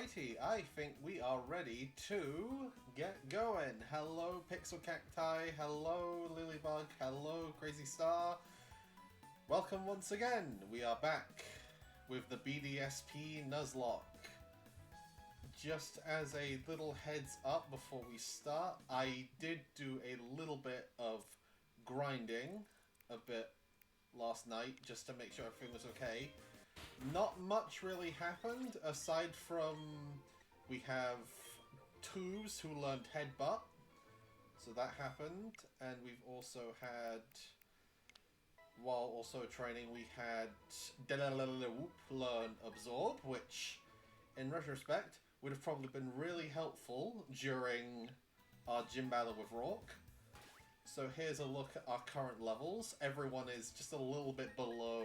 Alrighty, I think we are ready to get going. Hello Pixel Cacti, hello Lilybug, hello Crazy Star. Welcome once again. We are back with the BDSP Nuzlocke. Just as a little heads up before we start, I did do a little bit of grinding last night just to make sure everything was okay. Not much really happened, aside from we have Twos who learned Headbutt, so that happened, and we've also had, while also training, we had learn Absorb, which, in retrospect, would have probably been really helpful during our gym battle with Rourke. So here's a look at our current levels. Everyone is just a little bit below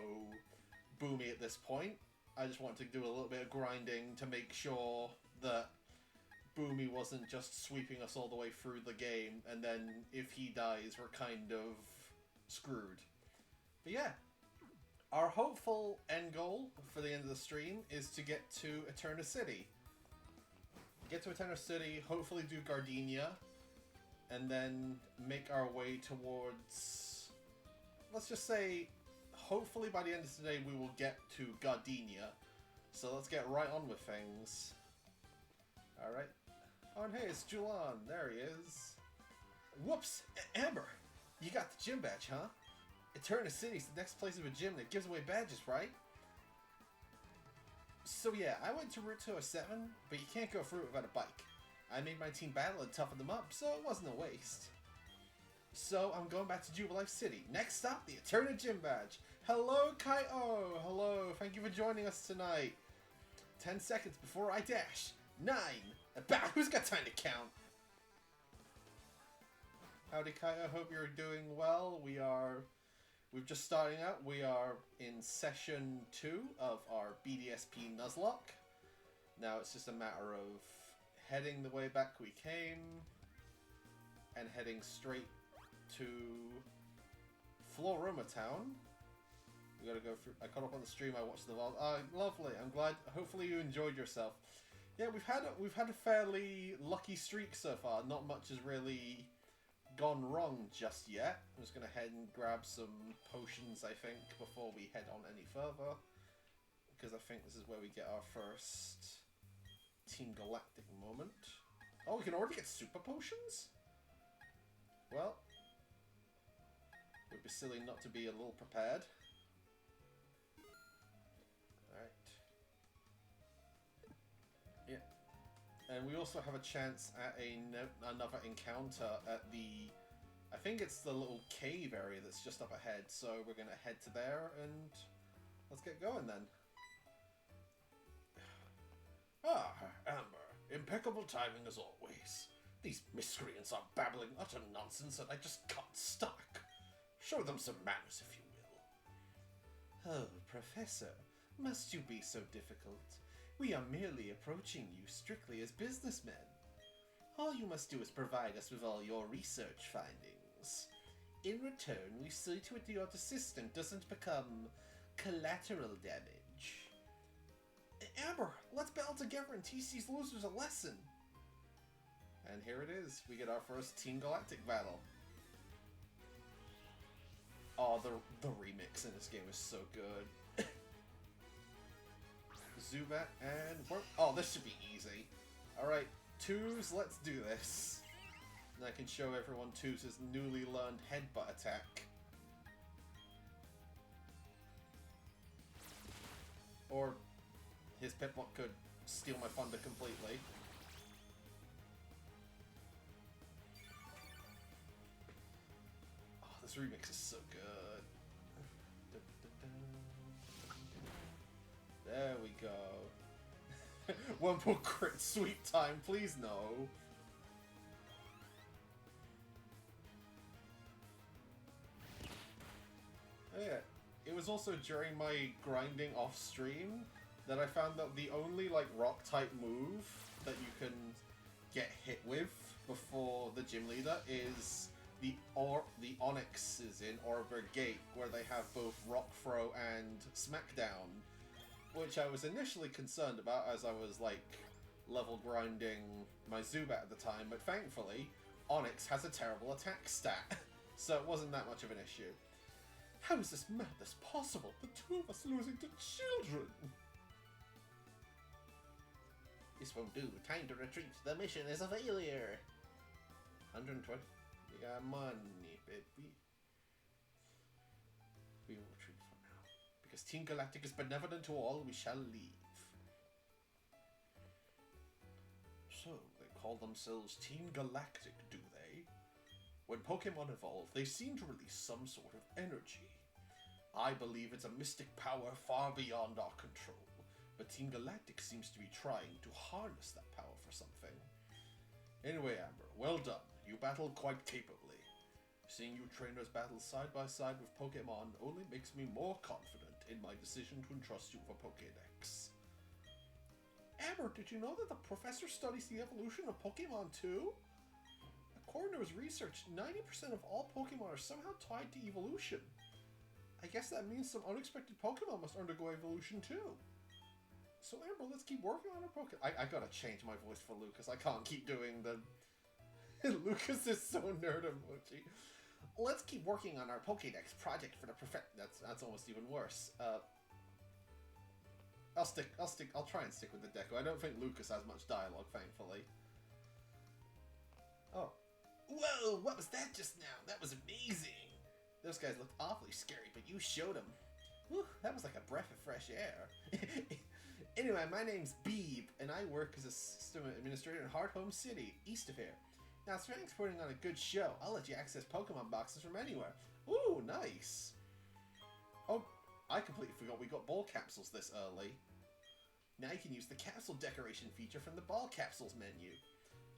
Boomy at this point. I just wanted to do a little bit of grinding to make sure that Boomy wasn't just sweeping us all the way through the game, and then if he dies, we're kind of screwed. But yeah, our hopeful end goal for the end of the stream is to get to Eterna City. Get to Eterna City, hopefully do Gardenia, and then make our way towards, let's just say, hopefully by the end of today we will get to Gardenia. So let's get right on with things. Alright. Oh, and hey, it's Julan. There he is. Whoops! Amber! You got the gym badge, huh? Eterna City's the next place of a gym that gives away badges, right? So yeah, I went to Route 207, but you can't go through it without a bike. I made my team battle and toughen them up, so it wasn't a waste. So I'm going back to Jubilife City. Next stop, the Eterna Gym Badge. Hello, Kaito! Hello, thank you for joining us tonight. 10 seconds before I dash. 9. About who's got time to count? Howdy, Kaito. Hope you're doing well. We're just starting out. We are in session 2 of our BDSP Nuzlocke. Now it's just a matter of heading the way back we came and heading straight to Floroma Town. We gotta go through. I caught up on the stream. I watched the VOD. Oh, lovely. I'm glad. Hopefully you enjoyed yourself. Yeah, we've had a fairly lucky streak so far. Not much has really gone wrong just yet. I'm just gonna head and grab some potions, I think, before we head on any further, because I think this is where we get our first Team Galactic moment. Oh, we can already get super potions? Well, it would be silly not to be a little prepared. Alright. Yeah. And we also have a chance at another encounter at the, I think it's the little cave area that's just up ahead, so we're going to head to there and let's get going then. Ah, Amber. Impeccable timing as always. These miscreants are babbling utter nonsense and I just can't stomach. Show them some manners, if you will. Oh, Professor, must you be so difficult? We are merely approaching you strictly as businessmen. All you must do is provide us with all your research findings. In return, we see to it your assistant doesn't become collateral damage. Amber, let's battle together and teach these losers a lesson. And here it is. We get our first Team Galactic battle. Oh, the remix in this game is so good. Zubat and work. Oh, this should be easy. Alright, Twos, let's do this. And I can show everyone Twos' newly learned Headbutt attack. Or his Piplup could steal my thunder completely. Oh, this remix is so good. There we go. One more crit sweep time, please no. Oh yeah, it was also during my grinding off stream that I found that the only like rock type move that you can get hit with before the gym leader is the Onyxes in Orbor Gate, where they have both Rock Throw and Smackdown. which I was initially concerned about, as I was like level grinding my Zubat at the time, but thankfully, Onyx has a terrible attack stat, so it wasn't that much of an issue. How is this madness possible? The two of us losing to children! This won't do. Time to retreat. The mission is a failure. 120. We got money, baby. We will retreat for now. Because Team Galactic is benevolent to all, we shall leave. So, they call themselves Team Galactic, do they? When Pokemon evolve, they seem to release some sort of energy. I believe it's a mystic power far beyond our control. But Team Galactic seems to be trying to harness that power for something. Anyway, Amber, well done. You battled quite capably. Seeing you trainers battle side by side with Pokemon only makes me more confident in my decision to entrust you with a Pokédex. Amber, did you know that the professor studies the evolution of Pokemon too? According to his research, 90% of all Pokemon are somehow tied to evolution. I guess that means some unexpected Pokemon must undergo evolution too. So Amber, let's keep working on our Pokemon. I gotta change my voice for Lucas. I can't keep doing the... Lucas is so nerd emoji. Let's keep working on our Pokédex project for the That's almost even worse. I'll try and stick with the deco. I don't think Lucas has much dialogue, thankfully. Oh. Whoa, what was that just now? That was amazing! Those guys looked awfully scary, but you showed them. Whew, that was like a breath of fresh air. Anyway, my name's Beeb, and I work as a system administrator in Hearthome City, east of here. Now, thanks for putting on a good show. I'll let you access Pokemon boxes from anywhere. Ooh, nice. Oh, I completely forgot we got ball capsules this early. Now you can use the capsule decoration feature from the ball capsules menu.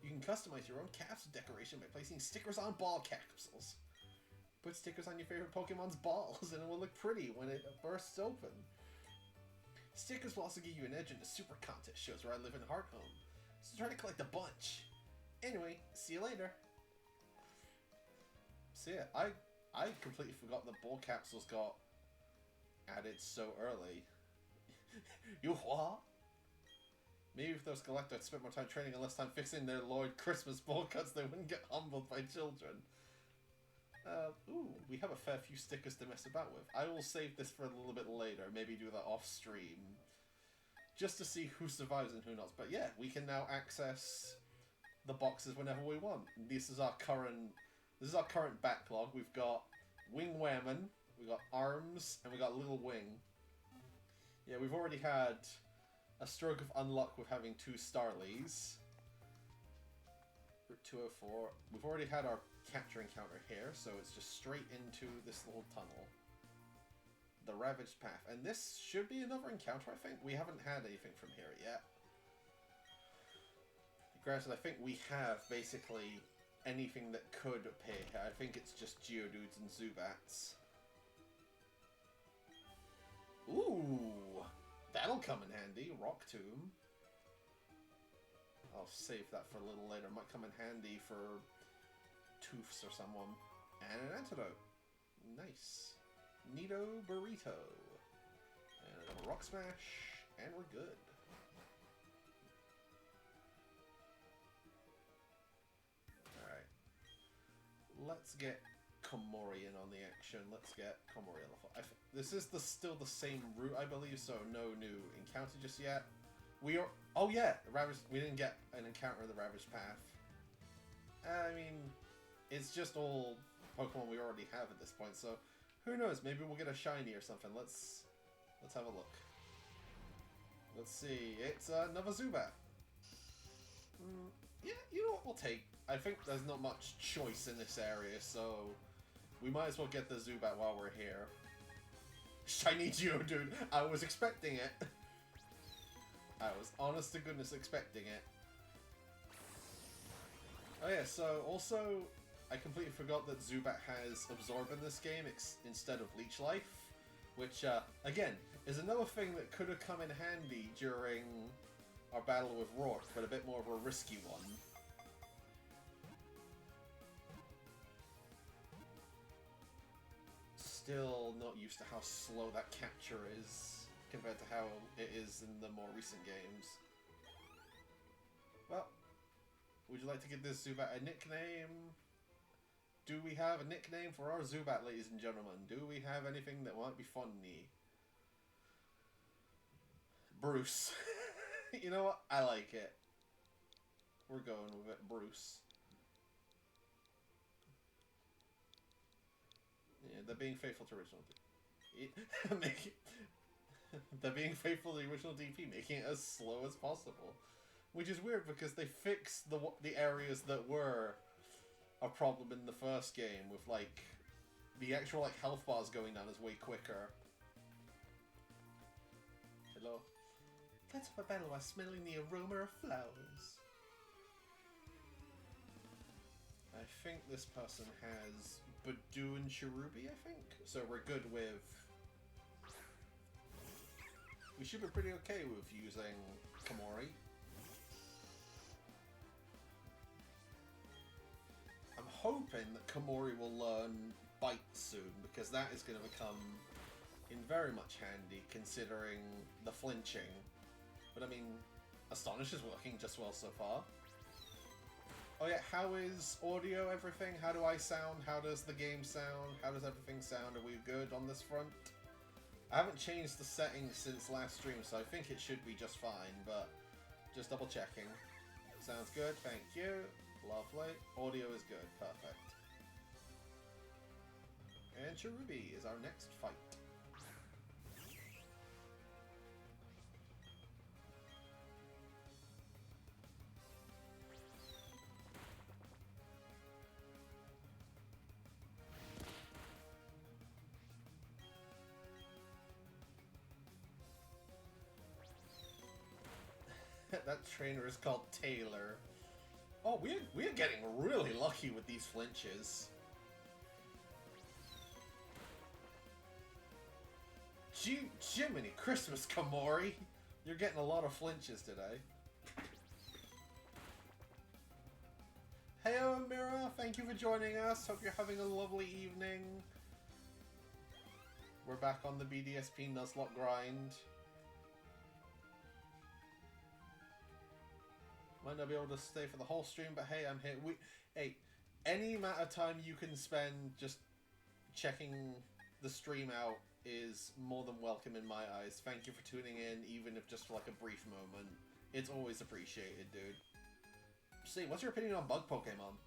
You can customize your own capsule decoration by placing stickers on ball capsules. Put stickers on your favorite Pokemon's balls, and it will look pretty when it bursts open. Stickers will also give you an edge in the super contest shows where I live in Hearthome, so try to collect a bunch. Anyway, see you later. So yeah, I completely forgot the ball capsules got added so early. You what? Maybe if those Galactic spent more time training and less time fixing their Lord Christmas ball cuts, they wouldn't get humbled by children. Ooh, we have a fair few stickers to mess about with. I will save this for a little bit later, maybe do that off stream, just to see who survives and who not. But yeah, we can now access the boxes whenever we want. This is our current backlog. We've got Wing Whammon, we got Arms, and we got Little Wing. Yeah, we've already had a stroke of unluck with having 2 Starlies. Route 204. We've already had our capture encounter here, so it's just straight into this little tunnel. The Ravaged Path. And this should be another encounter, I think. We haven't had anything from here yet. Granted, I think we have basically anything that could appear here. I think it's just Geodudes and Zubats. Ooh! That'll come in handy. Rock Tomb. I'll save that for a little later. Might come in handy for Toofs or someone. And an antidote. Nice. Nito Burrito. And another Rock Smash. And we're good. Alright. Let's get Komori in on the action. Let's get Komori on the floor. This is still the same route, I believe, so no new encounter just yet. We are... Oh yeah! We didn't get an encounter in the Ravaged Path. I mean... It's just all Pokemon we already have at this point, so who knows? Maybe we'll get a shiny or something. Let's have a look. Let's see. It's another Zubat. Yeah, you know what? We'll take. I think there's not much choice in this area, so we might as well get the Zubat while we're here. Shiny Geodude. I was expecting it. I was honest to goodness expecting it. Oh yeah, so also I completely forgot that Zubat has Absorb in this game instead of Leech Life, which, again, is another thing that could have come in handy during our battle with Rourke, but a bit more of a risky one. Still not used to how slow that capture is compared to how it is in the more recent games. Well, would you like to give this Zubat a nickname? Do we have a nickname for our Zubat, ladies and gentlemen? Do we have anything that might be funny? Bruce. You know what? I like it. We're going with it, Bruce. Yeah, they're being faithful to original DP. They're being faithful to the original DP, making it as slow as possible. Which is weird because they fixed the areas that were a problem in the first game with, like, the actual, like, health bars going down is way quicker. Hello? Let's have a battle while smelling the aroma of flowers. I think this person has Badoo and Cherubi, I think? So we're good with... We should be pretty okay with using Komori. I'm hoping that Komori will learn Bite soon, because that is going to become in very much handy, considering the flinching. But I mean, Astonish is working just well so far. Oh yeah, how is audio, everything? How do I sound? How does the game sound? How does everything sound? Are we good on this front? I haven't changed the settings since last stream, so I think it should be just fine, but just double checking. Sounds good, thank you. Lovely. Audio is good, perfect. And Cherubi is our next fight. That trainer is called Taylor. Oh, we're getting really lucky with these flinches. Jiminy Christmas, Komori! You're getting a lot of flinches today. Hey, Mira, thank you for joining us. Hope you're having a lovely evening. We're back on the BDSP Nuzlocke grind. Might not be able to stay for the whole stream, but hey, I'm here. Hey, any amount of time you can spend just checking the stream out is more than welcome in my eyes. Thank you for tuning in, even if just for like a brief moment. It's always appreciated, dude. See, what's your opinion on bug Pokemon?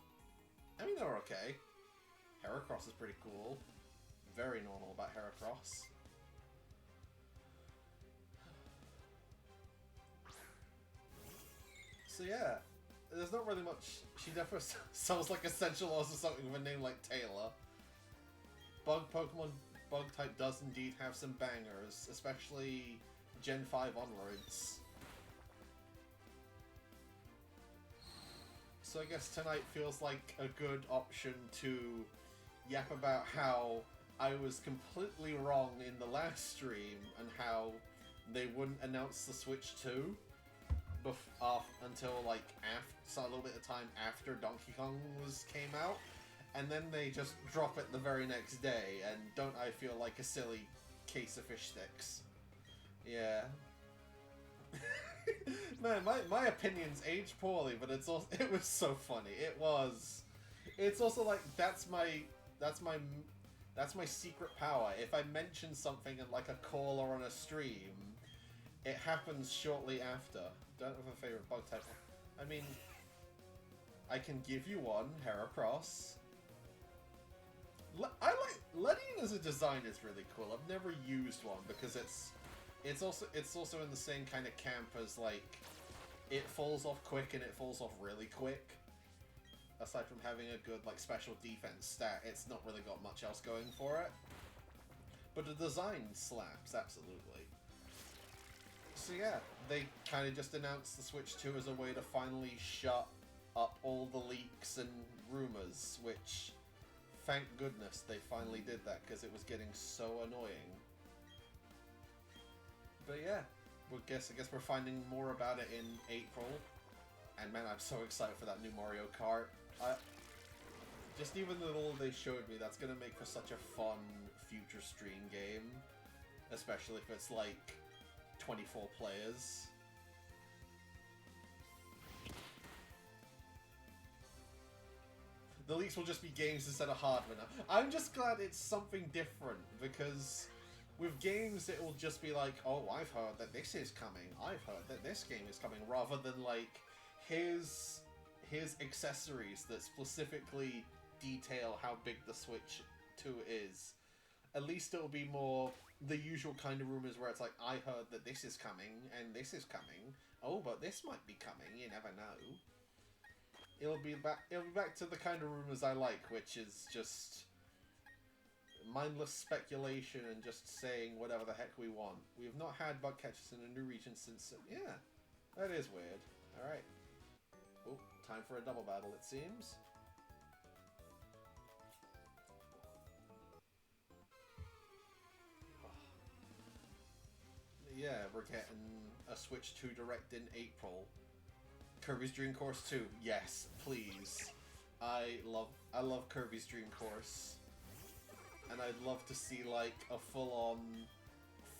I mean, they're okay. Heracross is pretty cool. Very normal about Heracross. So yeah, there's not really much. She definitely sounds like Essential Oils or something with a name like Taylor. Bug Pokemon bug type does indeed have some bangers, especially Gen 5 onwards. So I guess tonight feels like a good option to yap about how I was completely wrong in the last stream and how they wouldn't announce the Switch 2 until like a little bit of time after Donkey Kong came out, and then they just drop it the very next day, and don't I feel like a silly case of fish sticks? Yeah. Man, my opinions age poorly, but it was so funny. It's also like that's my secret power. If I mention something in like a call or on a stream, it happens shortly after. Don't have a favorite bug type. I mean, I can give you one, Heracross. I like Letting as a design is really cool. I've never used one because it's also in the same kind of camp as like it falls off quick and it falls off really quick. Aside from having a good like special defense stat, it's not really got much else going for it. But the design slaps, absolutely. So yeah, they kind of just announced the Switch 2 as a way to finally shut up all the leaks and rumors, which, thank goodness they finally did that, because it was getting so annoying. But yeah, I guess we're finding more about it in April, and man, I'm so excited for that new Mario Kart. Just even the little they showed me, that's gonna make for such a fun future stream game, especially if it's like 24 players. The leaks will just be games instead of hardware now. I'm just glad it's something different, because with games it will just be like, oh, I've heard that this is coming, I've heard that this game is coming, rather than like, here's accessories that specifically detail how big the Switch 2 is. At least it'll be more the usual kind of rumors where it's like, I heard that this is coming, and this is coming. Oh, but this might be coming, you never know. It'll be back to the kind of rumors I like, which is just mindless speculation and just saying whatever the heck we want. We have not had bug catchers in a new region since... Yeah, that is weird. Alright. Oh, time for a double battle, it seems. Yeah, we're getting a Switch 2 Direct in April. Kirby's Dream Course 2, yes, please. I love Kirby's Dream Course. And I'd love to see like a full-on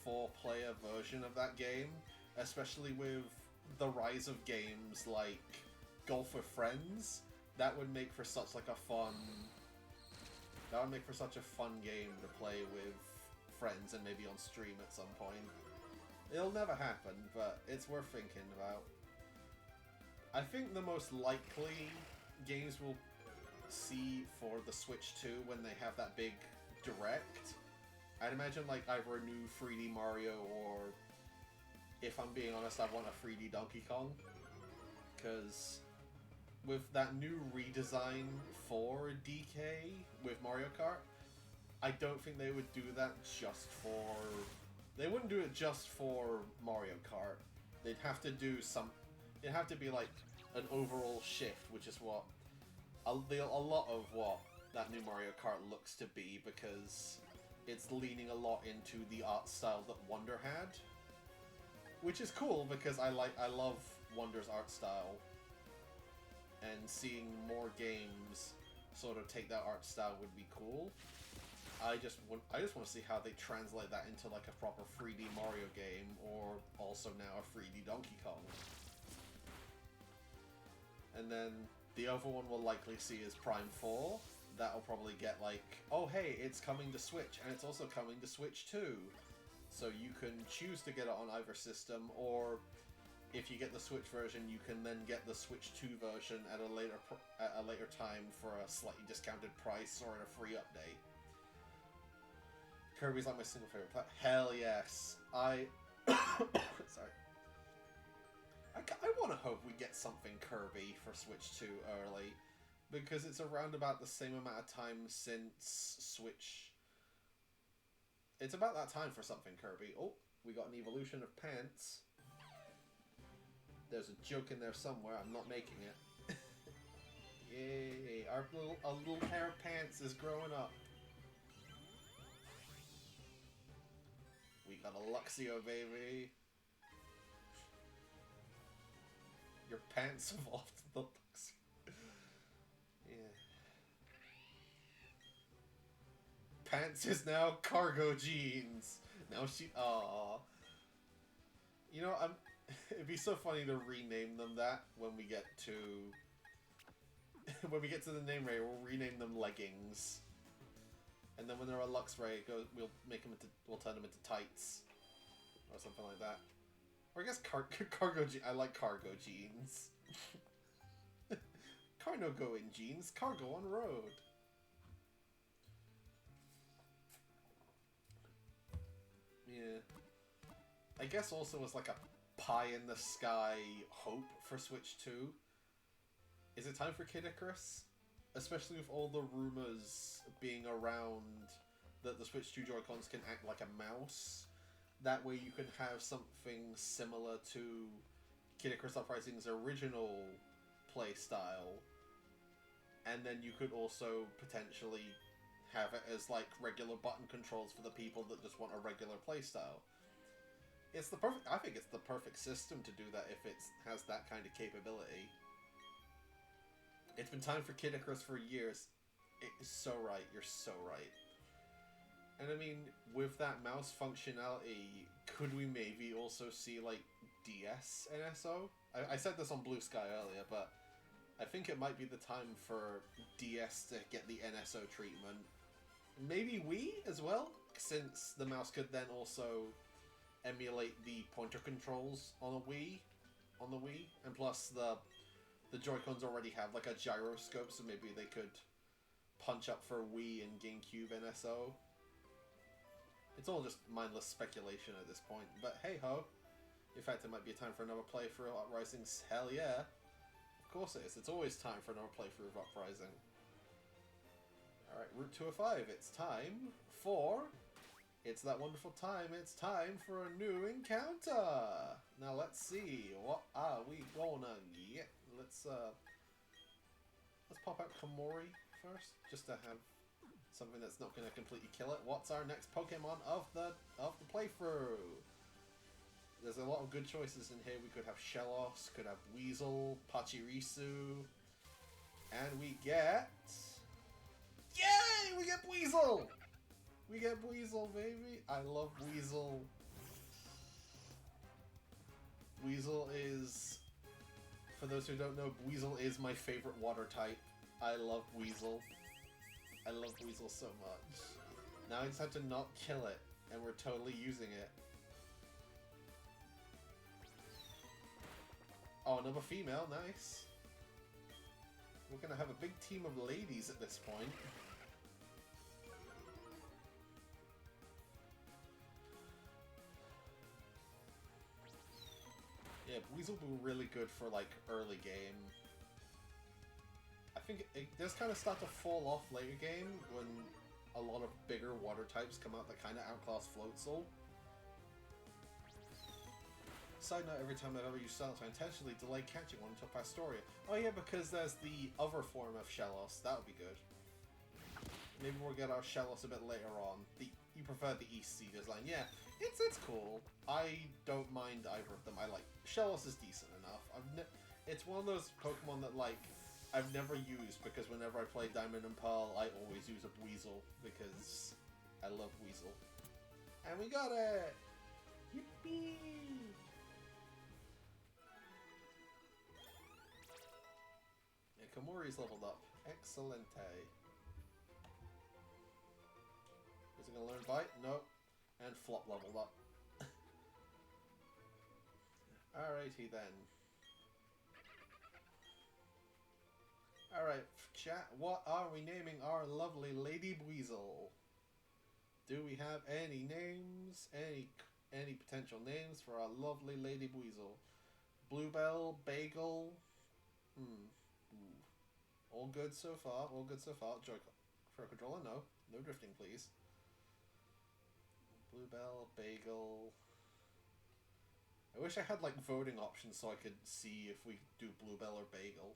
4-player version of that game, especially with the rise of games like Golf with Friends. That would make for such like a fun... That would make for such a fun game to play with friends and maybe on stream at some point. It'll never happen, but it's worth thinking about. I think the most likely games we'll see for the Switch 2 when they have that big Direct, I'd imagine like either a new 3D Mario or, if I'm being honest, I want a 3D Donkey Kong. Because with that new redesign for DK with Mario Kart, I don't think they would do that just for... They wouldn't do it just for Mario Kart. They'd have to do some... It'd have to be like an overall shift, which is what... A lot of what that new Mario Kart looks to be, because it's leaning a lot into the art style that Wonder had. Which is cool, because I love Wonder's art style. And seeing more games sort of take that art style would be cool. I just want to see how they translate that into like a proper 3D Mario game, or also now a 3D Donkey Kong. And then the other one we'll likely see is Prime 4. That'll probably get like, oh hey, it's coming to Switch, and it's also coming to Switch 2. So you can choose to get it on either system, or if you get the Switch version, you can then get the Switch 2 version at a later time for a slightly discounted price or in a free update. Kirby's like my single favorite part. Hell yes. Sorry. I want to hope we get something Kirby for Switch 2 early, because it's around about the same amount of time since Switch... It's about that time for something Kirby. Oh, we got an evolution of pants. There's a joke in there somewhere, I'm not making it. Yay, our little pair of pants is growing up. We got a Luxio, baby. Your pants evolved to the Luxio. Yeah. Pants is now cargo jeans. Now she... Aww. You know, it'd be so funny to rename them that when we get to... when we get to the name Ray, we'll rename them leggings. And then when they're a Luxray, we'll turn them into tights. Or something like that. Or I guess cargo jeans. I like cargo jeans. Car no go in jeans, cargo on road. Yeah. I guess also as like a pie-in-the-sky hope for Switch 2. Is it time for Kid Icarus? Especially with all the rumors being around that the Switch 2 Joy-Cons can act like a mouse. That way you can have something similar to Kid Icarus Uprising's original playstyle. And then you could also potentially have it as like regular button controls for the people that just want a regular playstyle. It's the perfect... I think it's the perfect system to do that if it has that kind of capability. It's been time for Kid Icarus for years. It is so right. You're so right. And I mean, with that mouse functionality, could we maybe also see, like, DS NSO? I said this on Blue Sky earlier, but I think it might be the time for DS to get the NSO treatment. Maybe Wii as well, since the mouse could then also emulate the pointer controls on a Wii, on the Wii, and plus the Joy-Cons already have like a gyroscope, so maybe they could punch up for Wii and GameCube NSO. It's all just mindless speculation at this point, but hey ho. In fact, it might be a time for another playthrough of Uprising. Hell yeah. Of course it is. It's always time for another playthrough of Uprising. Alright, Route 205. It's time for... It's that wonderful time. It's time for a new encounter. Now let's see. What are we gonna get? Let's pop out Komori first, just to have something that's not gonna completely kill it. What's our next Pokemon of the playthrough? There's a lot of good choices in here. We could have Shellos, could have Weasel, Pachirisu, and we get... Yay! We get Weasel! We get Weasel, baby! I love Weasel. Weasel is... For those who don't know, Weasel is my favorite water type. I love Weasel. I love Weasel so much. Now I just have to not kill it, and we're totally using it. Oh, another female, nice. We're gonna have a big team of ladies at this point. Yeah, Weasel will be really good for, like, early game. I think it does kind of start to fall off later game when a lot of bigger water types come out that kind of outclass Floatzel. Side note, every time I've ever used Shellos, I intentionally delay catching one until Pastoria. Oh yeah, because there's the other form of Shellos. That would be good. Maybe we'll get our Shellos a bit later on. You prefer the East Sea design. Yeah, it's cool. I don't mind either of them. I like... Shellos is decent enough. It's one of those Pokemon that, like, I've never used because whenever I play Diamond and Pearl, I always use a Weasel because I love Weasel. And we got it! Yippee! Komori's leveled up. Excellente. Is it gonna learn Bite? Nope. And Flop leveled up. Alrighty then. Alright, chat, what are we naming our lovely Lady Weasel? Do we have any names? Any potential names for our lovely Lady Weasel? Bluebell, Bagel? All good so far, all good so far. Joy for a controller, no. No drifting, please. Bluebell, Bagel... I wish I had, like, voting options so I could see if we do Bluebell or Bagel.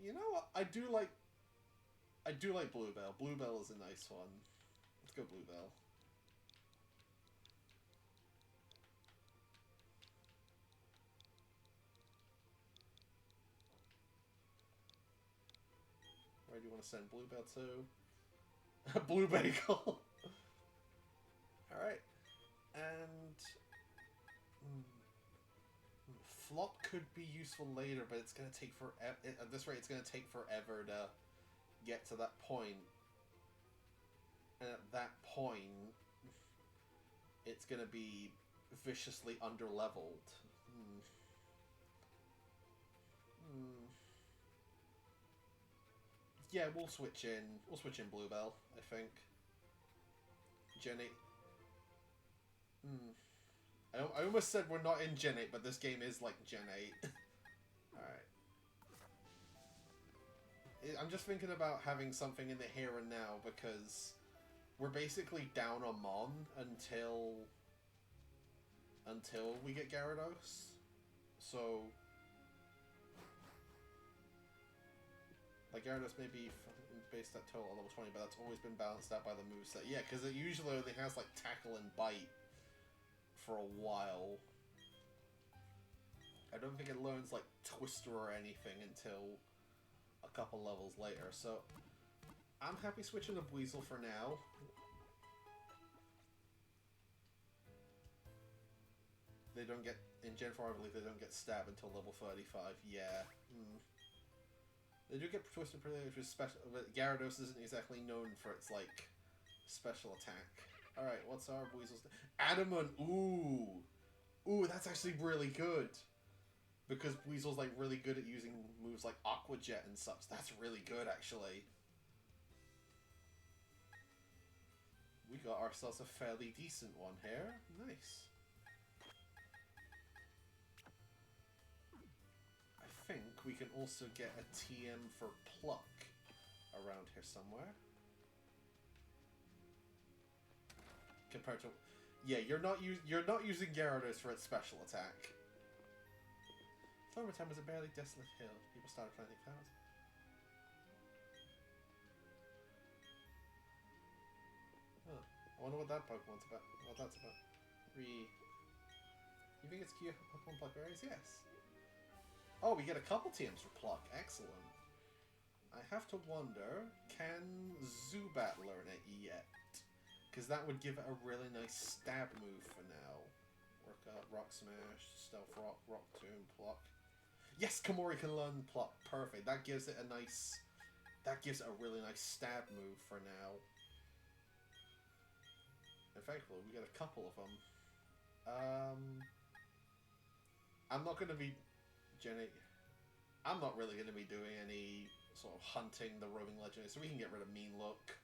You know what? I do like Bluebell. Bluebell is a nice one. Let's go Bluebell. Where do you want to send Bluebell to? Blue Bagel! Alright. And... Flop could be useful later, but it's going to take forever. At this rate, it's going to take forever to get to that point. And at that point, it's going to be viciously underleveled. Yeah, we'll switch in. We'll switch in Bluebell, I think. Gen 8. I almost said we're not in Gen 8, but this game is like Gen 8. Alright. I'm just thinking about having something in the here and now, because we're basically down a Mon until we get Gyarados. So... Like, Gyarados may be based at total level 20, but that's always been balanced out by the moveset. Yeah, because it usually only has, like, Tackle and Bite for a while. I don't think it learns, like, Twister or anything until a couple levels later, so I'm happy switching to Weasel for now. They don't get in Gen 4, I believe they don't get stabbed until level 35. Yeah. They do get twisted pretty with special, but Gyarados isn't exactly known for its, like, special attack. Alright, what's our Weasel's... Adamant! Ooh! Ooh, that's actually really good! Because Weasel's, like, really good at using moves like Aqua Jet and such. That's really good, actually. We got ourselves a fairly decent one here. Nice. I think we can also get a TM for Pluck around here somewhere. Compared to... Yeah, you're not using Gyarados for its special attack. Former time was a barely desolate hill. People started planting flowers. Huh. I wonder what that Pokemon's about. What that's about. You think it's cute Pokemon Pluck berries? Yes. Oh, we get a couple TMs for Pluck. Excellent. I have to wonder, can Zubat learn it yet? Because that would give it a really nice stab move for now. Work up, Rock Smash, Stealth Rock, Rock Tomb, Pluck. Yes, Komori can learn Pluck. Perfect. That gives it a nice... That gives it a really nice stab move for now. And thankfully, we get a couple of them. I'm not going to be... I'm not really going to be doing any sort of hunting the roaming legendary, so we can get rid of Mean Look.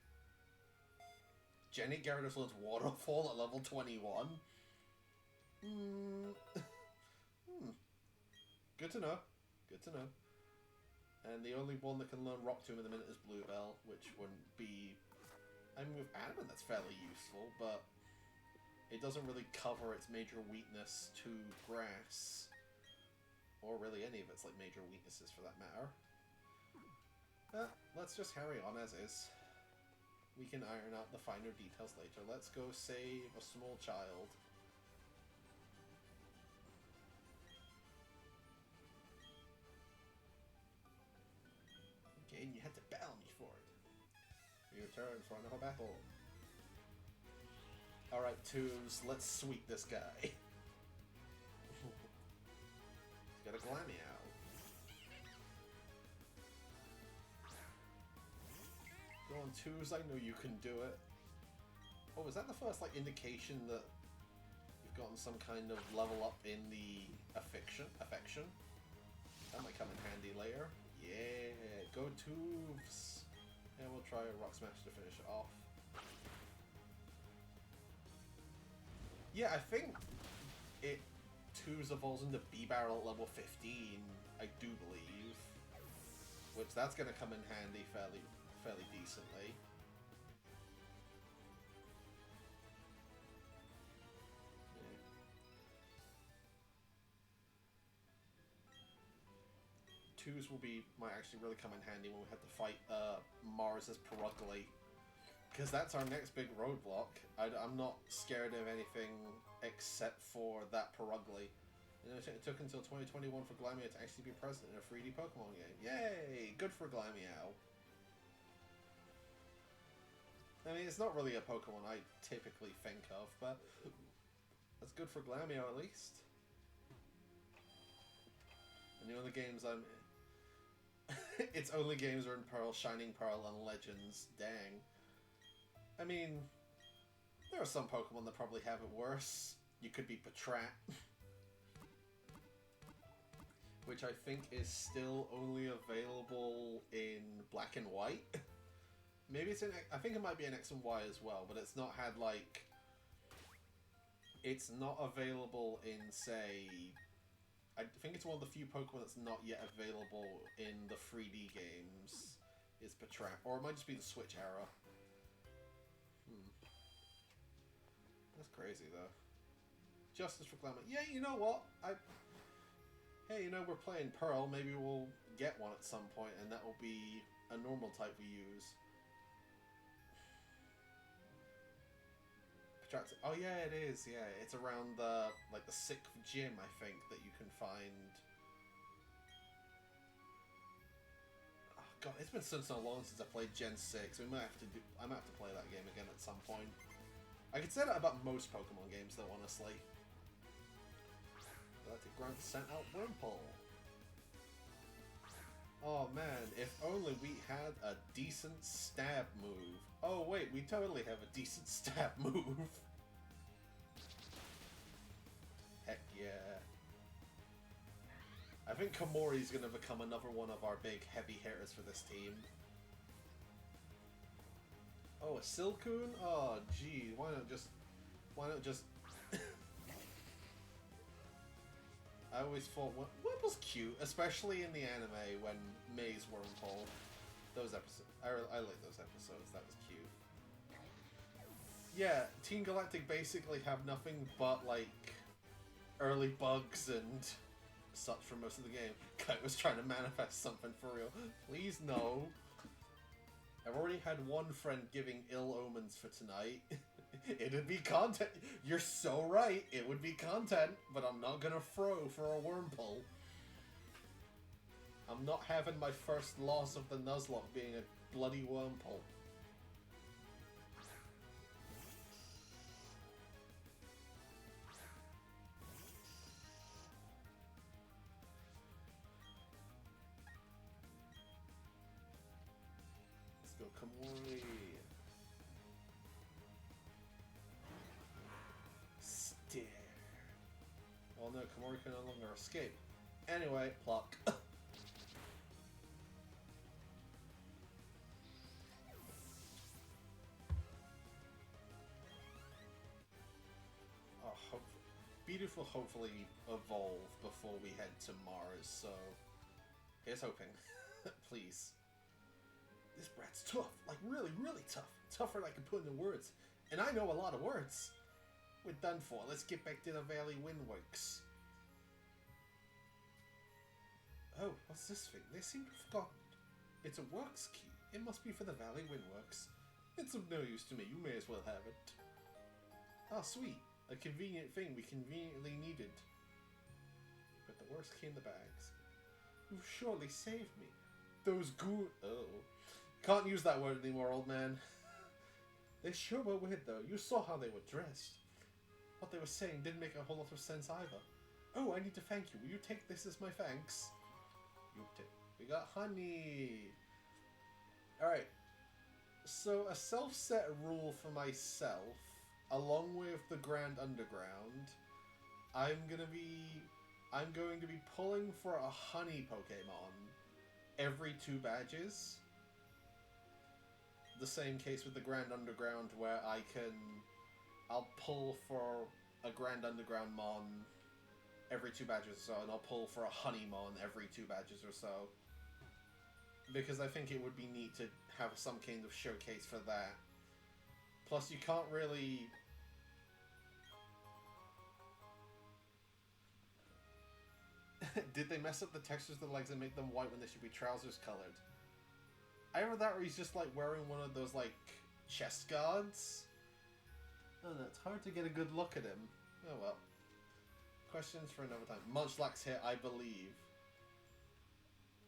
Jenny Gyarados learns Waterfall at level 21. Good to know. Good to know. And the only one that can learn Rock Tomb in the minute is Bluebell, which wouldn't be... I mean, with Adamant that's fairly useful, but it doesn't really cover its major weakness to Grass. Or really any of its like major weaknesses for that matter. Let's just carry on as is. We can iron out the finer details later. Let's go save a small child. Okay, and you had to battle me for it. Your turn for another battle. Alright, Twos, let's sweep this guy. He's got a Glameow. Go on, Twos, I know you can do it. Oh, is that the first, like, indication that you've gotten some kind of level up in the affection? That might come in handy later. Yeah, go Twos. And we'll try a Rock Smash to finish it off. Yeah, I think Twos evolves into B-Barrel at level 15, I do believe. Which, that's going to come in handy fairly decently. Yeah. Twos might actually really come in handy when we have to fight Mars's Perugly. Because that's our next big roadblock. I'm not scared of anything except for that Perugly. You know, it took until 2021 for Glameow to actually be present in a 3D Pokemon game. Yay! Good for Glameow. I mean, it's not really a Pokemon I typically think of, but that's good for Glameow at least. And the only games I'm... its only games are in Pearl, Shining Pearl, and Legends. Dang. I mean, there are some Pokemon that probably have it worse. You could be Patrat. Which I think is still only available in Black and White. Maybe it's in... I think it might be in X and Y as well, but it's not had, like... It's not available in, say... I think it's one of the few Pokemon that's not yet available in the 3D games. Is Patrat. Or it might just be the Switch era. That's crazy, though. Justice for Glamour. Yeah, you know what? Hey, you know, we're playing Pearl. Maybe we'll get one at some point, and that will be a normal type we use. Oh, yeah, it is. Yeah, it's around the, like, the 6th gym, I think, that you can find. Oh, God, it's been so long since I played Gen 6. I might have to play that game again at some point. I could say that about most Pokemon games, though, honestly. Galactic Grunt sent out Wurmple. Oh man, if only we had a decent stab move. Oh wait, we totally have a decent stab move. Heck yeah. I think Komori's gonna become another one of our big heavy hitters for this team. Oh, a Silcoon? Oh gee, why not just I always thought Wurmple's cute, especially in the anime when May's Wurmple. Those episodes, I like those episodes. That was cute. Yeah, Team Galactic basically have nothing but like early bugs and such for most of the game. Kite was trying to manifest something for real. Please no. I've already had one friend giving ill omens for tonight. It'd be content. You're so right. It would be content, but I'm not gonna throw for a Wurmple. I'm not having my first loss of the Nuzlocke being a bloody Wurmple. Let's go, Komori. Stare. Oh no, Komori can no longer escape. Anyway, pluck. Beautiful hopefully evolve before we head to Mars, so here's hoping. Please. This brat's tough, like really, really tough. Tougher than I can put into words. And I know a lot of words. We're done for. Let's get back to the Valley Windworks. Oh, what's this thing? They seem to have forgotten. It's a works key. It must be for the Valley Windworks. It's of no use to me. You may as well have it. Ah, sweet. A convenient thing we conveniently needed. But the worst came the bags. You've surely saved me. Those Oh. Can't use that word anymore, old man. They sure were weird, though. You saw how they were dressed. What they were saying didn't make a whole lot of sense either. Oh, I need to thank you. Will you take this as my thanks? We got honey. Alright. So, a self-set rule for myself, along with the Grand Underground, I'm going to be pulling for a honey Pokemon every 2 badges. The same case with the Grand Underground, where I'll pull for a Grand Underground Mon every 2 badges or so, and I'll pull for a honey Mon every 2 badges or so. Because I think it would be neat to have some kind of showcase for that. Plus, you can't really... Did they mess up the textures of the legs and make them white when they should be trousers colored? Either that or he's just like wearing one of those like chest guards. Oh no, it's hard to get a good look at him. Oh well. Questions for another time. Munchlax's here, I believe.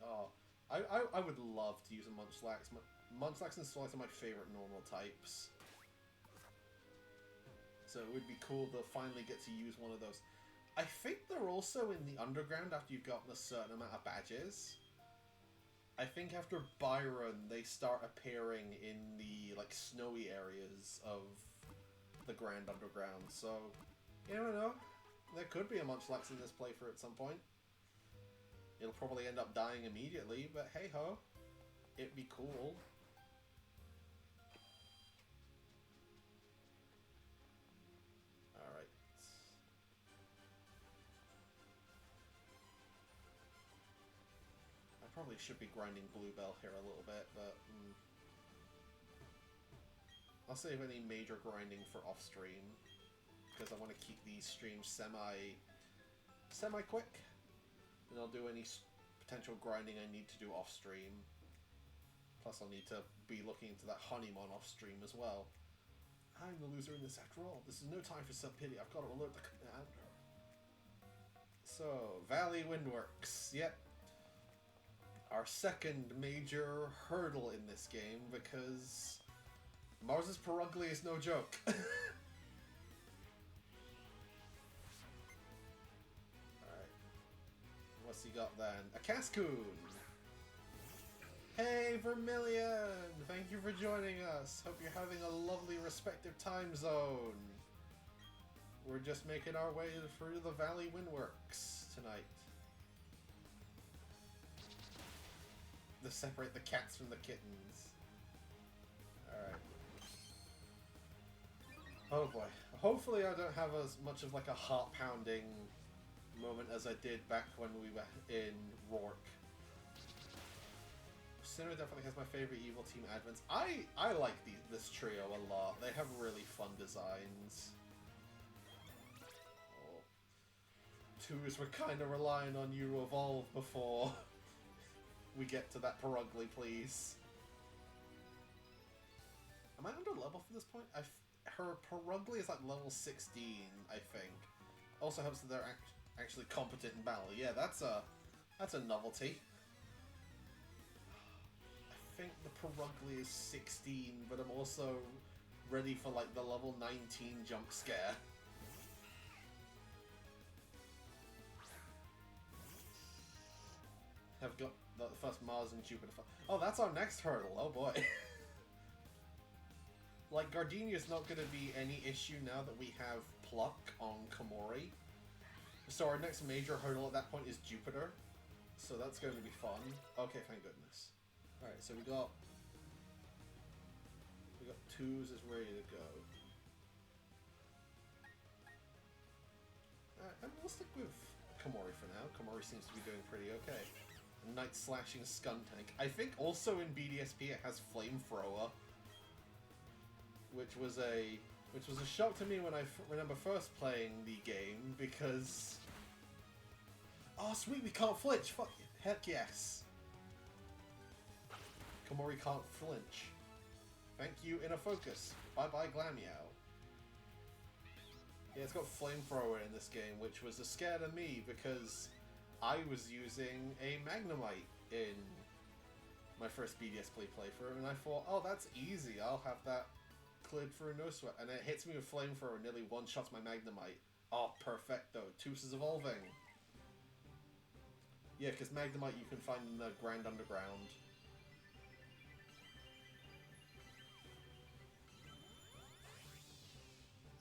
Oh, I would love to use a Munchlax. Munchlax and Snorlax are my favorite normal types. So it would be cool to finally get to use one of those. I think they're also in the underground after you've gotten a certain amount of badges. I think after Byron, they start appearing in the like snowy areas of the Grand Underground. So, you never know. There could be a Munchlax in this playthrough at some point. It'll probably end up dying immediately, but hey ho, it'd be cool. Alright. I probably should be grinding Bluebell here a little bit, but I'll save any major grinding for off-stream, because I want to keep these streams semi-quick. And I'll do any potential grinding I need to do off-stream. Plus I'll need to be looking into that Honeymon off-stream as well. I'm the loser in this after all. This is no time for self-pity. I've got to alert the commander. So, Valley Windworks. Yep. Our second major hurdle in this game, because Mars's Perugly is no joke. Alright. got then? A Cascoon! Hey, Vermilion! Thank you for joining us. Hope you're having a lovely respective time zone. We're just making our way through the Valley Windworks tonight. To separate the cats from the kittens. Alright. Oh boy. Hopefully I don't have as much of like a heart-pounding moment as I did back when we were in Rourke. Sinnoh definitely has my favorite evil team advents. I like this trio a lot. They have really fun designs. Oh. Twos were kind of relying on you to evolve before we get to that Perugly, please. Am I under level for this point? Her Perugly is like level 16, I think. Also helps that they're actually competent in battle. Yeah, that's a novelty. I think the Perugly is 16, but I'm also ready for like the level 19 jump scare. Have got the first Mars and Jupiter. Oh, that's our next hurdle. Oh boy. Like, Gardenia is not going to be any issue now that we have Pluck on Komori. So our next major hurdle at that point is Jupiter. So that's going to be fun. Okay, thank goodness. Alright, so we got twos is ready to go. And we'll stick with Komori for now. Komori seems to be doing pretty okay. Night Slashing Skuntank. I think also in BDSP it has Flamethrower. Which was a shock to me when I remember first playing the game, because... Oh sweet, we can't flinch! Fuck, heck yes! Komori can't flinch. Thank you, Inner Focus. Bye-bye, Glameow. Yeah, it's got Flamethrower in this game, which was a scare to me, because I was using a Magnemite in my first BDSP playthrough, and I thought, oh, that's easy, I'll have that cleared for a no sweat, and it hits me with Flamethrower and nearly one-shots my Magnemite. Oh, perfecto. Toos is evolving. Yeah, because Magnemite you can find in the Grand Underground.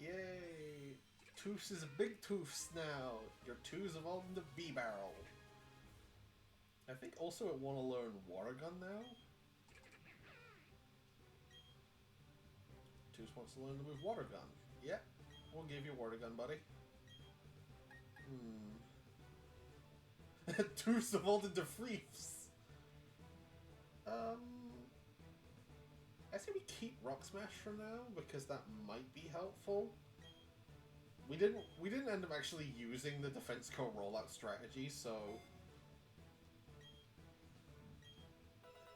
Yay! Toos is a big Toos now. Your Toos evolved into B-Barrel. I think also it want to learn Water Gun now. Toos wants to learn to move Water Gun. Yep, we'll give you Water Gun, buddy. Toos evolved into Freefs. I say we keep Rock Smash for now because that might be helpful. We didn't end up actually using the Defense Co rollout strategy, so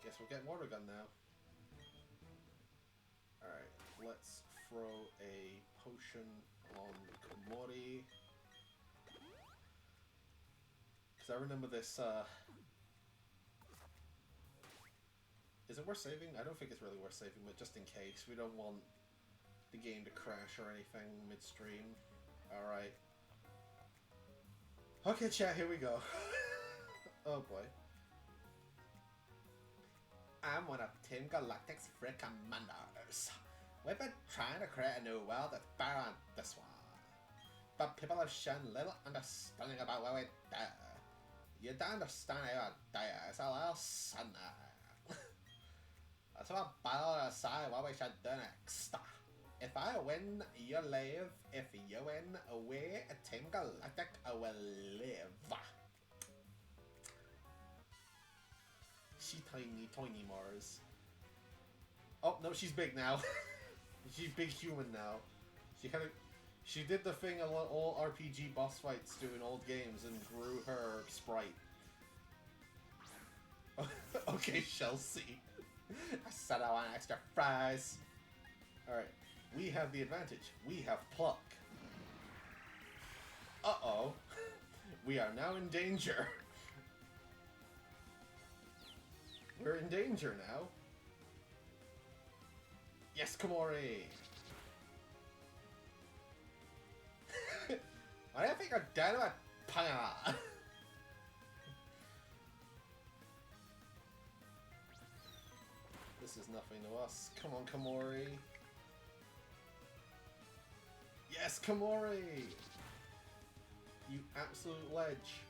guess we'll get Water Gun now. Alright, let's throw a potion on Komori. Because I remember this, is it worth saving? I don't think it's really worth saving, but just in case. We don't want the game to crash or anything midstream. Alright. Okay, chat, here we go. Oh boy. I'm one of Team Galactic's free commanders. We've been trying to create a new world that's better than this one. But people have shown little understanding about what we do. You don't understand how we do, it's a little sunny. So I'll battle decide what we should do next. If I win, you live. If you win, we, Team Galactic, will live. She tiny Mars. Oh no, she's big now. She's big human now. She did the thing all RPG boss fights do in old games and grew her sprite. Okay, Chelsea. I said I want extra fries. Alright, we have the advantage. We have Pluck. Uh-oh. We are now in danger. We're in danger now. Yes, Komori! I don't think you're dead with Panga. This is nothing to us. Come on, Komori. Yes, Komori! You absolute ledge.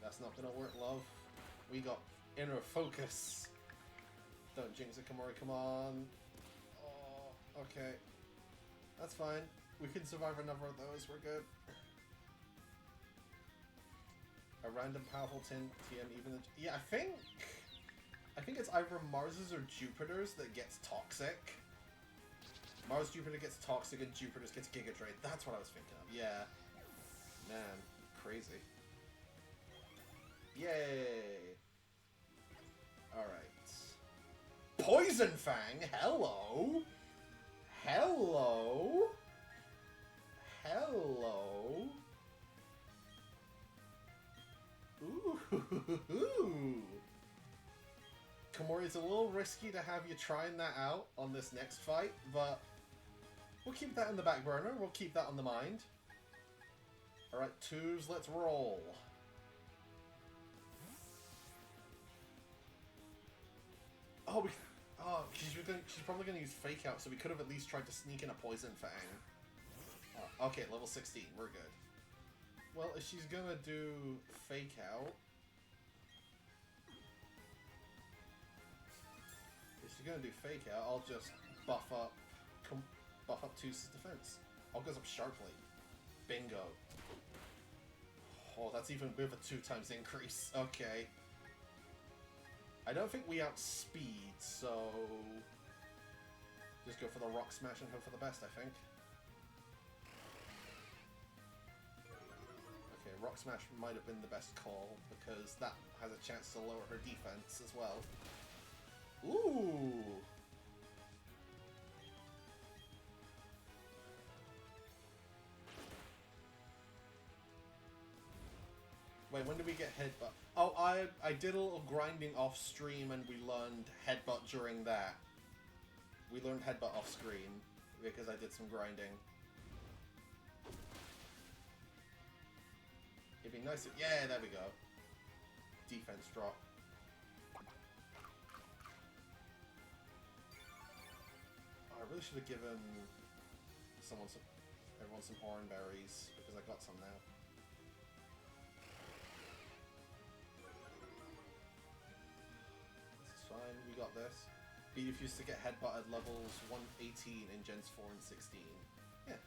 That's not gonna work, love. We got inner focus. Don't jinx it, Komori, come on. Oh, okay. That's fine. We can survive another of those, we're good. A random powerful TM even the... Yeah, I think it's either Mars's or Jupiter's that gets toxic. Mars Jupiter giter's toxic and Jupiter's gets Giga Drain. That's what I was thinking of. Yeah. Man, crazy. Yay! Alright. Poison Fang! Hello! Hello! Hello! Ooh! Komori, it's a little risky to have you trying that out on this next fight, but we'll keep that in the back burner. We'll keep that on the mind. Alright, twos, let's roll. Oh, she's probably going to use Fake Out, so we could have at least tried to sneak in a Poison Fang. Oh, okay, level 16, we're good. Well, if she's going to do Fake Out... If she's going to do Fake Out, I'll just buff up Two's defense. I'll go up sharply. Bingo. Oh, that's even with a 2x increase. Okay. I don't think we outspeed, so... Just go for the Rock Smash and hope for the best, I think. Okay, Rock Smash might have been the best call, because that has a chance to lower her defense as well. Ooh! Wait, when did we get Headbutt? Oh, I did a little grinding off stream and we learned Headbutt during that. We learned Headbutt off screen because I did some grinding. It'd be nice if... Yeah, there we go. Defense drop. Oh, I really should have given everyone some Oran Berries because I got some now. Fine, we got this. Beat used to get headbutt at levels 118 in Gens 4 and 16. Yeah.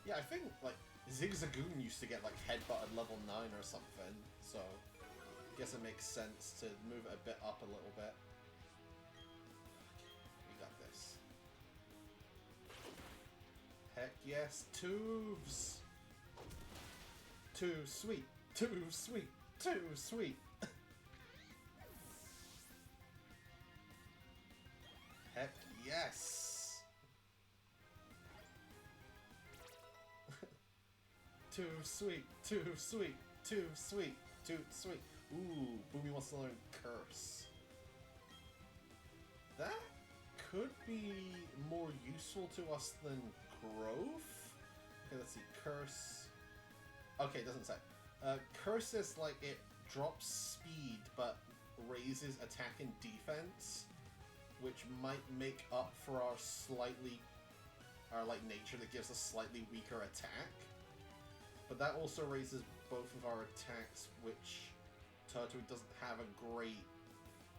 Yeah, I think, like, Zigzagoon used to get, like, headbutt at level 9 or something, so I guess it makes sense to move it a bit up a little bit. We got this. Heck yes, Tubes! Too sweet, too sweet, too sweet. Heck yes. Too sweet, too sweet, too sweet, too sweet. Ooh, Boomy wants to learn Curse. That could be more useful to us than Growth. Okay, let's see, Curse. Okay, it doesn't say. Curse is like it drops speed but raises attack and defense, which might make up for our nature that gives us slightly weaker attack. But that also raises both of our attacks, which Turtwig doesn't have a great...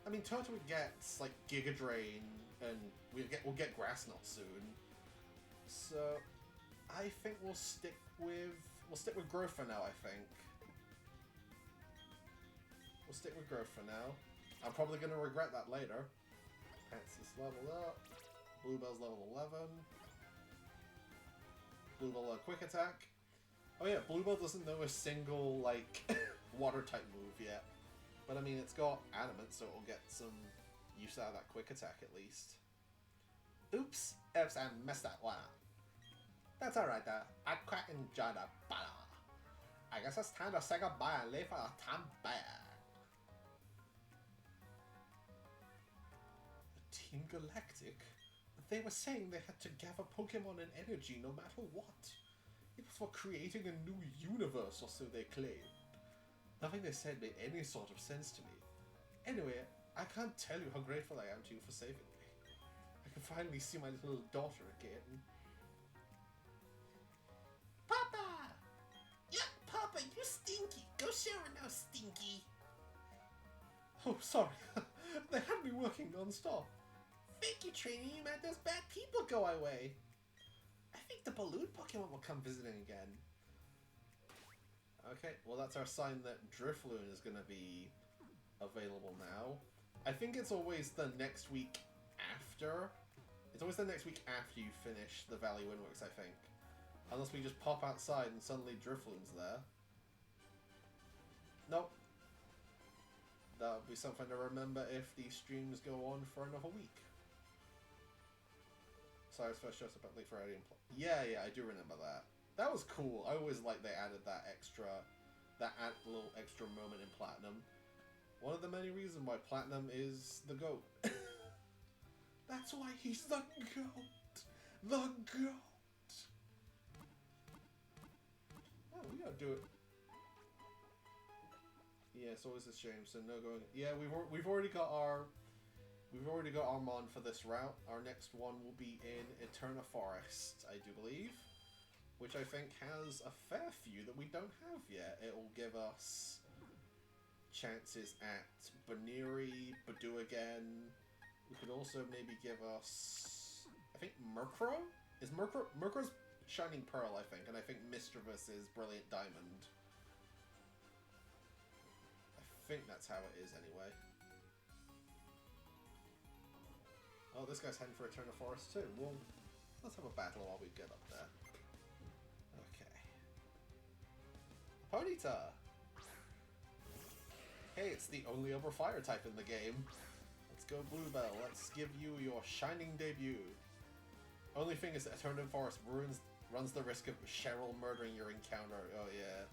I mean, Turtwig gets like Giga Drain, and we'll get Grass Knot soon. So I think we'll stick with Growth for now, I think. We'll stick with Growth for now. I'm probably going to regret that later. Patsy's leveled up. Bluebell's level 11. Bluebell Quick Attack. Oh yeah, Bluebell doesn't know a single, like, Water-type move yet. But I mean, it's got Adamant, so it'll get some use out of that Quick Attack at least. Oops, I messed that one up. That's alright though. I quite enjoyed that battle. I guess it's time to say goodbye and leave for a time back. Team Galactic? They were saying they had to gather Pokemon and energy no matter what. It was for creating a new universe, or so they claimed. Nothing they said made any sort of sense to me. Anyway, I can't tell you how grateful I am to you for saving me. I can finally see my little daughter again. Papa! Yeah, Papa, you stinky. Go shower now, stinky. Oh, sorry. They had me working non-stop. Thank you, training you meant those bad people go away. I think the balloon Pokemon will come visiting again. Okay, well that's our sign that Drifloon is going to be available now. I think it's always the next week after. It's always the next week after you finish the Valley Windworks, I think. Unless we just pop outside and suddenly Drifloon's there. Nope. That'll be something to remember if these streams go on for another week. Cyrus first shows up at late Friday. Yeah, I do remember that. That was cool. I always like they added that little extra moment in Platinum. One of the many reasons why Platinum is the GOAT. That's why he's the GOAT! The GOAT! Oh, we gotta do it. Yeah, it's always a shame. So no going. Yeah, we've already got our mon for this route. Our next one will be in Eterna Forest, I do believe, which I think has a fair few that we don't have yet. It will give us chances at Baneri, Badu again. We could also maybe give us, I think Murkrow? Murkrow's Shining Pearl, I think, and I think Mischievous is Brilliant Diamond. I think that's how it is anyway. Oh, this guy's heading for Eterna Forest too. Well, let's have a battle while we get up there. Okay. Ponyta! Hey, it's the only other fire type in the game. Let's go Bluebell. Let's give you your shining debut. Only thing is that Eterna Forest runs the risk of Cheryl murdering your encounter. Oh yeah.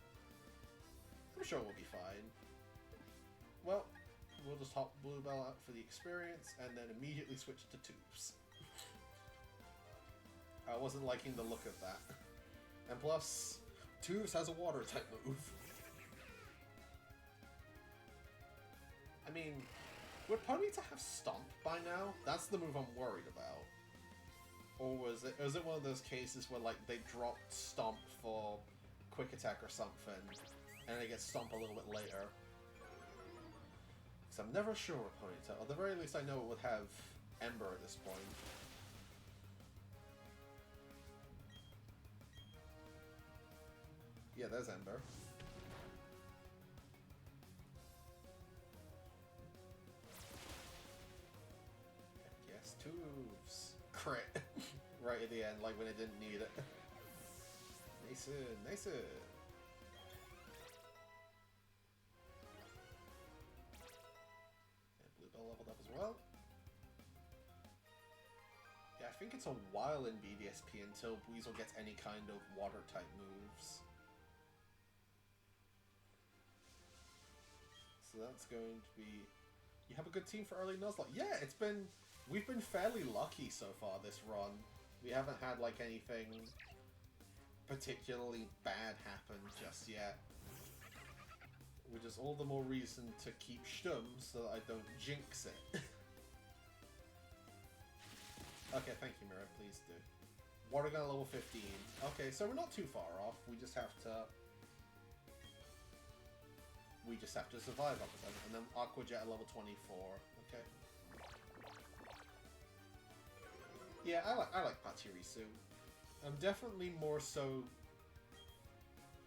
I'm sure we'll be fine. Well, we'll just hop Bluebell out for the experience and then immediately switch to Tubes. I wasn't liking the look of that. And plus, Tubes has a water type move. I mean, would Ponyta have Stomp by now? That's the move I'm worried about. Or was it one of those cases where like they dropped Stomp for Quick Attack or something, and they get Stomp a little bit later? Because I'm never sure with Ponyta. At the very least I know it would have Ember at this point. Yeah, there's Ember. Yes, Tubes. Crit. Right at the end, like when it didn't need it. Nice. Bluebell leveled up as well. Yeah, I think it's a while in BDSP until Weasel gets any kind of water type moves. So that's going to be... You have a good team for early Nuzlocke. Yeah, we've been fairly lucky so far this run. We haven't had like anything particularly bad happen just yet. Which is all the more reason to keep Stum so that I don't jinx it. Okay, thank you, Mira, please do. Water Gun level 15. Okay, so we're not too far off. We just have to survive up to them. And then Aqua Jet at level 24. Okay. Yeah, I like Pachirisu. I'm definitely more so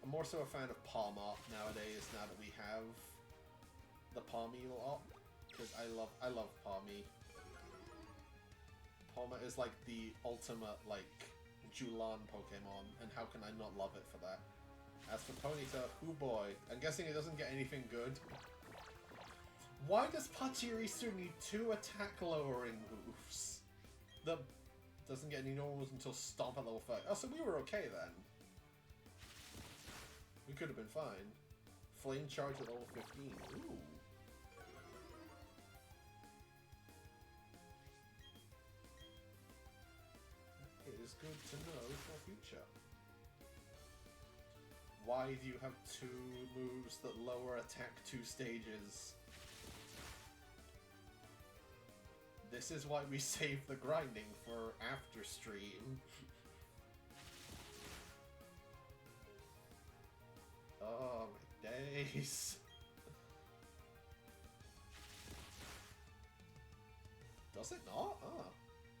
a fan of Palma nowadays, now that we have the Palmy up. Because I love Palmy. Palma is like the ultimate, like, Julan Pokemon, and how can I not love it for that? As for Ponyta, oh boy, I'm guessing it doesn't get anything good. Why does Pachirisu need 2 attack lowering moves? That doesn't get any normals until Stomp at level 5. Oh, so we were okay then. We could have been fine. Flame Charge at level 15. Ooh. It is good to know for future. Why do you have 2 moves that lower attack 2 stages? This is why we save the grinding for after stream. Oh my days. Does it not? Ah.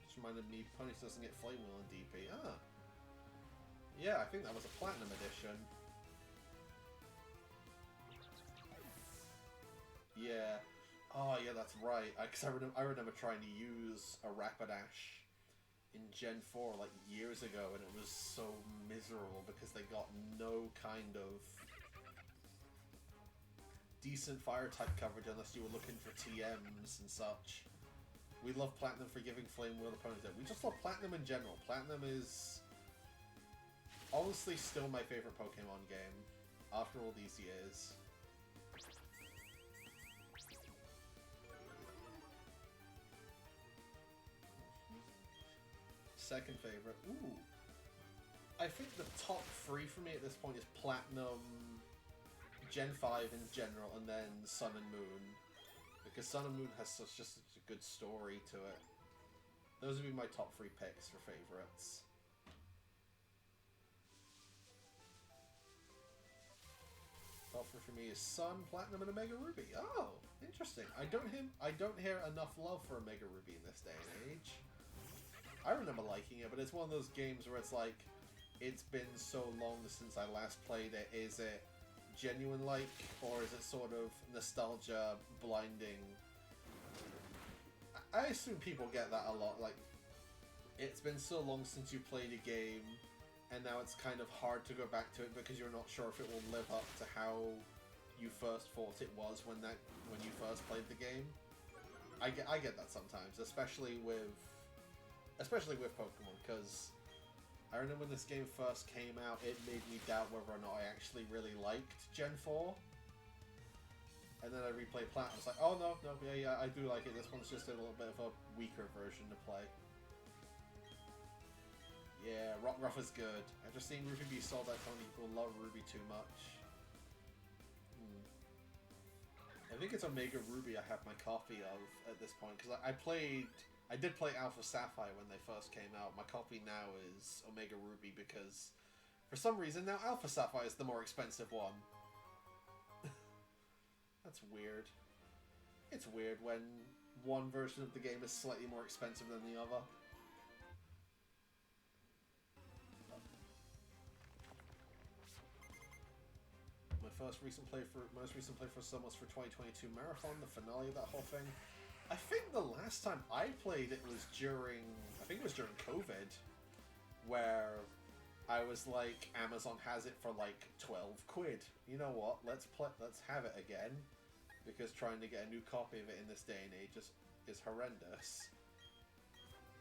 Just reminded me Ponies doesn't get Flame Wheel in DP. Ah. Yeah, I think that was a Platinum edition. Yeah. Oh, yeah, that's right. Because I remember trying to use a Rapidash in Gen 4 like years ago, and it was so miserable because they got no kind of decent fire type coverage unless you were looking for TMs and such. We love Platinum for giving Flame Wheel opponents that. We just love Platinum in general. Platinum is honestly still my favorite Pokemon game after all these years. Second favorite. Ooh. I think the top 3 for me at this point is Platinum, Gen 5 in general, and then Sun and Moon. Because Sun and Moon has just such a good story to it. Those would be my top 3 picks for favorites. Top 3 for me is Sun, Platinum, and Omega Ruby. Oh, interesting. I don't hear enough love for Omega Ruby in this day and age. I remember liking it, but it's one of those games where it's like, it's been so long since I last played it. Is it genuine like, or is it sort of nostalgia blinding? I assume people get that a lot, like, it's been so long since you played a game, and now it's kind of hard to go back to it because you're not sure if it will live up to how you first thought it was when you first played the game. I get that sometimes, especially with Pokemon, because I remember when this game first came out, it made me doubt whether or not I actually really liked Gen 4. And then I replayed Platinum, I was like, oh no, yeah, I do like it. This one's just a little bit of a weaker version to play. Yeah, Rockruff is good. I've just seen Ruby be sold out, telling people love Ruby too much. I think it's Omega Ruby I have my copy of at this point, because I did play Alpha Sapphire when they first came out. My copy now is Omega Ruby because, for some reason, now Alpha Sapphire is the more expensive one. That's weird. It's weird when one version of the game is slightly more expensive than the other. My most recent playthrough of Sun was for 2022 Marathon, the finale of that whole thing. I think the last time I played it was during COVID, where I was like, Amazon has it for like 12 quid. You know what? Let's have it again, because trying to get a new copy of it in this day and age is horrendous.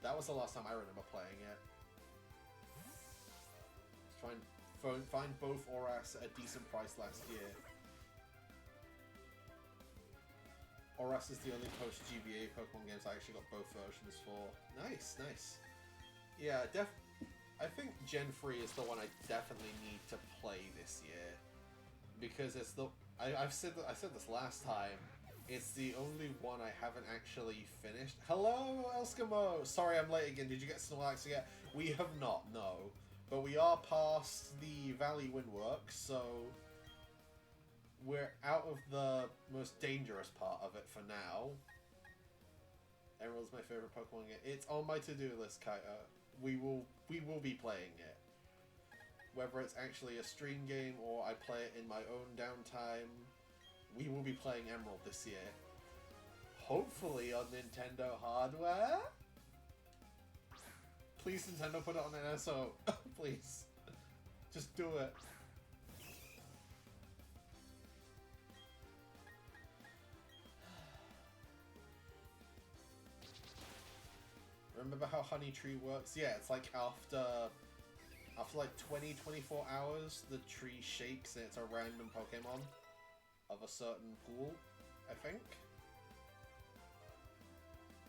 That was the last time I remember playing it. Try and find both Oras at a decent price last year. Oras is the only post-GBA Pokemon games I actually got both versions for. Nice, nice. Yeah, I think Gen 3 is the one I definitely need to play this year. Because it's the... I said this last time. It's the only one I haven't actually finished. Hello, Eskimo! Sorry I'm late again. Did you get Snorlax yet? We have not, no. But we are past the Valley Windworks, so... we're out of the most dangerous part of it for now. Emerald's my favorite Pokemon game. It's on my to-do list, Kaito. We will be playing it. Whether it's actually a stream game or I play it in my own downtime, we will be playing Emerald this year. Hopefully on Nintendo hardware? Please, Nintendo, put it on NSO. Please. Just do it. Remember how Honey Tree works? Yeah, it's like after like 20-24 hours, the tree shakes and it's a random Pokemon of a certain pool, I think.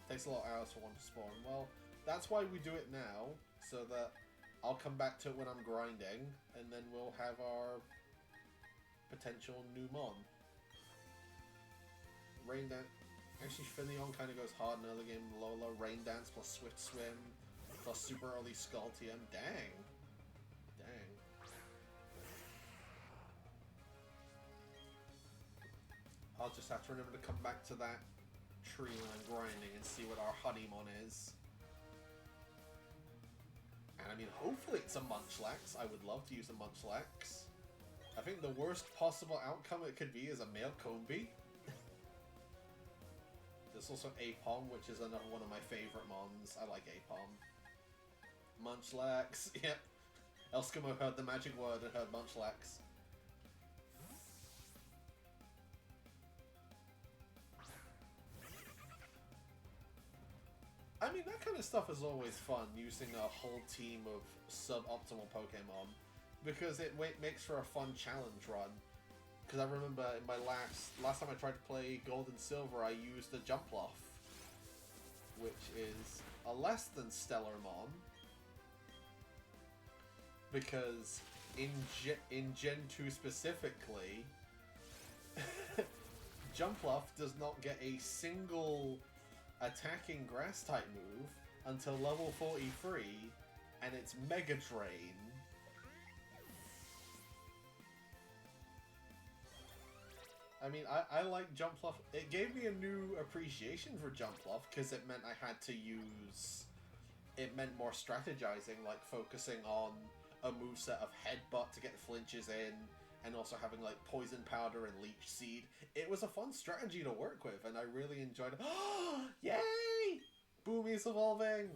Takes a lot of hours for one to spawn. Well, that's why we do it now, so that I'll come back to it when I'm grinding, and then we'll have our potential new mon. Rain Dance. Actually, Finneon kind of goes hard in early game. Lola, Rain Dance plus Swift Swim plus super early Skull TM. Dang. Dang. I'll just have to remember to come back to that tree when I'm grinding and see what our Honeymon is. And I mean, hopefully it's a Munchlax. I would love to use a Munchlax. I think the worst possible outcome it could be is a male Combee. There's also Apom, which is another one of my favorite mons. I like Apom. Munchlax, yep. Eskimo heard the magic word and heard Munchlax. I mean, that kind of stuff is always fun, using a whole team of suboptimal Pokemon, because it makes for a fun challenge run. Because I remember in my last time I tried to play Gold and Silver, I used a Jumpluff, which is a less than stellar mon, because in Gen 2 specifically, Jumpluff does not get a single attacking grass type move until level 43, and it's Mega Drain. I mean, I like Jumpluff. It gave me a new appreciation for Jumpluff, because it meant I had to use... It meant more strategizing, like focusing on a moveset of Headbutt to get flinches in, and also having like Poison Powder and Leech Seed. It was a fun strategy to work with, and I really enjoyed it. Yay! Boomy's evolving!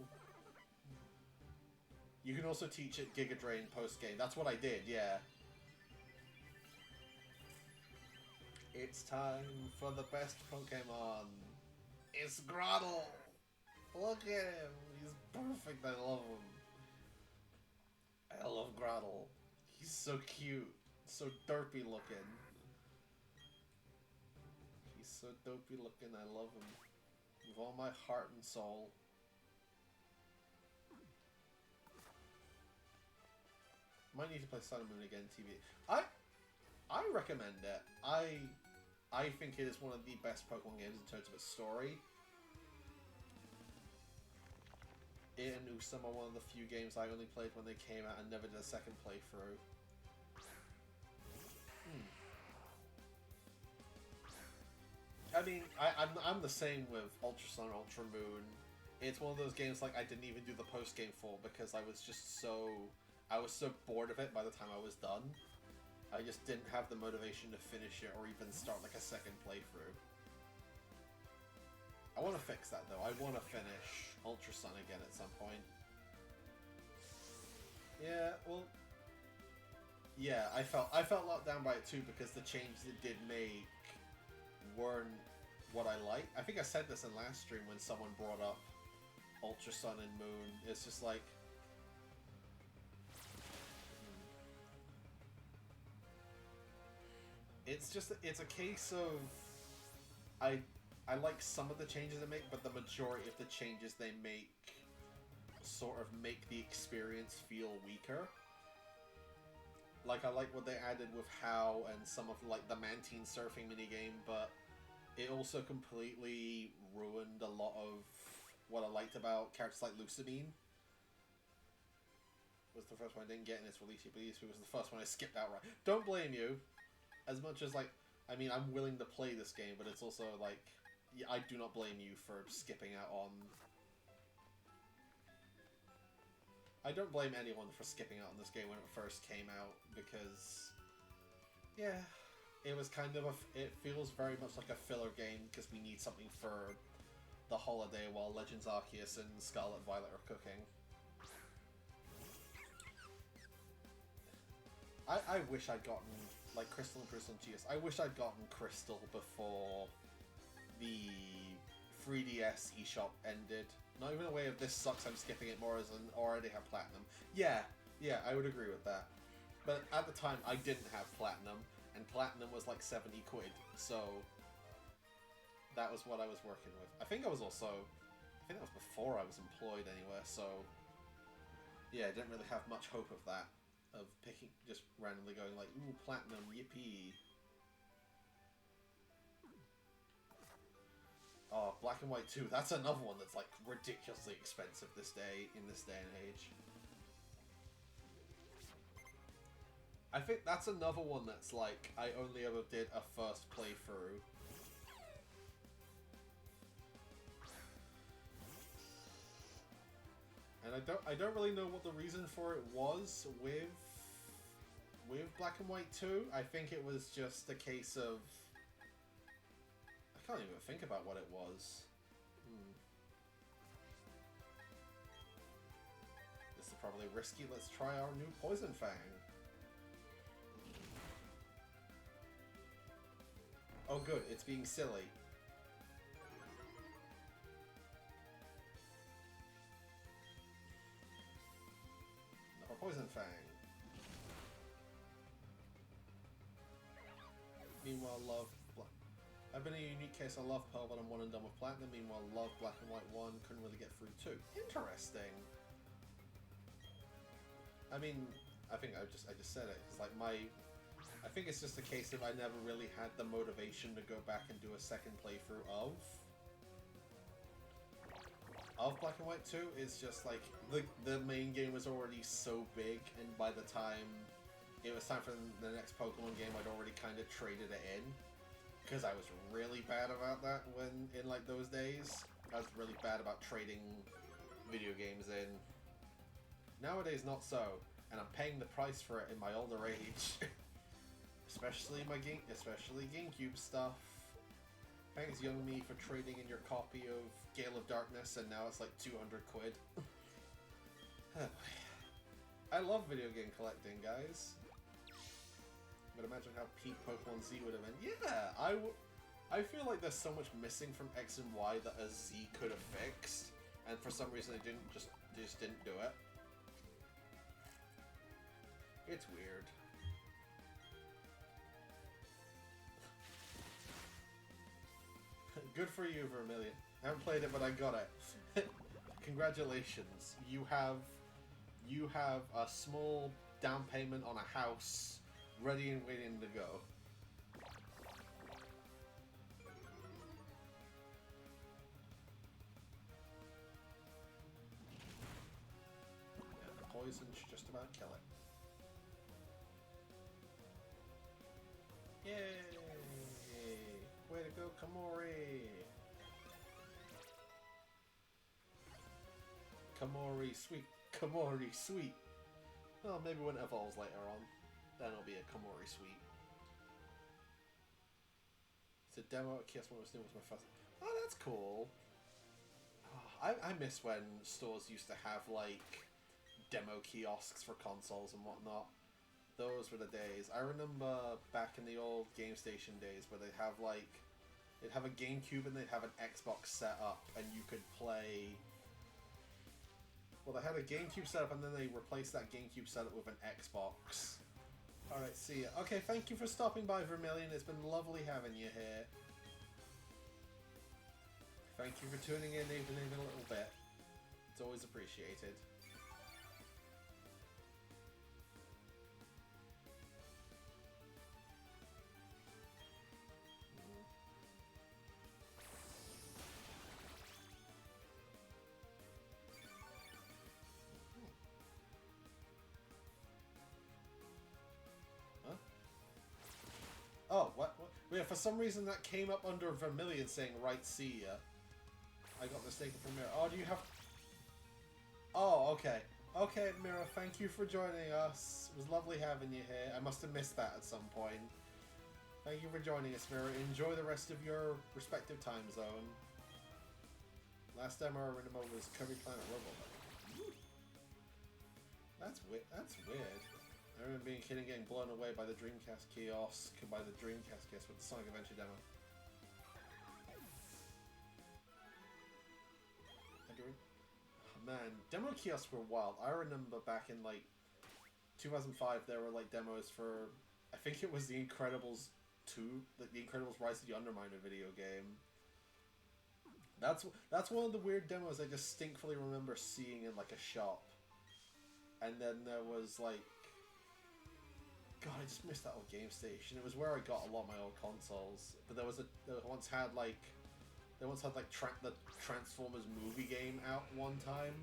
You can also teach it Giga Drain post-game. That's what I did, yeah. It's time for the best Pokemon. It's Groddle! Look at him! He's perfect, I love him. I love Groddle. He's so cute. So derpy looking. He's so dopey looking, I love him. With all my heart and soul. Might need to play Sun and Moon again, TV. I recommend it. I think it is one of the best Pokemon games in terms of its story. It and Usum are one of the few games I only played when they came out and never did a second playthrough. I mean, I'm the same with Ultra Sun, Ultra Moon. It's one of those games like I didn't even do the post game for because I was so bored of it by the time I was done. I just didn't have the motivation to finish it or even start like a second playthrough. I want to fix that though. I want to finish Ultra Sun again at some point. Yeah, well, yeah, I felt let down by it too because the changes it did make weren't what I like. I think I said this in last stream when someone brought up Ultra Sun and Moon. It's just like, it's a case of I like some of the changes they make, but the majority of the changes they make sort of make the experience feel weaker. Like, I like what they added with How and some of, like, the Mantine surfing minigame, but it also completely ruined a lot of what I liked about characters like Lucamine. Was the first one I didn't get in its release, but it was the first one I skipped outright. Don't blame you. As much as, like, I mean, I'm willing to play this game, but it's also, like, yeah, I do not blame you for skipping out on... I don't blame anyone for skipping out on this game when it first came out, because... Yeah, it was kind of it feels very much like a filler game, because we need something for the holiday while Legends Arceus and Scarlet Violet are cooking. I wish I'd gotten, like, Crystal and Crystal and Geas. I wish I'd gotten Crystal before the 3DS eShop ended. Not even a way of this sucks, I'm skipping it more as an already have Platinum. Yeah, I would agree with that. But at the time, I didn't have Platinum, and Platinum was like 70 quid, so that was what I was working with. I think that was before I was employed anywhere, so yeah, I didn't really have much hope of that. Of picking, just randomly going like, ooh, Platinum, yippee. Black and White 2. That's another one that's like ridiculously expensive in this day and age. I think that's another one that's like I only ever did a first playthrough. And I don't really know what the reason for it was with Black and White 2. I think it was just a case of I can't even think about what it was. This is probably risky. Let's try our new Poison Fang. Oh good, it's being silly. Another Poison Fang. Meanwhile, I've been a unique case. I love Pearl, but I'm one and done with Platinum. Meanwhile, love Black and White 1. Couldn't really get through 2. Interesting. I mean, I think I just said it. It's like I think it's just a case of I never really had the motivation to go back and do a second playthrough of Black and White 2. It's just like the main game was already so big, and by the time it was time for the next Pokemon game, I'd already kind of traded it in. Because I was really bad about that in like those days. I was really bad about trading video games in. Nowadays, not so. And I'm paying the price for it in my older age. especially GameCube stuff. Thanks, young me, for trading in your copy of Gale of Darkness, and now it's like 200 quid. I love video game collecting, guys. But imagine how peak Pokemon Z would have been. Yeah, I feel like there's so much missing from X and Y that a Z could have fixed, and for some reason they just didn't do it. It's weird. Good for you, Vermilion. I haven't played it, but I got it. Congratulations. You have a small down payment on a house ready and waiting to go. Yeah, the poison should just about kill it. Yay! Way to go, Kamori! Kamori, sweet. Kamori, sweet. Well, maybe when it evolves later on. Then it'll be a Komori Suite. It's a demo at Kiosk when it was new, was my first. Oh, that's cool. Oh, I miss when stores used to have like demo kiosks for consoles and whatnot. Those were the days. I remember back in the old Game Station days where they'd have a GameCube and they'd have an Xbox set up, and you could play. Well, they had a GameCube setup and then they replaced that GameCube setup with an Xbox. Alright, see ya. Okay, thank you for stopping by, Vermilion. It's been lovely having you here. Thank you for tuning in even a little bit. It's always appreciated. Oh, what? Yeah, for some reason that came up under Vermilion saying, right, see ya. I got mistaken for Mira. Oh, do you have... Oh, okay. Okay, Mira, thank you for joining us. It was lovely having you here. I must have missed that at some point. Thank you for joining us, Mira. Enjoy the rest of your respective time zone. Last time I remember was Kirby Planet Robo. That's weird. That's weird. I remember being a kid and getting blown away by the Dreamcast kiosk, with the Sonic Adventure demo. Man, demo kiosks were wild. I remember back in like 2005, there were like demos for, I think it was The Incredibles 2, the Incredibles Rise of the Underminer video game. That's one of the weird demos I distinctly remember seeing in like a shop. And then there was like, God, I just missed that old Game Station. It was where I got a lot of my old consoles. But they once had like They once had like the Transformers movie game out one time.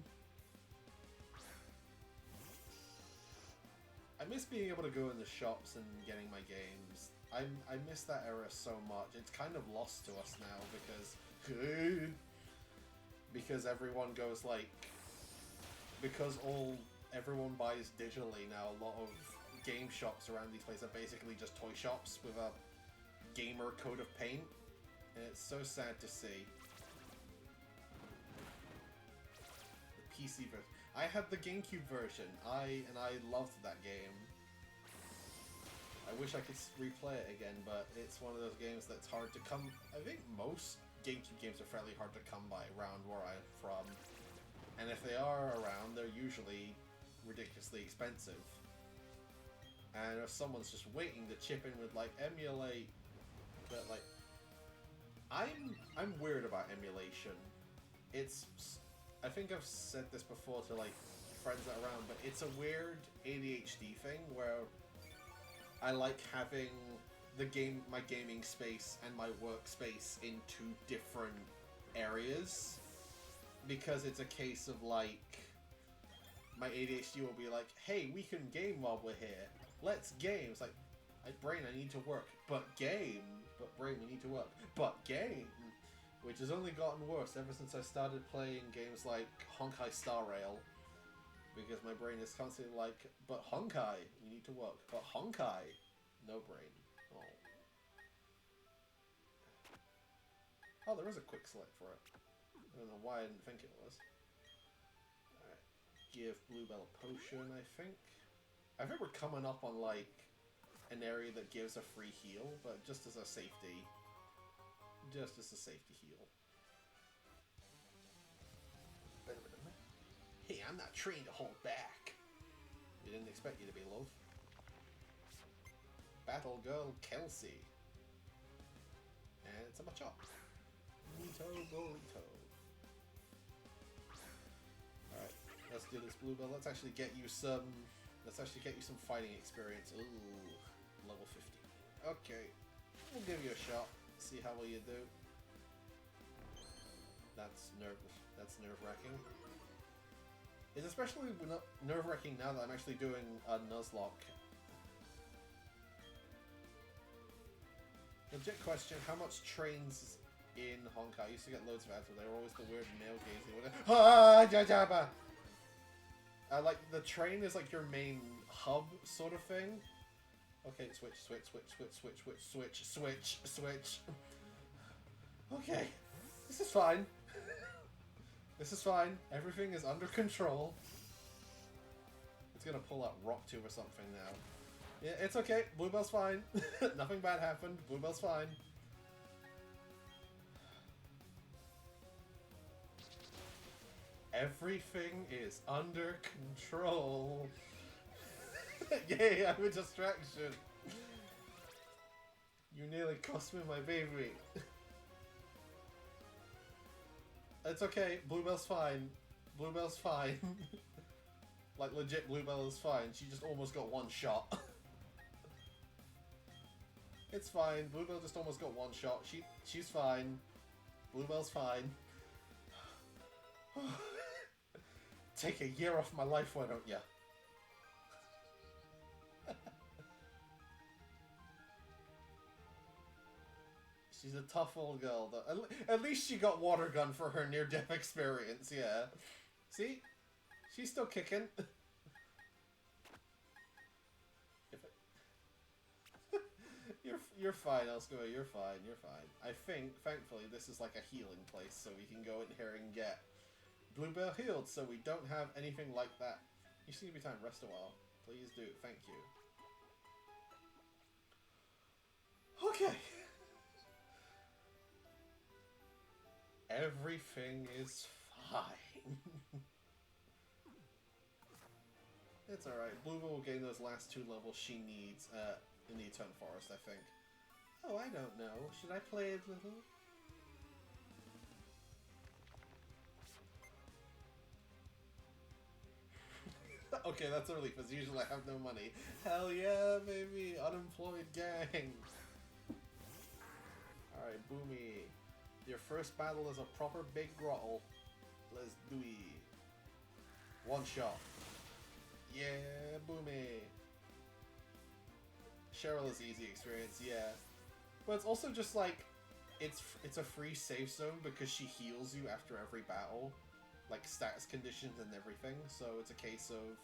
I miss being able to go in the shops and getting my games. I miss that era so much. It's kind of lost to us now because everyone goes like everyone buys digitally now. A lot of game shops around these places are basically just toy shops with a gamer coat of paint, and it's so sad to see. The PC version. I had the GameCube version. I loved that game. I wish I could replay it again, but it's one of those games that's hard to come... I think most GameCube games are fairly hard to come by around where I'm from. And if they are around, they're usually ridiculously expensive. And if someone's just waiting to chip in with, like, emulate... But, like... I'm weird about emulation. It's... I think I've said this before to, like, friends that are around, but it's a weird ADHD thing where I like having my gaming space and my workspace in two different areas, because it's a case of, like, my ADHD will be like, hey, we can game while we're here. Let's game. It's like, brain, I need to work. But game. But brain, we need to work. But game. Which has only gotten worse ever since I started playing games like Honkai Star Rail. Because my brain is constantly like, but Honkai, we need to work. But Honkai, no brain. Oh, there is a quick select for it. I don't know why I didn't think it was. Alright. Give Bluebell a potion, I think. I think we're coming up on, like, an area that gives a free heal, but just as a safety. Just as a safety heal. Hey, I'm not trained to hold back. We didn't expect you to be, love. Battle Girl Kelsey. And it's a Machop. Nito Burrito. Alright, let's do this, Bluebell. Let's actually get you some fighting experience. Ooh, level 50. Okay. We'll give you a shot. See how well you do. That's nerve-wracking. It's especially nerve-wracking now that I'm actually doing a Nuzlocke. Legit question, how much trains in Honkai? I used to get loads of ads, but they were always the weird male-gazing. Like, the train is like your main hub sort of thing. Okay, switch. Okay, this is fine. This is fine. Everything is under control. It's gonna pull out Rock 2 or something now. Yeah, it's okay. Bluebell's fine. Nothing bad happened. Bluebell's fine. Everything is under control. Yay, I'm a distraction. You nearly cost me my baby. It's okay, Bluebell's fine. Bluebell's fine. Like, legit, Bluebell is fine. She just almost got one shot. It's fine. Bluebell just almost got one shot. She's fine. Bluebell's fine. Take a year off my life, why don't ya? She's a tough old girl, though. At least she got water gun for her near-death experience, yeah. See? She's still kicking. You're fine, Elskova. You're fine. You're fine. I think, thankfully, this is like a healing place, so we can go in here and get Bluebell healed, so we don't have anything like that. You seem to be time. Rest a while. Please do. Thank you. Okay. Everything is fine. It's alright. Bluebell will gain those last 2 levels she needs in the Eterna Forest, I think. Oh, I don't know. Should I play a little? Okay, that's a relief, as usually I have no money. Hell yeah, baby! Unemployed gang! Alright, Boomy. Your first battle is a proper big grottle. Let's do it. One shot. Yeah, boomy. Cheryl is easy experience, yeah. But it's also just like, it's a free save zone because she heals you after every battle. Like status conditions and everything, so it's a case of...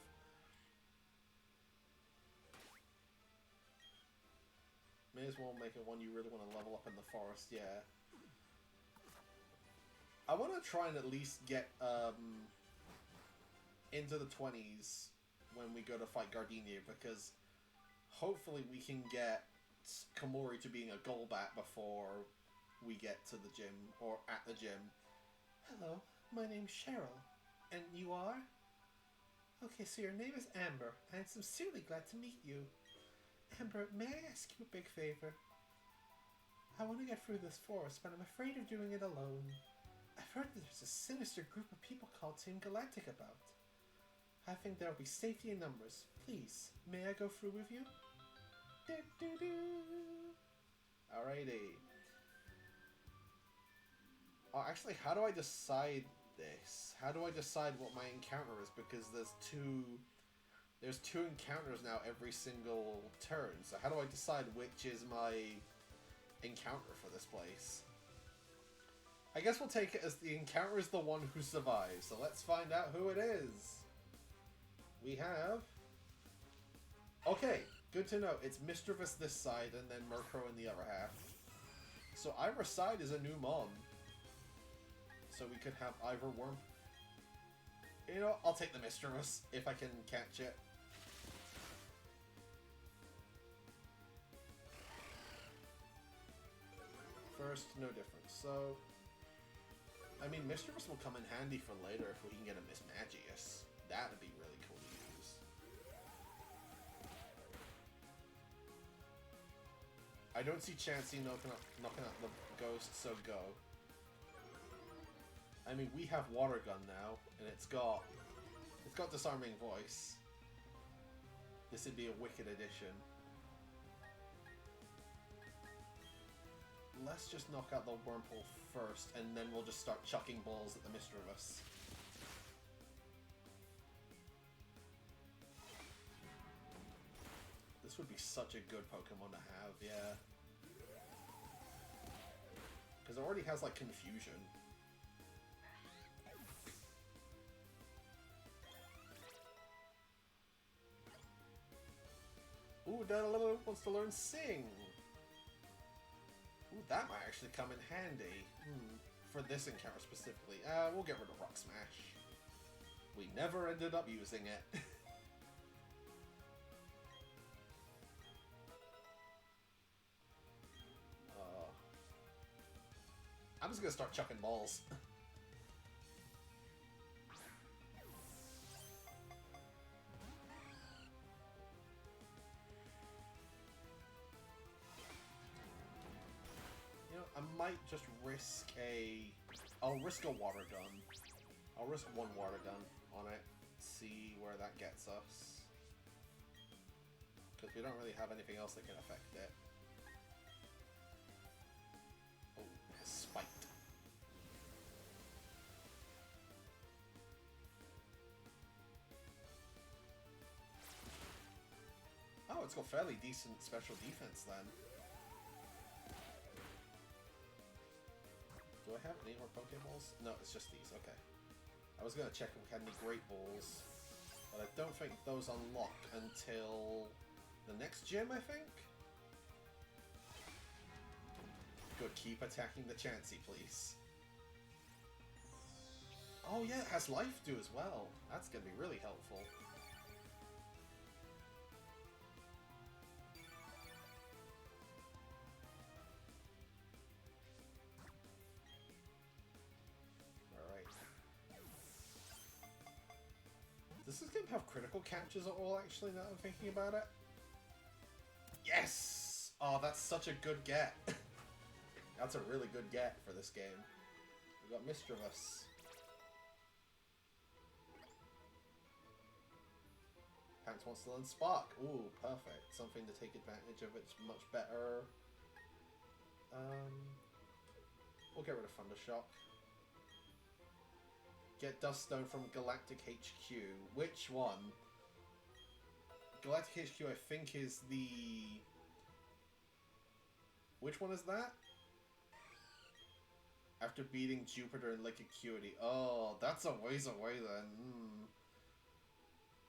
May as well make it one you really want to level up in the forest, yeah. I want to try and at least get into the 20s when we go to fight Gardenia, because hopefully we can get Komori to being a Golbat before we get to the gym, or at the gym. Hello, my name's Cheryl. And you are? Okay, so your name is Amber. I'm sincerely glad to meet you. Amber, may I ask you a big favor? I want to get through this forest, but I'm afraid of doing it alone. I've heard that there's a sinister group of people called Team Galactic about. I think there'll be safety in numbers. Please, may I go through with you? Alrighty. Oh, actually, how do I decide this? How do I decide what my encounter is? Because there's two encounters now every single turn. So how do I decide which is my encounter for this place? I guess we'll take it as the encounter is the one who survives. So let's find out who it is. We have... Okay, good to know. It's Mischievous this side and then Murkrow in the other half. So either side is a new Mon. So we could have either Worm... You know, I'll take the Mischievous if I can catch it. First, no difference. So... I mean, Mischievous will come in handy for later if we can get a Miss Magius. That'd be really cool to use. I don't see Chansey knocking out the ghost, so go. I mean, we have Water Gun now, and it's got Disarming Voice. This would be a wicked addition. Let's just knock out the Wurmple first, and then we'll just start chucking balls at the Mischievous. This would be such a good Pokemon to have, yeah. Because it already has, like, Confusion. Ooh, Danililla wants to learn Sing! Ooh, that might actually come in handy. For this encounter specifically. We'll get rid of Rock Smash. We never ended up using it. I'm just gonna start chucking balls. I might just risk I'll risk a Water Gun. I'll risk one Water Gun on it. See where that gets us. Because we don't really have anything else that can affect it. Oh, Spite. Oh, it's got fairly decent special defense then. Do I have any more Pokeballs? No, it's just these, okay. I was gonna check if we had any Great Balls, but I don't think those unlock until the next gym, I think? Good, keep attacking the Chansey, please. Oh yeah, it has Life Dew as well. That's gonna be really helpful. Does this game have critical captures at all, actually, now that I'm thinking about it? Yes! Oh, that's such a good get. That's a really good get for this game. We got Mischievous. Pants wants to learn Spark. Ooh, perfect. Something to take advantage of. It's much better. We'll get rid of Thundershock. Get Dust Stone from Galactic HQ. Which one? Galactic HQ, I think, is the... Which one is that? After beating Jupiter in Lake Acuity. Oh, that's a ways away then.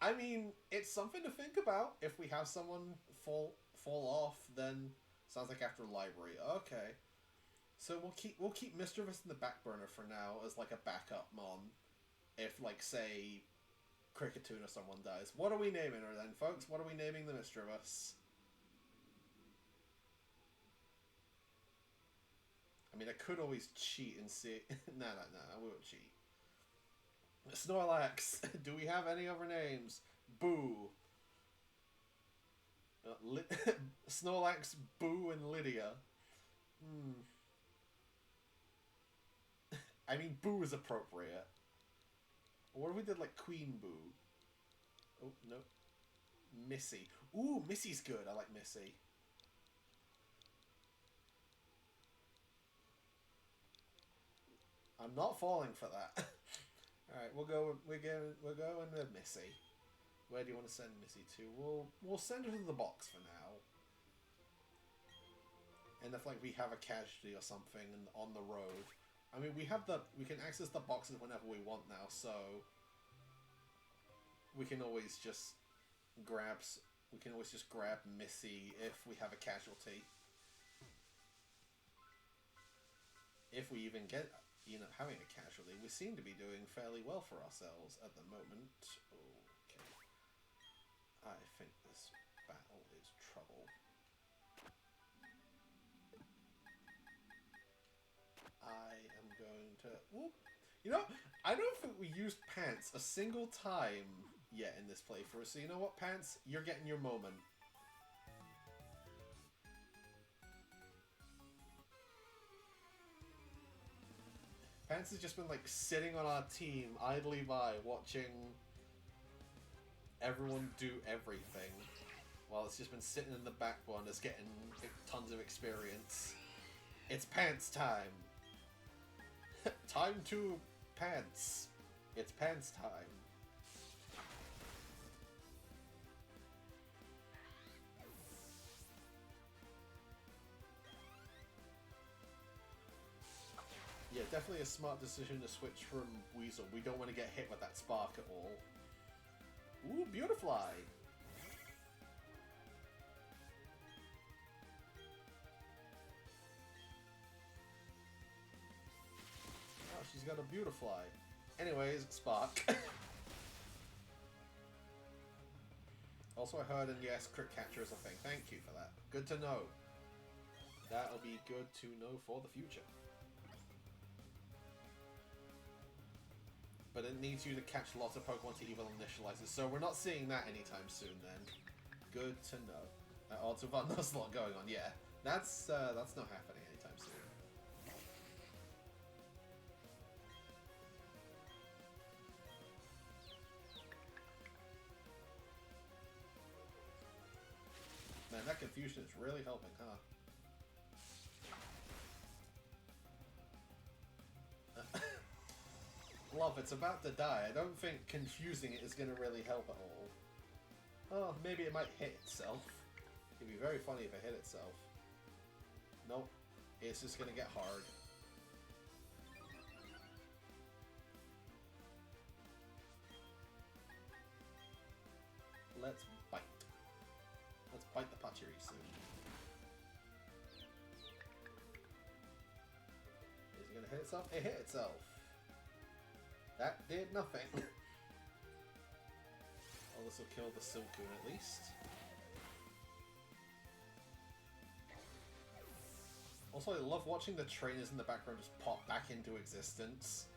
I mean, it's something to think about. If we have someone fall off, then sounds like after library. Okay. So we'll keep Mischievous in the back burner for now as like a backup mon. If like say Cricketune or someone dies. What are we naming her then, folks? What are we naming the Mischievous? I mean, I could always cheat and see... No, we won't cheat. Snorlax. Do we have any other names? Boo. Snorlax, Boo, and Lydia. I mean, Boo is appropriate. What if we did, like, Queen Boo? Oh, no. Missy. Ooh, Missy's good. I like Missy. I'm not falling for that. Alright, we're going with Missy. Where do you want to send Missy to? We'll send her to the box for now. And if like we have a casualty or something on the road. I mean we can access the boxes whenever we want now, so we can always just grab Missy if we have a casualty. If we even get having a casualty. We seem to be doing fairly well for ourselves at the moment. Okay. I think this battle is trouble. I am going to... Ooh. You know, I don't think we used Pants a single time yet in this playthrough. So you know what, Pants? You're getting your moment. Pants has just been like sitting on our team, idly by, watching everyone do everything, while it's just been sitting in the background, just getting tons of experience. It's Pants time. Time to Pants. It's Pants time. Yeah, definitely a smart decision to switch from Weasel. We don't want to get hit with that spark at all. Ooh, Beautifly! Oh, she's got a Beautifly. Anyways, Spark. Also, I heard, and yes, Crit Catcher is a thing. Thank you for that. Good to know. That'll be good to know for the future. But it needs you to catch lots of Pokemon to even initialize it, so we're not seeing that anytime soon then. Good to know. Also, Pokemon Nuzlocke going on, yeah. That's not happening anytime soon. Man, that confusion is really helping, huh? Love, it's about to die. I don't think confusing it is going to really help at all. Oh, maybe it might hit itself. It'd be very funny if it hit itself. Nope. It's just going to get hard. Let's bite. Let's bite the Pachirisu. Is it going to hit itself? It hit itself. That did nothing. Oh, this will kill the Silcoon at least. Also, I love watching the trainers in the background just pop back into existence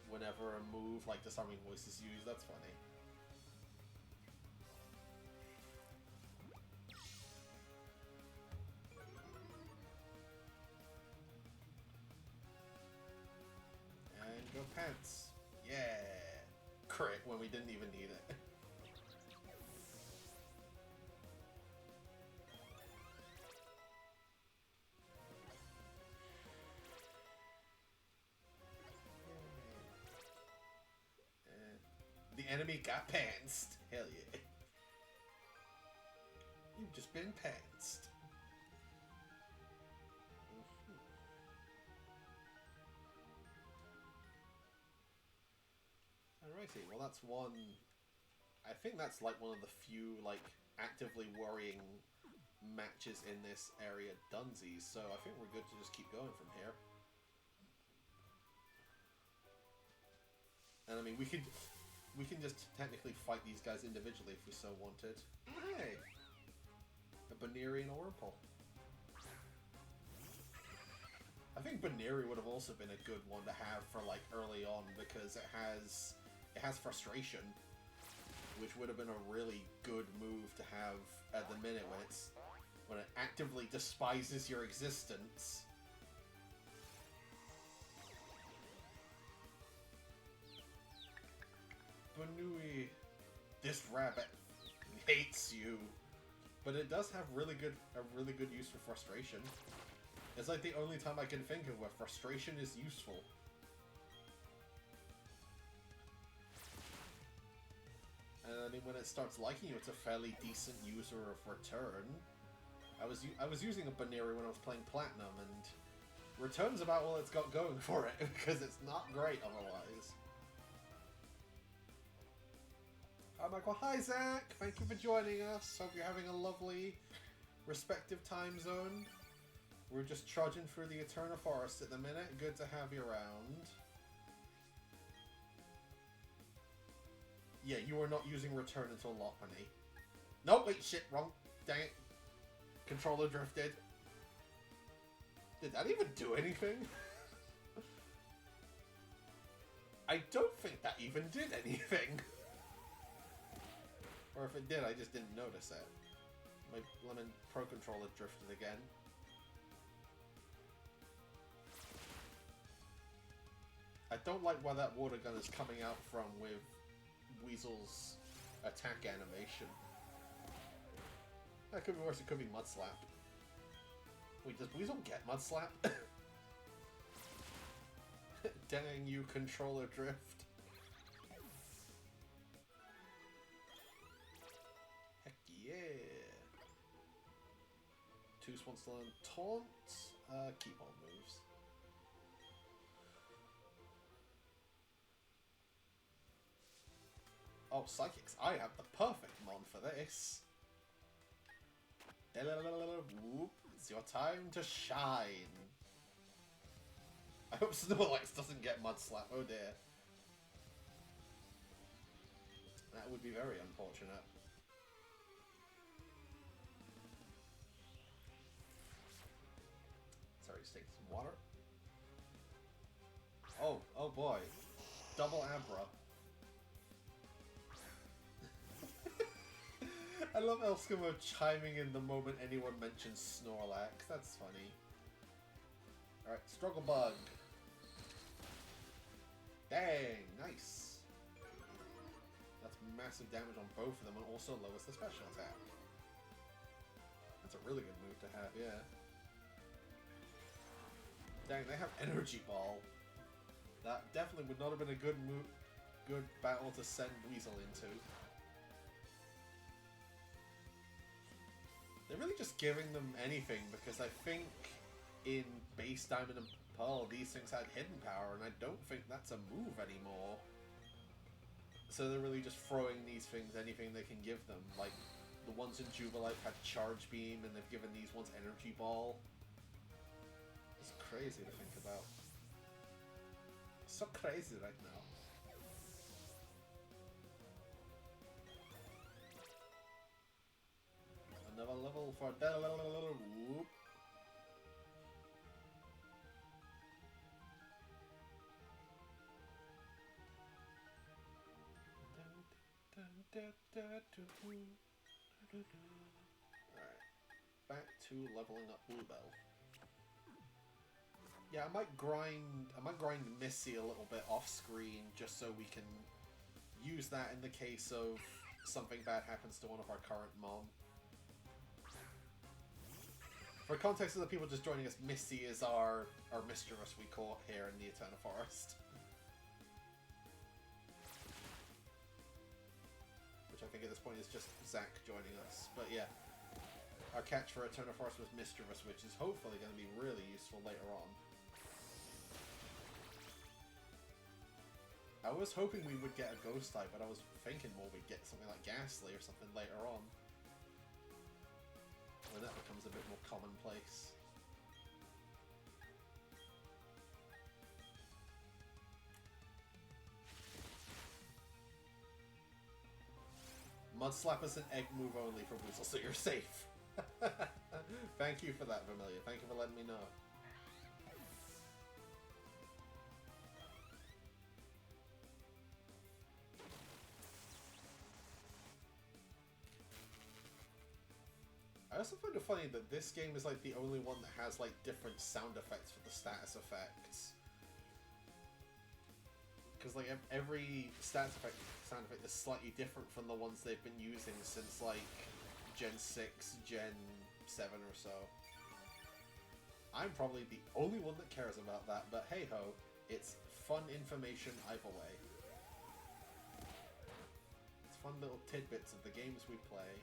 whenever a move like Disarming Voice is used. That's funny. And go Pants. Yeah! Crit when we didn't even need it. enemy got pantsed. Hell yeah. You've just been pantsed. Alrighty, well that's one... I think that's like one of the few, like, actively worrying matches in this area dunsies, so I think we're good to just keep going from here. And I mean, we can just technically fight these guys individually if we so wanted. Hey! A Baneri and a Wurmple. I think Baneri would have also been a good one to have for like early on because it has frustration, which would have been a really good move to have at the minute when it actively despises your existence. Banui, this rabbit hates you, but it does have a really good use for frustration. It's like the only time I can think of where frustration is useful. And I mean, when it starts liking you, it's a fairly decent user of return. I was using a Baneri when I was playing Platinum, and return's about all it's got going for it because it's not great otherwise. Hi Michael, hi Zach! Thank you for joining us. Hope you're having a lovely respective time zone. We're just trudging through the Eterna Forest at the minute. Good to have you around. Yeah, you are not using return until Lopunny. No, wait, shit, wrong. Dang it. Controller drifted. Did that even do anything? I don't think that even did anything. Or if it did, I just didn't notice it. My Lemon Pro Controller drifted again. I don't like where that water gun is coming out from with Weasel's attack animation. That could be worse, it could be Mud Slap. Wait, does Weasel get Mud Slap? Dang you, controller drift. Heck yeah. Two Swans still in taunt. Keep all moves. Oh, Psychics. I have the perfect mon for this. Whoop. It's your time to shine. I hope Snorlax doesn't get Mud Slap. Oh dear. That would be very unfortunate. Sorry, just take some water. Oh boy. Double Abra. I love Elskimo chiming in the moment anyone mentions Snorlax. That's funny. Alright, Struggle Bug. Dang, nice. That's massive damage on both of them and also lowers the special attack. That's a really good move to have, yeah. Dang, they have Energy Ball. That definitely would not have been a good battle to send Weasel into. They're really just giving them anything because I think in Base Diamond and Pearl these things had hidden power and I don't think that's a move anymore. So they're really just throwing these things anything they can give them. Like the ones in Jubilife had Charge Beam and they've given these ones Energy Ball. It's crazy to think about. So crazy right now. Another level for whoop. Alright. Back to leveling up Bluebell. Yeah, I might grind Missy a little bit off screen just so we can use that in the case of something bad happens to one of our current Mon. For context of the people just joining us, Missy is our mistress we caught here in the Eterna Forest. which I think at this point is just Zach joining us. But yeah, our catch for Eterna Forest was Mischievous, which is hopefully going to be really useful later on. I was hoping we would get a Ghost type, but I was thinking more we'd get something like Ghastly or something later on, when that becomes a bit more commonplace. Mudslap is an egg move only for Weasel, so you're safe. Thank you for that, Vermilia. Thank you for letting me know. I also find it funny that this game is like the only one that has like different sound effects for the status effects. Because like every status effect sound effect is slightly different from the ones they've been using since like Gen 6, Gen 7 or so. I'm probably the only one that cares about that, but hey ho, it's fun information either way. It's fun little tidbits of the games we play.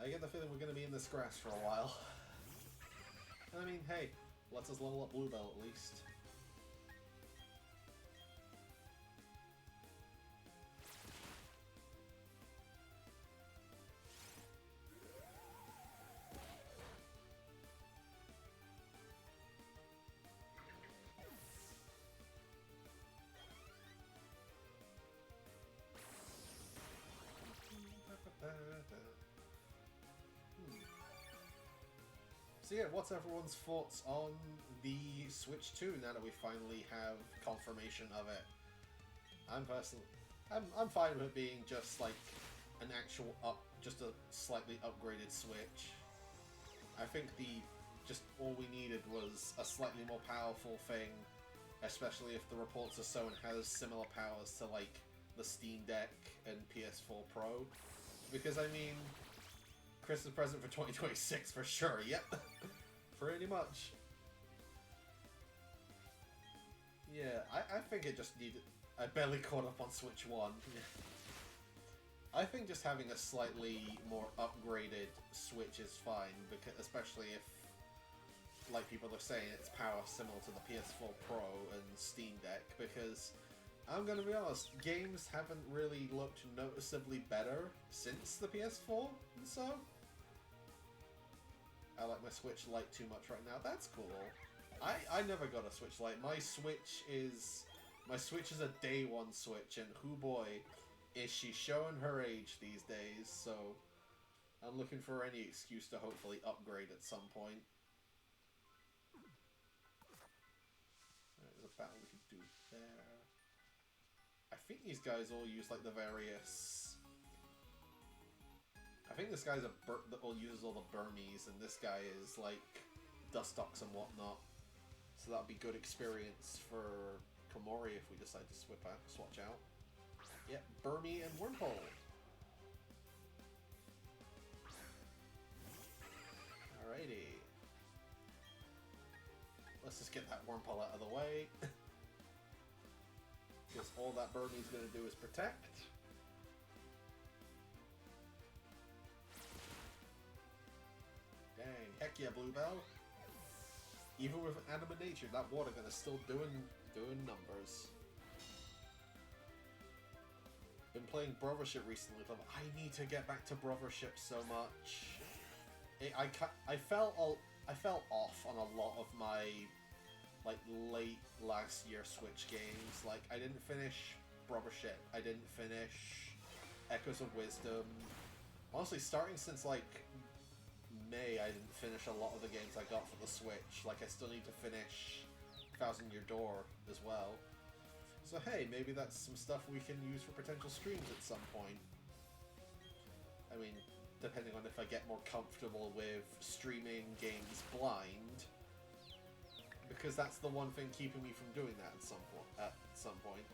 I get the feeling we're going to be in this grass for a while. I mean, hey, lets us level up Bluebell at least. So yeah, what's everyone's thoughts on the Switch 2 now that we finally have confirmation of it? I'm fine with it being just like an actual just a slightly upgraded Switch. I think just all we needed was a slightly more powerful thing, especially if the reports are so and has similar powers to like the Steam Deck and PS4 Pro. Because I mean, Christmas present for 2026 for sure, yep. Pretty much. Yeah, I think it just needed... I barely caught up on Switch 1. I think just having a slightly more upgraded Switch is fine, because especially if, like people are saying, it's power similar to the PS4 Pro and Steam Deck, because I'm gonna be honest, games haven't really looked noticeably better since the PS4, and so I like my Switch Lite too much right now. That's cool. I never got a Switch Lite. My Switch is a day one Switch, and hoo boy, is she showing her age these days, so I'm looking for any excuse to hopefully upgrade at some point. There's a battle we could do there. I think these guys all use like the various... I think this guy's that all uses all the Burmese, and this guy is like Dustox and whatnot. So that'll be good experience for Komori if we decide to swatch out. Yep, Burmy and Wormhole. Alrighty. Let's just get that Wormhole out of the way. Because all that Burmy's going to do is protect. Dang, heck yeah, Bluebell. Even with Anima Nature, that water gun is still doing numbers. Been playing Brothership recently. I need to get back to Brothership so much. I fell off on a lot of my like late last year Switch games. Like I didn't finish Brothership. I didn't finish Echoes of Wisdom. Honestly, starting since like May, I didn't finish a lot of the games I got for the Switch. Like I still need to finish Thousand Year Door as well. So hey, maybe that's some stuff we can use for potential streams at some point. I mean, depending on if I get more comfortable with streaming games blind. because that's the one thing keeping me from doing that at some point.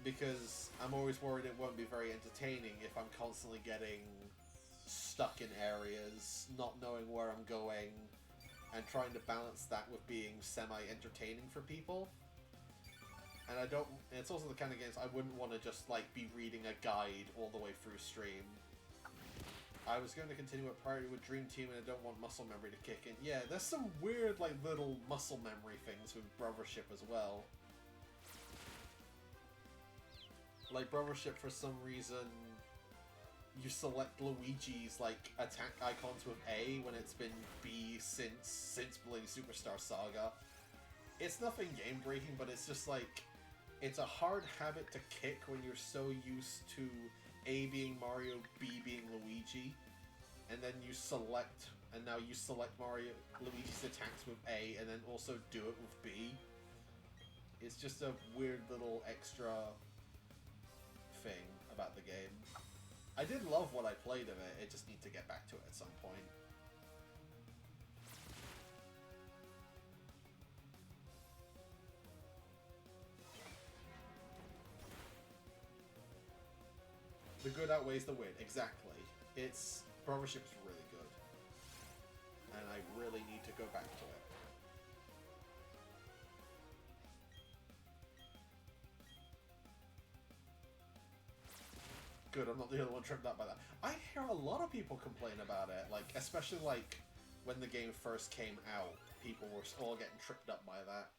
Because I'm always worried it won't be very entertaining if I'm constantly getting stuck in areas, not knowing where I'm going, and trying to balance that with being semi-entertaining for people. And it's also the kind of games I wouldn't want to just, like, be reading a guide all the way through stream. I was going to continue a priority with Dream Team and I don't want muscle memory to kick in. Yeah, there's some weird, like, little muscle memory things with Brothership as well. Like, Brothership, for some reason, you select Luigi's, like, attack icons with A when it's been B since Blade Superstar Saga. It's nothing game-breaking, but it's just, like, it's a hard habit to kick when you're so used to A being Mario, B being Luigi, and then you select, and now you select Luigi's attacks with A, and then also do it with B. It's just a weird little extra thing about the game. I did love what I played of it, I just need to get back to it at some point. The good outweighs the weird, exactly. Brothership is really good. And I really need to go back to it. Good, I'm not the only one tripped up by that. I hear a lot of people complain about it, like, especially, like, when the game first came out, people were all getting tripped up by that.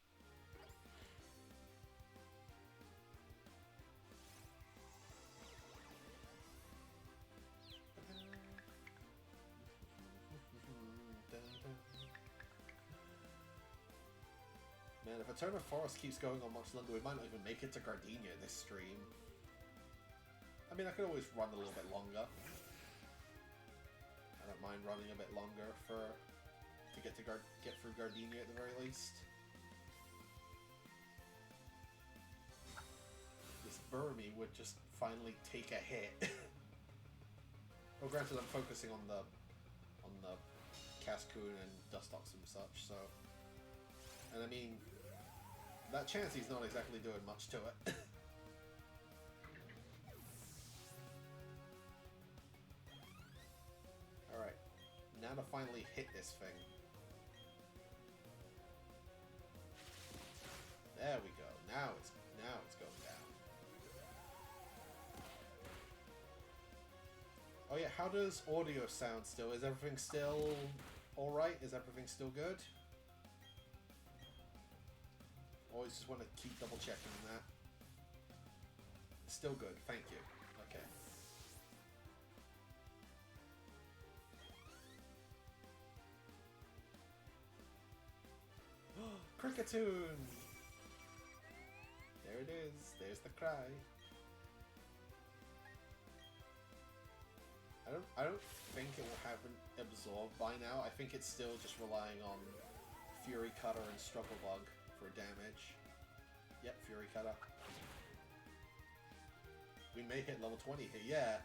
Man, if Eterna Forest keeps going on much longer, we might not even make it to Gardenia this stream. I mean, I could always run a little bit longer. I don't mind running a bit longer to get through Gardenia at the very least. This Burmy would just finally take a hit. Well, granted, I'm focusing on the Cascoon and Dustox and such, so. And I mean, that Chansey's not exactly doing much to it. Alright, now to finally hit this thing. There we go. Now it's going down. Oh yeah, how does audio sound still? Is everything still alright? Is everything still good? Always just want to keep double checking that. Still good, thank you. Okay. Cricketoon! There it is. There's the cry. I don't think it will have been absorbed by now. I think it's still just relying on Fury Cutter and Struggle Bug for damage. Yep, Fury Cutter. We may hit level 20 here, yeah.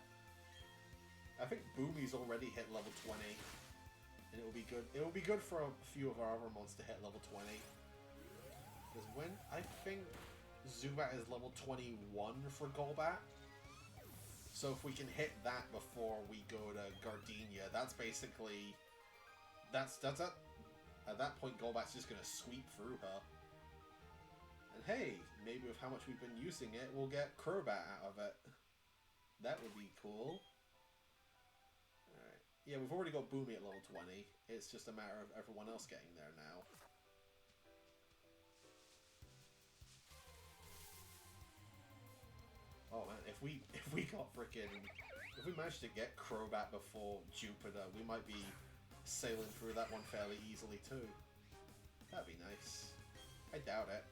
I think Boomy's already hit level 20. And it will be good. It will be good for a few of our other mons to hit level 20. Because when I think Zubat is level 21 for Golbat. So if we can hit that before we go to Gardenia, that's basically that's it. At that point Golbat's just gonna sweep through her. And hey, maybe with how much we've been using it, we'll get Crobat out of it. That would be cool. Alright. Yeah, we've already got Boomy at level 20. It's just a matter of everyone else getting there now. Oh man, if we managed to get Crobat before Jupiter, we might be sailing through that one fairly easily too. That'd be nice. I doubt it.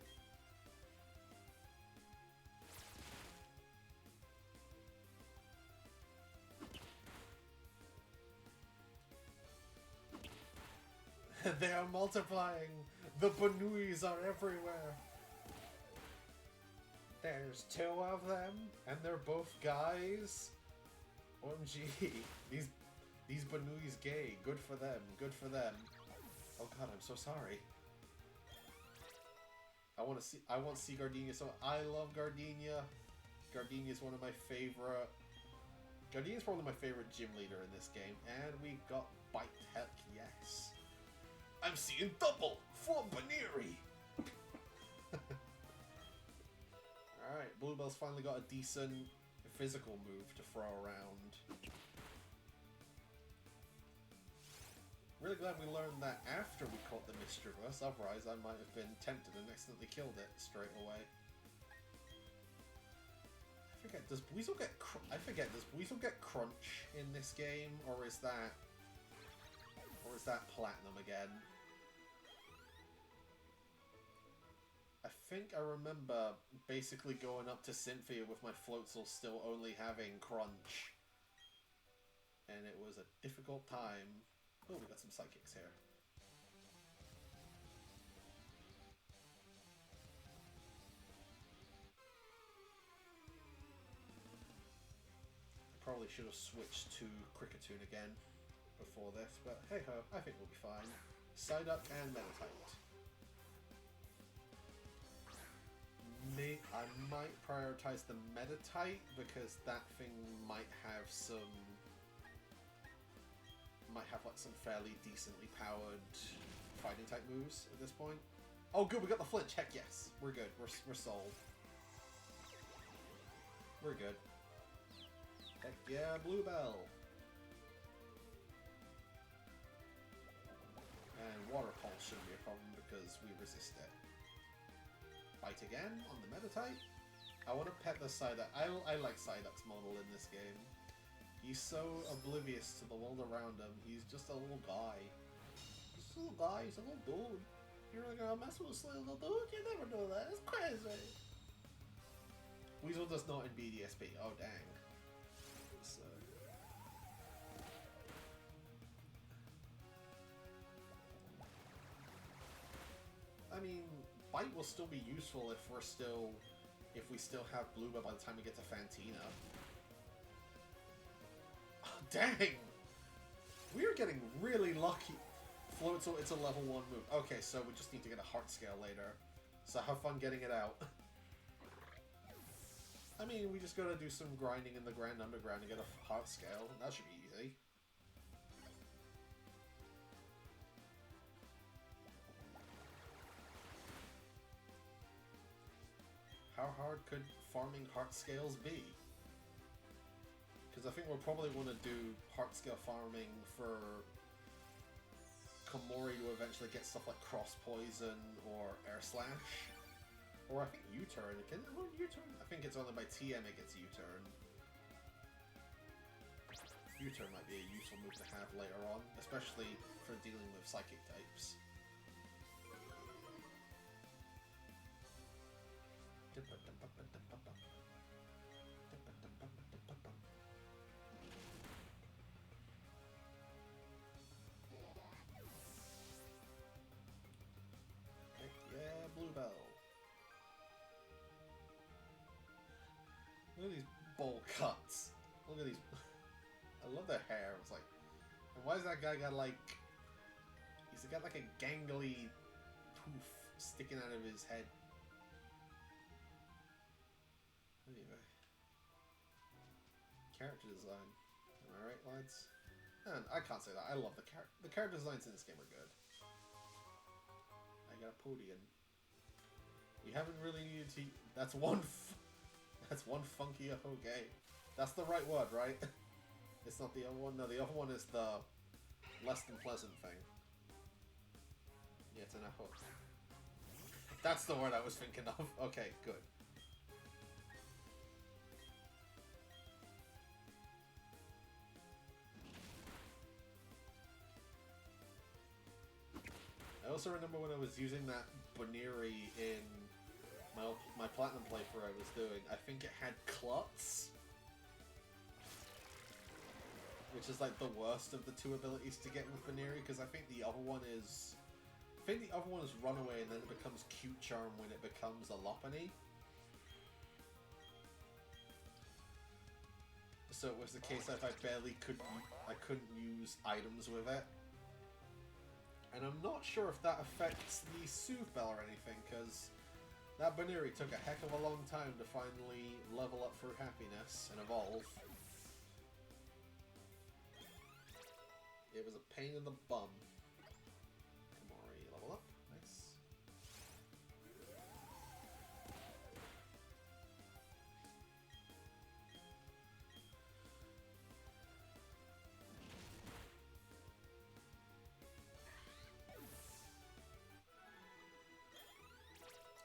They are multiplying! The Banuis are everywhere! There's 2 of them, and they're both guys? OMG, these Banui's gay. Good for them, good for them. Oh god, I'm so sorry. I want to see Gardenia. So I love Gardenia. Gardenia is one of my favorite. Gardenia is probably my favorite gym leader in this game, and we got Bite. Heck yes. I'm seeing double for Baneri. All right, Bluebell's finally got a decent physical move to throw around. Really glad we learned that after we caught the Mischievous, otherwise I might have been tempted and accidentally killed it straight away. I forget, does Weasel get does Weasel get Crunch in this game, or is that Platinum again? I think I remember basically going up to Cynthia with my Floatzel still only having Crunch. And it was a difficult time. Oh, we got some Psychics here. I probably should have switched to Kricketune again before this, but hey ho, I think we'll be fine. Psyduck and Meditite. I might prioritize the Meditite because that thing might have like some fairly decently powered fighting type moves at this point. Oh good, we got the flinch. Heck yes, we're good. We're sold. We're good. Heck yeah, Bluebell. And Water Pulse shouldn't be a problem because we resist it. Bite again on the Meditite. I want to pet the Psyduck. I like Psyduck's model in this game. He's so oblivious to the world around him. He's just a little guy. Just a little guy. He's a little dude. You're really gonna mess with a little dude? You never do that. It's crazy. Weasel does not in BDSP. Oh dang. So. I mean, Bite will still be useful if we still have Bluebell by the time we get to Fantina. Oh, dang! We are getting really lucky. Floatzel, it's a level 1 move. Okay, so we just need to get a Heart Scale later. So have fun getting it out. I mean, we just gotta do some grinding in the Grand Underground to get a Heart Scale. That should be easy. How hard could farming Heart Scales be? Because I think we'll probably want to do Heart Scale farming for Komori to eventually get stuff like Cross Poison or Air Slash. Or I think U-Turn. Can it learn U-Turn? I think it's only by TM it gets U-Turn. U-Turn might be a useful move to have later on, especially for dealing with Psychic types. Heck yeah, Bluebell. Look at these bowl cuts. Look at these. I love their hair. It's like, and why is that guy got like? He's got like a gangly tooth sticking out of his head. Anyway, character design. Am I right, lads? And I can't say that. I love the character. The character designs in this game are good. I got a podium. We haven't really needed to. That's one. That's one funky okay. That's the right word, right? It's not the other one. No, the other one is the less than pleasant thing. Yeah, it's an hook. That's the word I was thinking of. Okay, good. I also remember when I was using that Baneri in my Platinum playthrough I was doing, I think it had Klutz, which is like the worst of the two abilities to get with Baneri, because I think the other one is... Runaway, and then it becomes Cute Charm when it becomes a Lopunny. So it was the case that I couldn't use items with it. And I'm not sure if that affects the Soothe Bell or anything, because That Baneri took a heck of a long time to finally level up through happiness and evolve. It was a pain in the bum. Kamari, level up. Nice.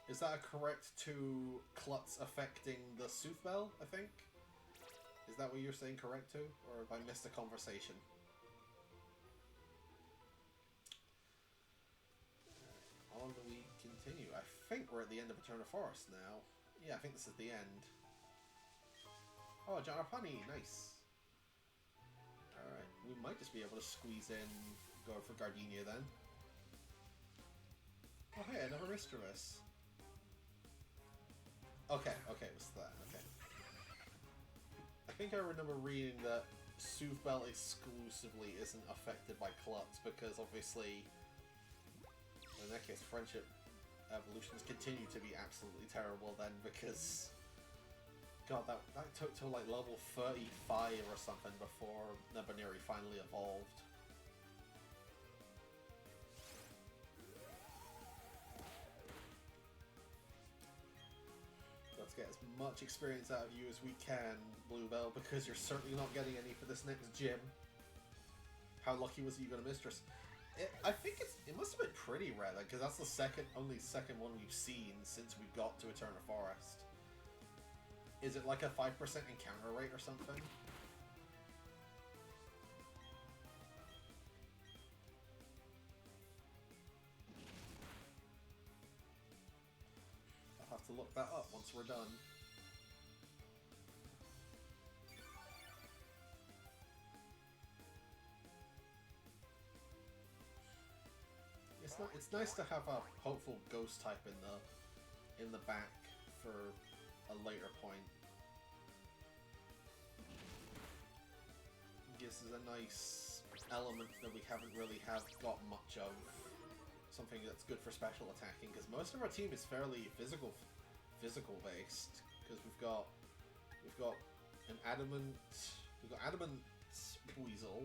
Is that a correct to Klutz affecting the Sooth Bell, I think? Is that what you're saying correct to? Or have I missed a conversation? On we continue. I think we're at the end of Eterna Forest now. Yeah, I think this is the end. Oh, Janarpani, nice. Alright, we might just be able to squeeze in, go for Gardenia then. Oh hey, another Mischievous. Okay, okay, it was that, okay. I think I remember reading that Sooth Bell exclusively isn't affected by Klutz because obviously, in that case, friendship evolutions continue to be absolutely terrible then because, god, that took till like level 35 or something before Neboneri finally evolved. Let's get as much experience out of you as we can, Bluebell, because you're certainly not getting any for this next gym. How lucky was it you got a mistress? I think it must have been pretty rare, because that's the only second one we've seen since we got to Eterna Forest. Is it like a 5% encounter rate or something? I'll have to look that up once we're done. It's nice to have a hopeful ghost type in the back for a later point. Gives us a nice element that we haven't really got much of. Something that's good for special attacking, because most of our team is fairly physical based. Because we've got an adamant Weasel.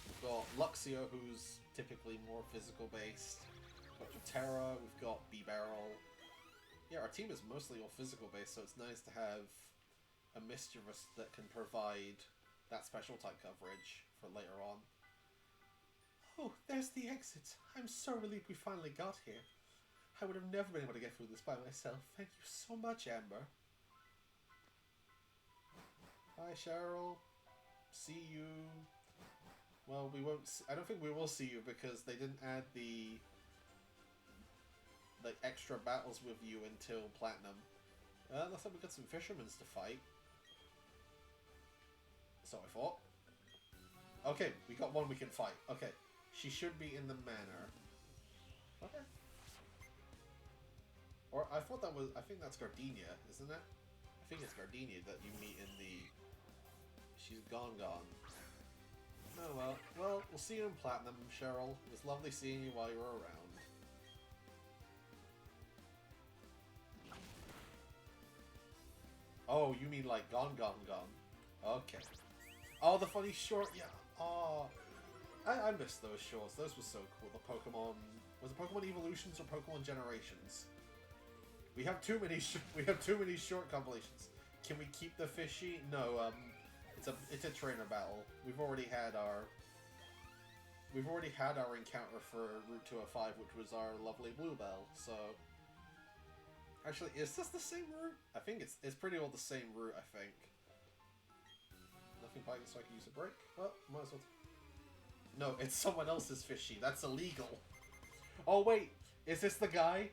We've got Luxio, who's typically more physical based. We've got Terra, we've got B-Barrel. Yeah, our team is mostly all physical based, so it's nice to have a Mischievous that can provide that special type coverage for later on. Oh, there's the exit. I'm so relieved we finally got here. I would have never been able to get through this by myself. Thank you so much, Amber. Hi, Cheryl. See you. Well, we won't. I don't think we will see you because they didn't add the extra battles with you until Platinum. Looks like we got some fishermen to fight. So I thought. Okay, we got one we can fight. Okay, she should be in the manor. Okay. Or I thought that was. I think that's Gardenia, isn't it? I think it's Gardenia that you meet in the. She's gone. Oh well. Well, we'll see you in Platinum, Cheryl. It was lovely seeing you while you were around. Oh, you mean like gone. Okay. Oh, the funny short. Yeah. Oh, I missed those shorts. Those were so cool. The Pokemon. Was it Pokemon Evolutions or Pokemon Generations? We have too many. We have too many short compilations. Can we keep the fishy? No. It's a trainer battle. We've already had our encounter for Route 205, which was our lovely Bluebell. So, actually, is this the same route? I think it's pretty well the same route. I think. Nothing biting, so I can use a break. Well, might as well. No, it's someone else's fishy. That's illegal. Oh wait, is this the guy?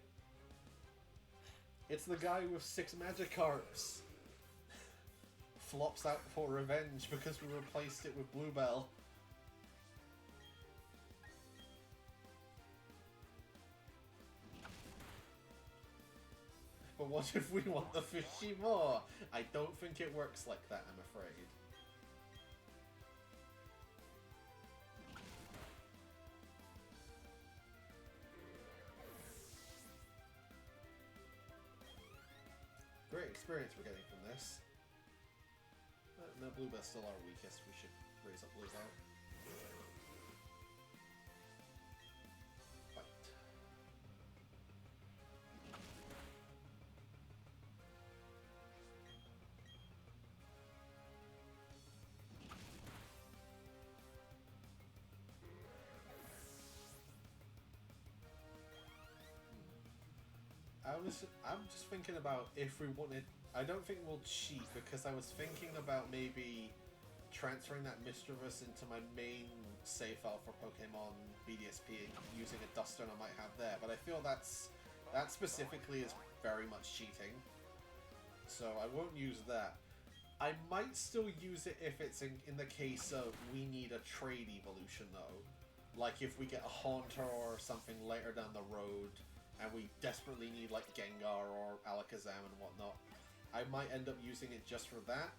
It's the guy with 6 Magikarps. Flops out for revenge because we replaced it with Bluebell. But what if we want the fishy more? I don't think it works like that, I'm afraid. great experience we're getting from this. No, Bluebell's still our weakest. We should raise up Bluebell. Fight. I'm just thinking about if we wanted. I don't think we'll cheat because I was thinking about maybe transferring that Mischievous into my main save file for Pokemon BDSP and using a Duster I might have there, but I feel that specifically is very much cheating. So I won't use that. I might still use it if it's in the case of we need a trade evolution though. Like if we get a Haunter or something later down the road and we desperately need like Gengar or Alakazam and whatnot. I might end up using it just for that,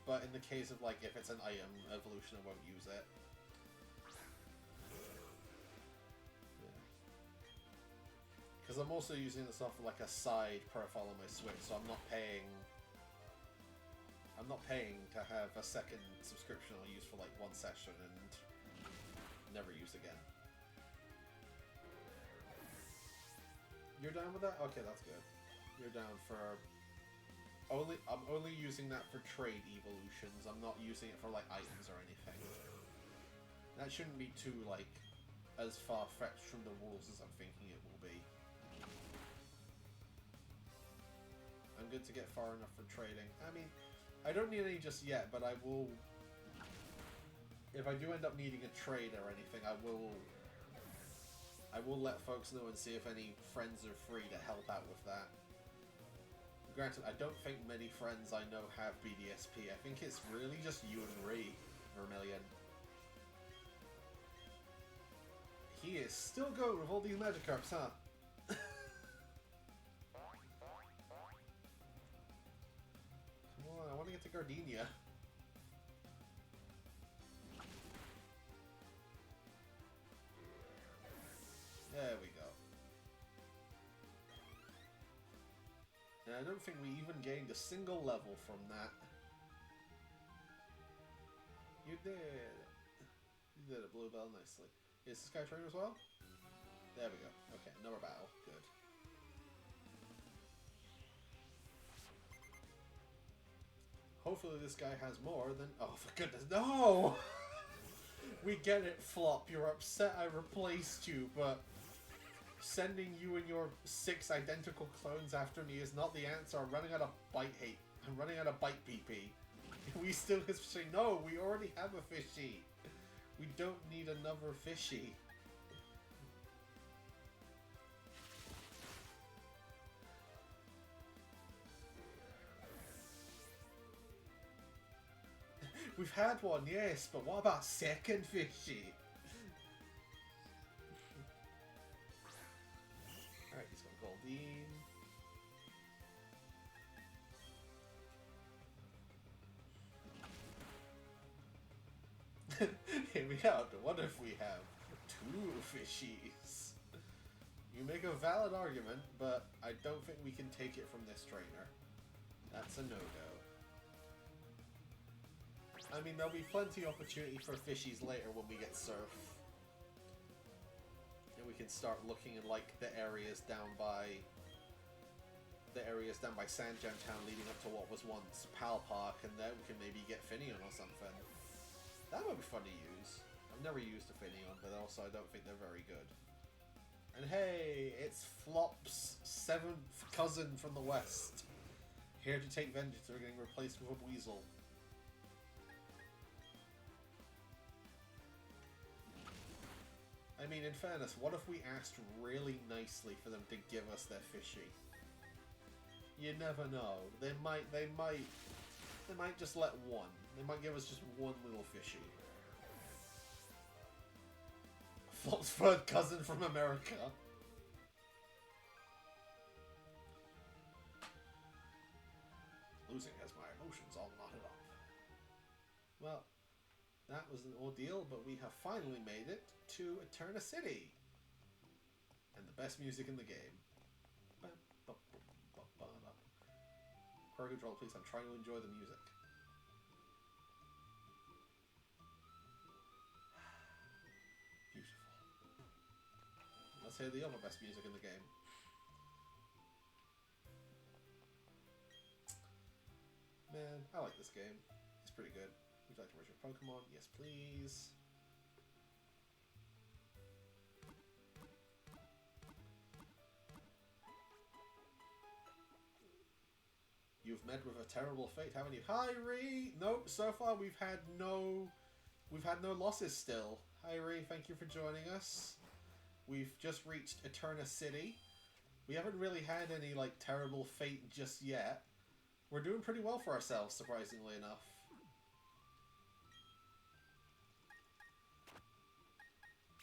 but in the case of like if it's an item evolution, I won't use it. Because I'm also using this off like a side profile on my Switch, so I'm not paying to have a second subscription I'll use for like one session and never use again. You're down with that? Okay, that's good. You're down for I'm only using that for trade evolutions. I'm not using it for like items or anything. That shouldn't be too like as far-fetched from the rules as I'm thinking it will be. I'm good to get far enough for trading. I mean, I don't need any just yet, but I will. If I do end up needing a trade or anything, I will let folks know and see if any friends are free to help out with that. Granted, I don't think many friends I know have BDSP. I think it's really just you and Ree, Vermilion. He is still going with all these Magikarps, huh? Come on, I want to get to Gardenia. There we go. And I don't think we even gained a single level from that. You did. You did it, Bluebell, nicely. Is this guy trained as well? There we go. Okay, another battle. Good. Hopefully this guy has more than... Oh, for goodness, no! We get it, Flop. You're upset I replaced you, but... Sending you and your 6 identical clones after me is not the answer. I'm running out of bite hate. I'm running out of bite PP. We still say, no, we already have a fishy. We don't need another fishy. We've had one, yes, but what about second fishy? Alright, he's got Goldeen. Here we are. What if we have 2 fishies? You make a valid argument, but I don't think we can take it from this trainer. That's a no-go. I mean, there'll be plenty of opportunity for fishies later when we get Surf. And we can start looking at like the areas down by Sandjam Town leading up to what was once Pal Park, and then we can maybe get Finneon or something. That would be fun to use. I've never used a Finneon, but also I don't think they're very good. And hey, it's Flop's 7th cousin from the west. Here to take vengeance, they're getting replaced with a Weasel. I mean, in fairness, what if we asked really nicely for them to give us their fishy? You never know. They might just let one. They might give us just one little fishy. Flop's 3rd cousin from America. Losing has my emotions all knotted up. Well, that was an ordeal, but we have finally made it to Eterna City. And the best music in the game. Pro control, please. I'm trying to enjoy the music. Beautiful. Let's hear the other best music in the game. Man, I like this game. It's pretty good. Would you like to merge your Pokemon? Yes, please. You've met with a terrible fate, haven't you? Hi, Ree! Nope, so far we've had no losses still. Hi, Ree, thank you for joining us. We've just reached Eterna City. We haven't really had any, like, terrible fate just yet. We're doing pretty well for ourselves, surprisingly enough.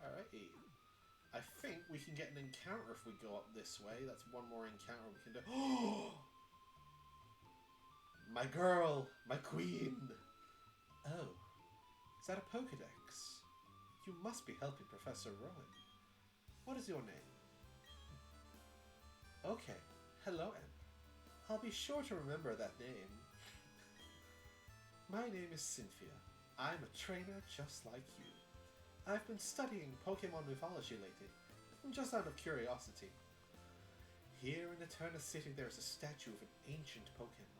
Alrighty. I think we can get an encounter if we go up this way. That's one more encounter we can do. Oh! My girl! My queen! Oh. Is that a Pokedex? You must be helping Professor Rowan. What is your name? Okay. Hello, Ember. I'll be sure to remember that name. My name is Cynthia. I'm a trainer just like you. I've been studying Pokemon mythology lately, just out of curiosity. Here in Eterna City there is a statue of an ancient Pokemon.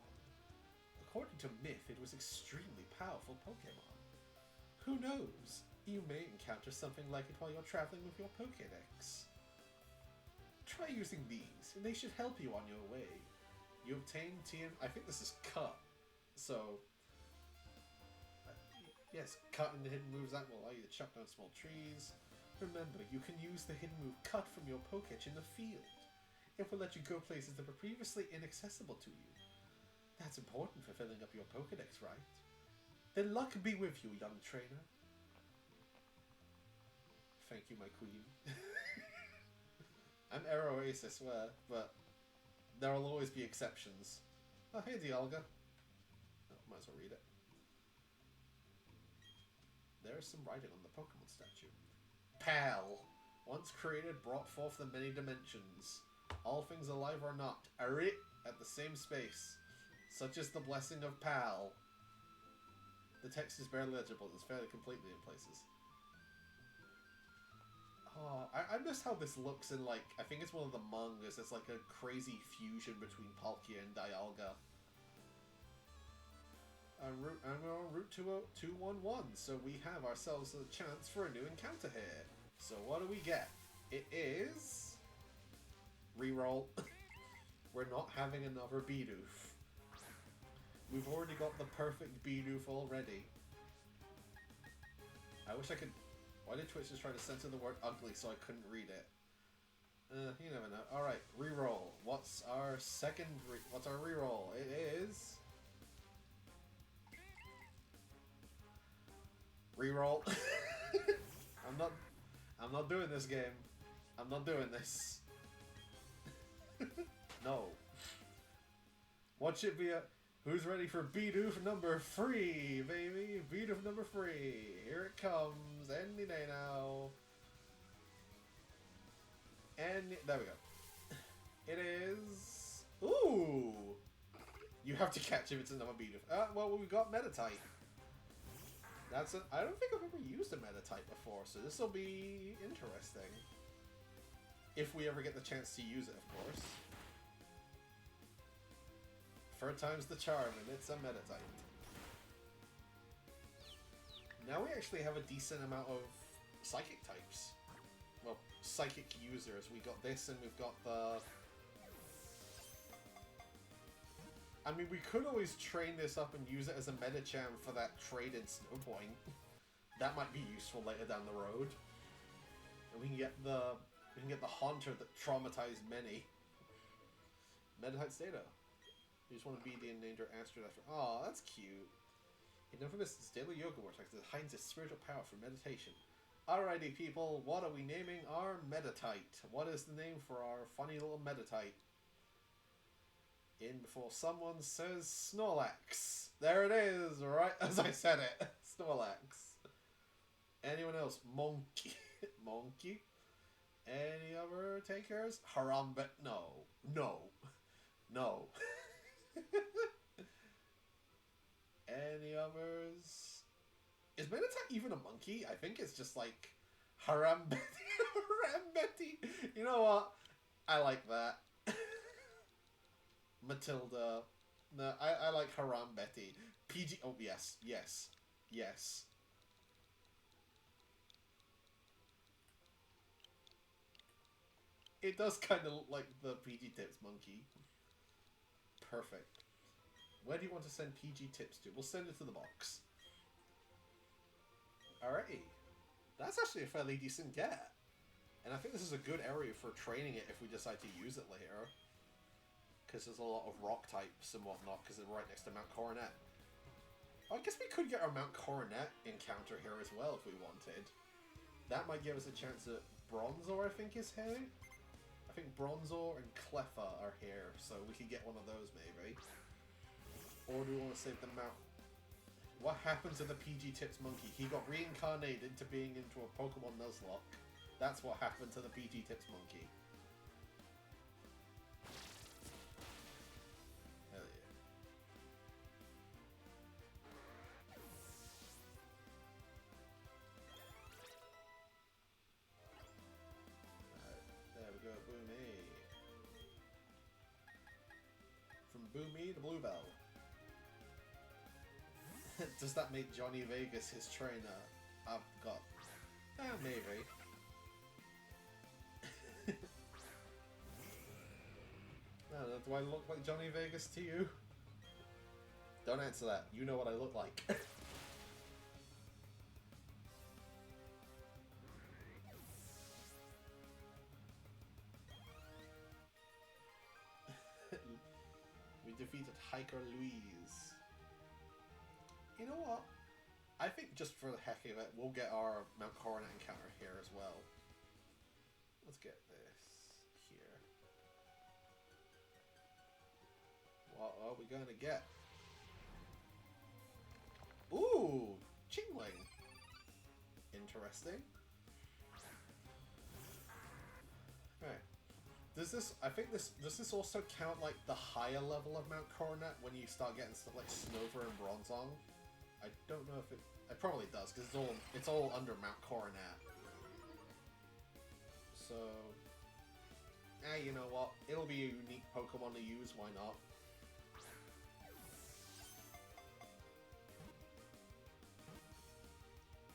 According to myth, it was extremely powerful Pokemon. Who knows? You may encounter something like it while you're traveling with your Pokédex. Try using these, and they should help you on your way. You obtain TM... I think this is cut. So... yes, cut in the hidden moves that will allow you to chop down small trees. Remember, you can use the hidden move cut from your Pokédex in the field. It will let you go places that were previously inaccessible to you. That's important for filling up your Pokédex, right? Then luck be with you, young trainer. Thank you, my queen. I'm Aero Ace, I swear, but there will always be exceptions. Oh, hey, Dialga. Oh, might as well read it. There is some writing on the Pokemon statue. Pal! Once created, brought forth the many dimensions. All things alive or not, are it at the same space. Such is the blessing of Pal. The text is barely legible, it's fairly completely in places. Oh, I miss how this looks in, like, I think it's one of the mangas. It's like a crazy fusion between Palkia and Dialga. I'm on Route 211, so we have ourselves a chance for a new encounter here. So what do we get? It is... Reroll. We're not having another Bidoof. We've already got the perfect Bidoof already. I wish I could... Why did Twitch just try to censor the word ugly so I couldn't read it? You never know. Alright, reroll. What's our second... What's our reroll? It is... Reroll. I'm not doing this game. I'm not doing this. No. What should be a... Who's ready for Bidoof number 3, baby? Bidoof number 3. Here it comes. Any day now. And there we go. It is... Ooh! You have to catch if it's another Bidoof. Well, we've got Meditite. That's I don't think I've ever used a Meditite before, so this will be interesting. If we ever get the chance to use it, of course. Third time's the charm, and it's a Meditite. Now we actually have a decent amount of Psychic types. Well, Psychic users. We got this, and we've got the... I mean, we could always train this up and use it as a Medicham for that trade in Snow Point. That might be useful later down the road. And we can get the Haunter that traumatized many. Meditite's data. You just want to be the endangered astronaut. Oh, that's cute. He never misses daily yoga vortex that hides his spiritual power for meditation. Alrighty, people, what are we naming our Meditite? What is the name for our funny little Meditite? In before someone says Snorlax. There it is, right as I said it. Snorlax. Anyone else? Monkey. Monkey? Any other takers? Harambe. No. No. No. Any others? Is Minotaur even a monkey? I think it's just like Harambeti. Harambeti. You know what? I like that. Matilda. No, I like Harambeti. PG. Oh yes, yes, yes. It does kind of look like the PG Tips monkey. Perfect. Where do you want to send PG Tips to? We'll send it to the box. Alrighty. That's actually a fairly decent get. And I think this is a good area for training it if we decide to use it later. Because there's a lot of rock types and whatnot, because they're right next to Mount Coronet. I guess we could get our Mount Coronet encounter here as well if we wanted. That might give us a chance at Bronzor, I think, is here. I think Bronzor and Cleffa are here, so we could get one of those maybe. Or do we want to save the Mount... What happened to the PG Tips monkey? He got reincarnated into being into a Pokemon Nuzlocke. That's what happened to the PG Tips monkey. Hell yeah. Alright, there we go, Boomy. From Boomy to Bluebell. Does that make Johnny Vegas his trainer? I've got... maybe. I don't know, do I look like Johnny Vegas to you? Don't answer that. You know what I look like. We defeated Hiker Louise. You know what? I think just for the heck of it, we'll get our Mount Coronet encounter here as well. Let's get this here. What are we going to get? Ooh! Chingling! Interesting. Alright. Does this also count like the higher level of Mount Coronet when you start getting stuff like Snover and Bronzong? I don't know if it probably does, because it's all under Mount Coronet. So you know what? It'll be a unique Pokemon to use, why not?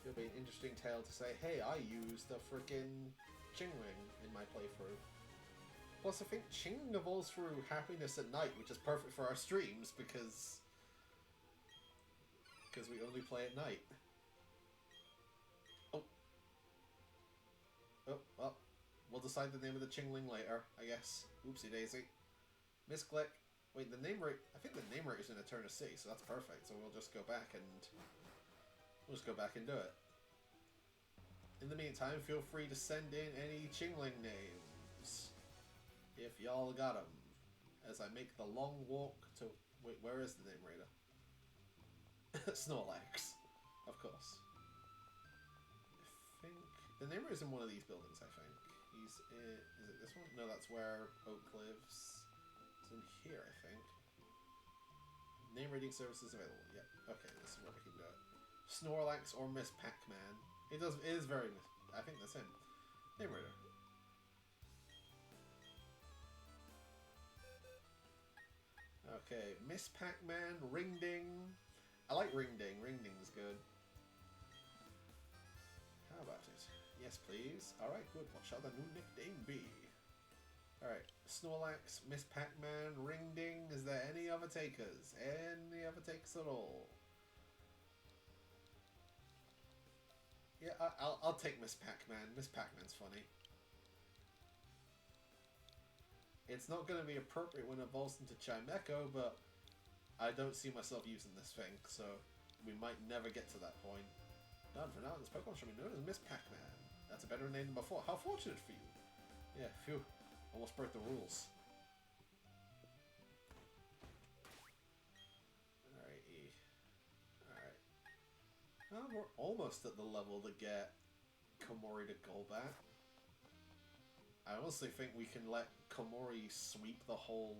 It'll be an interesting tale to say, hey, I used the frickin' Chingling in my playthrough. Plus, I think Ching evolves through Happiness at Night, which is perfect for our streams, because we only play at night. Oh. Oh, well. We'll decide the name of the Chingling later, I guess. Oopsie daisy. Misclick. Wait, the name rate... I think the name rate is in Eterna City, so that's perfect. So we'll just go back and... do it. In the meantime, feel free to send in any Chingling names. If y'all got them. As I make the long walk to... Wait, where is the name raider? Snorlax. Of course. I think... The name raider's in one of these buildings, I think. He's in... Is it this one? No, that's where Oak lives. It's in here, I think. Name rating services available. Yep. Okay, this is where we can do it. Snorlax or Miss Pac-Man. It is very... I think that's him. Name raider. Okay, Miss Pac-Man, Ringding. I like Ringding. Ringding's good. How about it? Yes, please. Alright, good. What shall the new nickname be? Alright, Snorlax, Miss Pac-Man, Ringding. Is there any other takers? Any other takers at all? Yeah, I'll take Miss Pac-Man. Miss Pac-Man's funny. It's not going to be appropriate when it evolves into Chimecho, but I don't see myself using this thing, so we might never get to that point. None for now, this Pokemon should be known as Miss Pac-Man. That's a better name than before. How fortunate for you. Yeah, phew. Almost broke the rules. Alrighty. Alright. Well, we're almost at the level to get Komori to Golbat. I honestly think we can let Komori sweep the whole...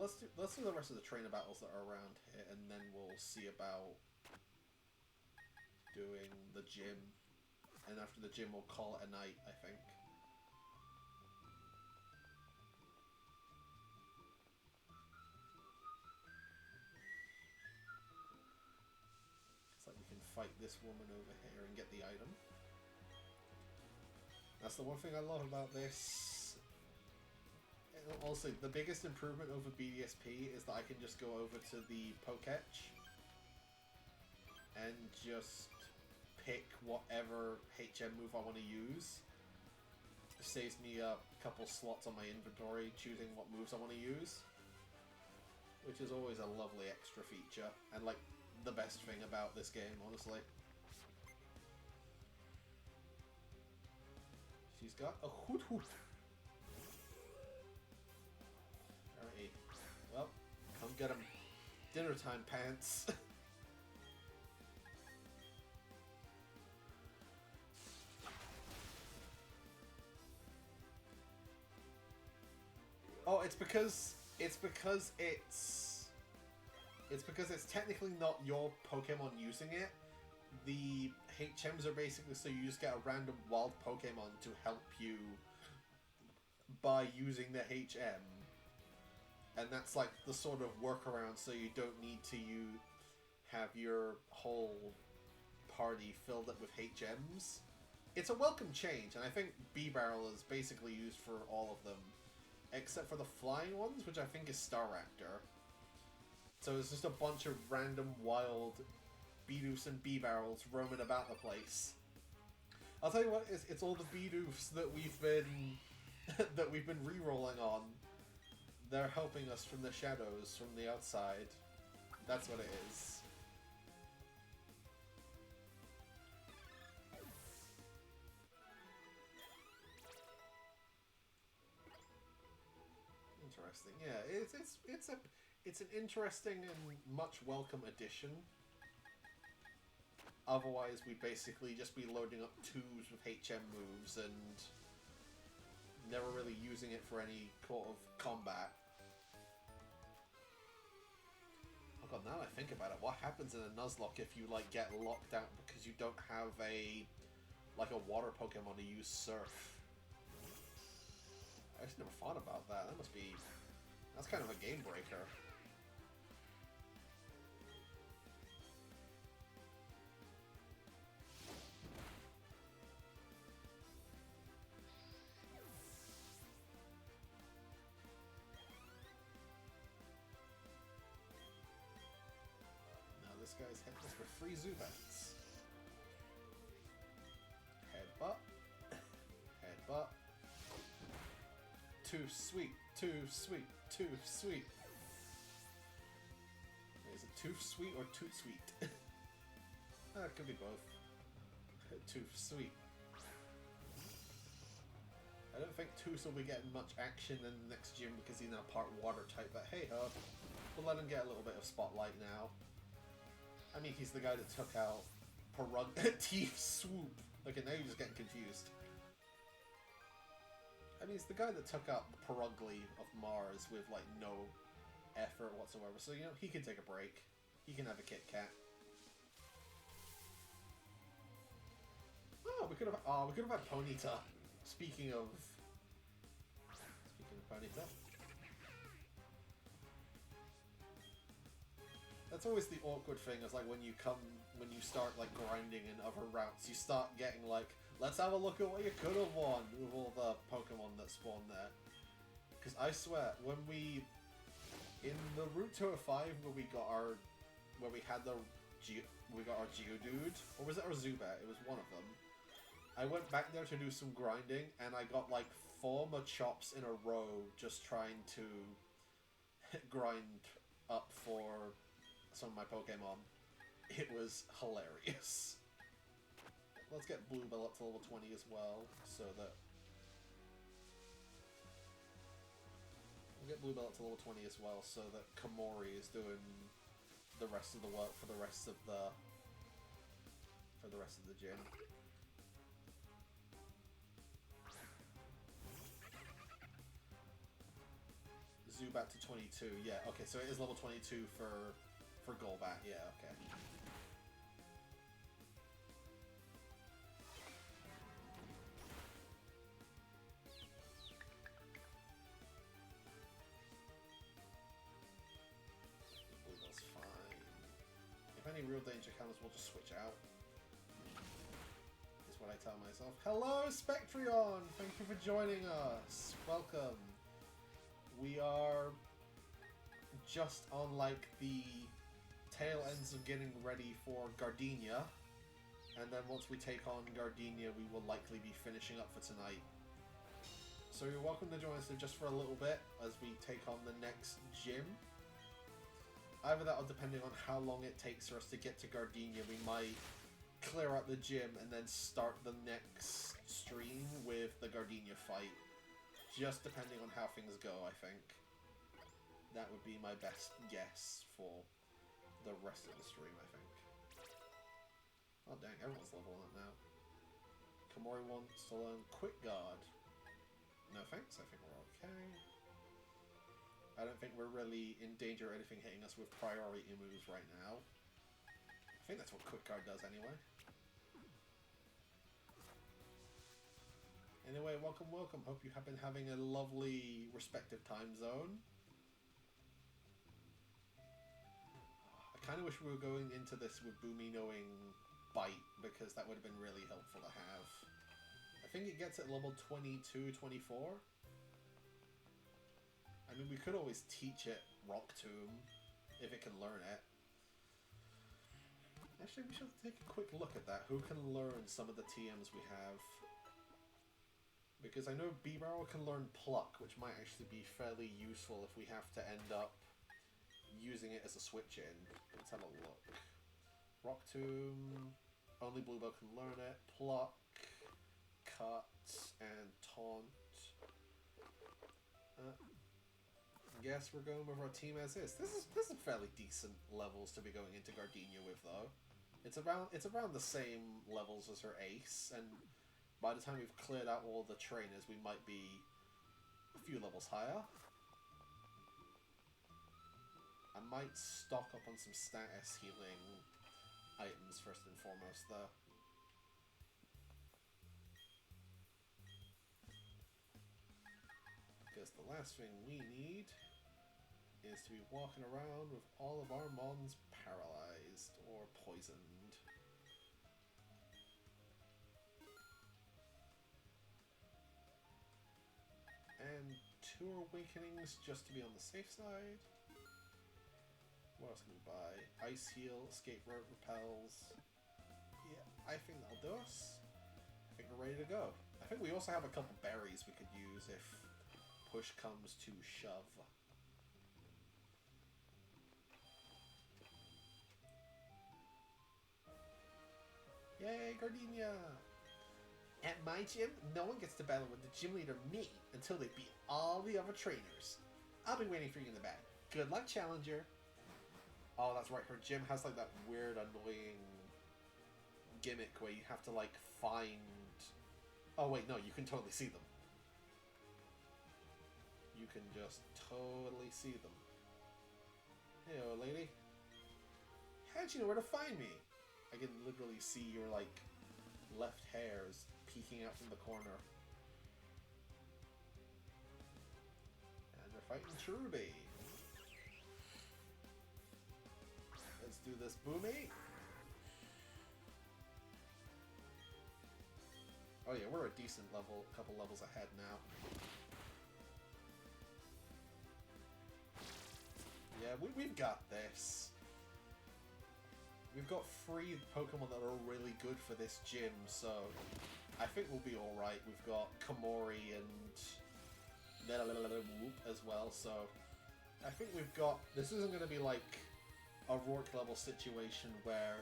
let's do the rest of the trainer battles that are around here, and then we'll see about doing the gym. And after the gym, we'll call it a night, I think. It's like we can fight this woman over here and get the item. That's the one thing I love about this. And also, the biggest improvement over BDSP is that I can just go over to the Poketch and just pick whatever HM move I want to use. It saves me a couple slots on my inventory choosing what moves I want to use, which is always a lovely extra feature and like the best thing about this game, honestly. She's got a hoot hoot. Alright, well, come get him. Dinner time, pants. Oh, it's because it's technically not your Pokemon using it. The HMs are basically so you just get a random wild Pokemon to help you by using the HM. And that's like the sort of workaround so you don't need to have your whole party filled up with HMs. It's a welcome change, and I think B-Barrel is basically used for all of them. Except for the flying ones, which I think is Staraptor. So it's just a bunch of random wild Bidoofs and B-Barrels roaming about the place. I'll tell you what, it's all the Bidoofs that we've been that we've been re-rolling on. They're helping us from the shadows, from the outside. That's what it is. Interesting. Yeah, it's an interesting and much welcome addition. Otherwise, we'd basically just be loading up 2s with HM moves and never really using it for any sort of combat. Oh god, now that I think about it, what happens in a Nuzlocke if you like get locked out because you don't have a water Pokemon to use Surf? I just never thought about that. That's kind of a game breaker. Now this guy's hitting us for free Zubats. Headbutt. Headbutt. Too sweet, too sweet, too sweet. Is it too sweet or toot sweet? It could be both. Too sweet. I don't think Toos will be getting much action in the next gym because he's now part water type, but hey ho, we'll let him get a little bit of spotlight now. I mean, he's the guy that took out Teeth Swoop. Okay, now you're just getting confused. I mean, it's the guy that took out the Perugly of Mars with, like, no effort whatsoever. So, you know, he can take a break. He can have a Kit Kat. Oh, we could have had Ponyta. Speaking of Ponyta. That's always the awkward thing, is like when you start, like, grinding in other routes, you start getting, like, let's have a look at what you could have won with all the Pokemon that spawn there. Because I swear, in the Route 205 where we got our Geodude, or was it our Zubat? It was one of them. I went back there to do some grinding, and I got like 4 Machops in a row just trying to grind up for some of my Pokemon. It was hilarious. Let's get Bluebell up to level 20 as well, so that... We'll get Bluebell up to level 20 as well, so that Komori is doing the rest of the work for the rest of the gym. Golbat to 22. Yeah, okay, so it is level 22 for Golbat. Yeah, okay. Bluebell's fine. If any real danger comes, we'll just switch out. Is what I tell myself. Hello, Spectreon! Thank you for joining us. Welcome. We are just on like the tail ends of getting ready for Gardenia, and then once we take on Gardenia, we will likely be finishing up for tonight. So you're welcome to join us just for a little bit as we take on the next gym. Either that, or depending on how long it takes for us to get to Gardenia, we might clear out the gym and then start the next stream with the Gardenia fight. Just depending on how things go, I think. That would be my best guess for the rest of the stream, I think. Oh dang, everyone's leveling up now. Komori wants to learn Quick Guard. No thanks, I think we're okay. I don't think we're really in danger of anything hitting us with priority moves right now. I think that's what Quick Guard does anyway. Anyway, welcome, welcome. Hope you have been having a lovely respective time zone. I kind of wish we were going into this with Boomy knowing Bite, because that would have been really helpful to have. I think it gets at level 22, 24. I mean, we could always teach it Rock Tomb, if it can learn it. Actually, we should take a quick look at that. Who can learn some of the TMs we have? Because I know B-Barrel can learn Pluck, which might actually be fairly useful if we have to end up using it as a switch-in. Let's have a look. Rock Tomb, only Bluebell can learn it. Pluck, Cut, and Taunt. I guess we're going with our team as is. This is fairly decent levels to be going into Gardenia with, though. It's around the same levels as her Ace, and by the time we've cleared out all the trainers, we might be a few levels higher. I might stock up on some status healing items first and foremost, though. Because the last thing we need is to be walking around with all of our mons paralyzed or poisoned. And 2 Awakenings just to be on the safe side. What else can we buy? Ice Heal, Escape Rope, Repels. Yeah, I think that'll do us. I think we're ready to go. I think we also have a couple berries we could use if push comes to shove. Yay, Gardenia! At my gym, no one gets to battle with the gym leader, me, until they beat all the other trainers. I'll be waiting for you in the back. Good luck, Challenger. Oh, that's right, her gym has like that weird, annoying gimmick where you have to like find... Oh wait, no, you can totally see them. You can just totally see them. Hey, old lady. How'd you know where to find me? I can literally see your like left hairs peeking out from the corner. And they're fighting Truby. Let's do this, Boomy. Oh yeah, we're a decent level, couple levels ahead now. Yeah, we've got this. We've got 3 Pokemon that are really good for this gym, so I think we'll be alright. We've got Komori and Whoop as well, so I think we've got... This isn't going to be like a Rourke level situation where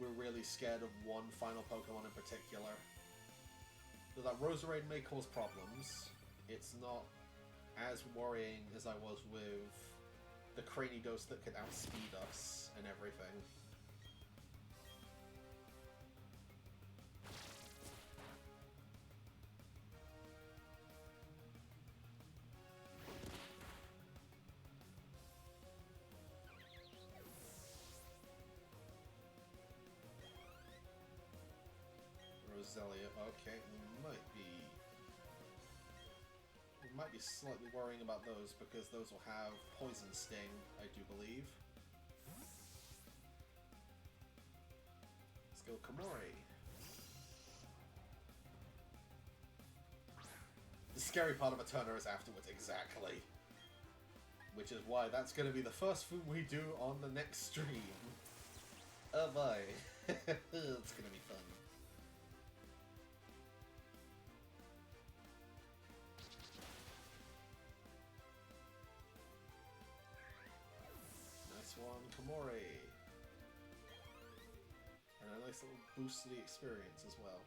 we're really scared of one final Pokemon in particular. So that Roserade may cause problems. It's not as worrying as I was with the Cranidos that can outspeed us and everything. Roselia. Okay, we might be slightly worrying about those because those will have Poison Sting, I do believe. Let's go Komori. The scary part of Eterna is afterwards, exactly. Which is why that's going to be the first thing we do on the next stream. Oh boy. It's going to be fun. Nice one, Komori. And a nice little boost to the experience as well.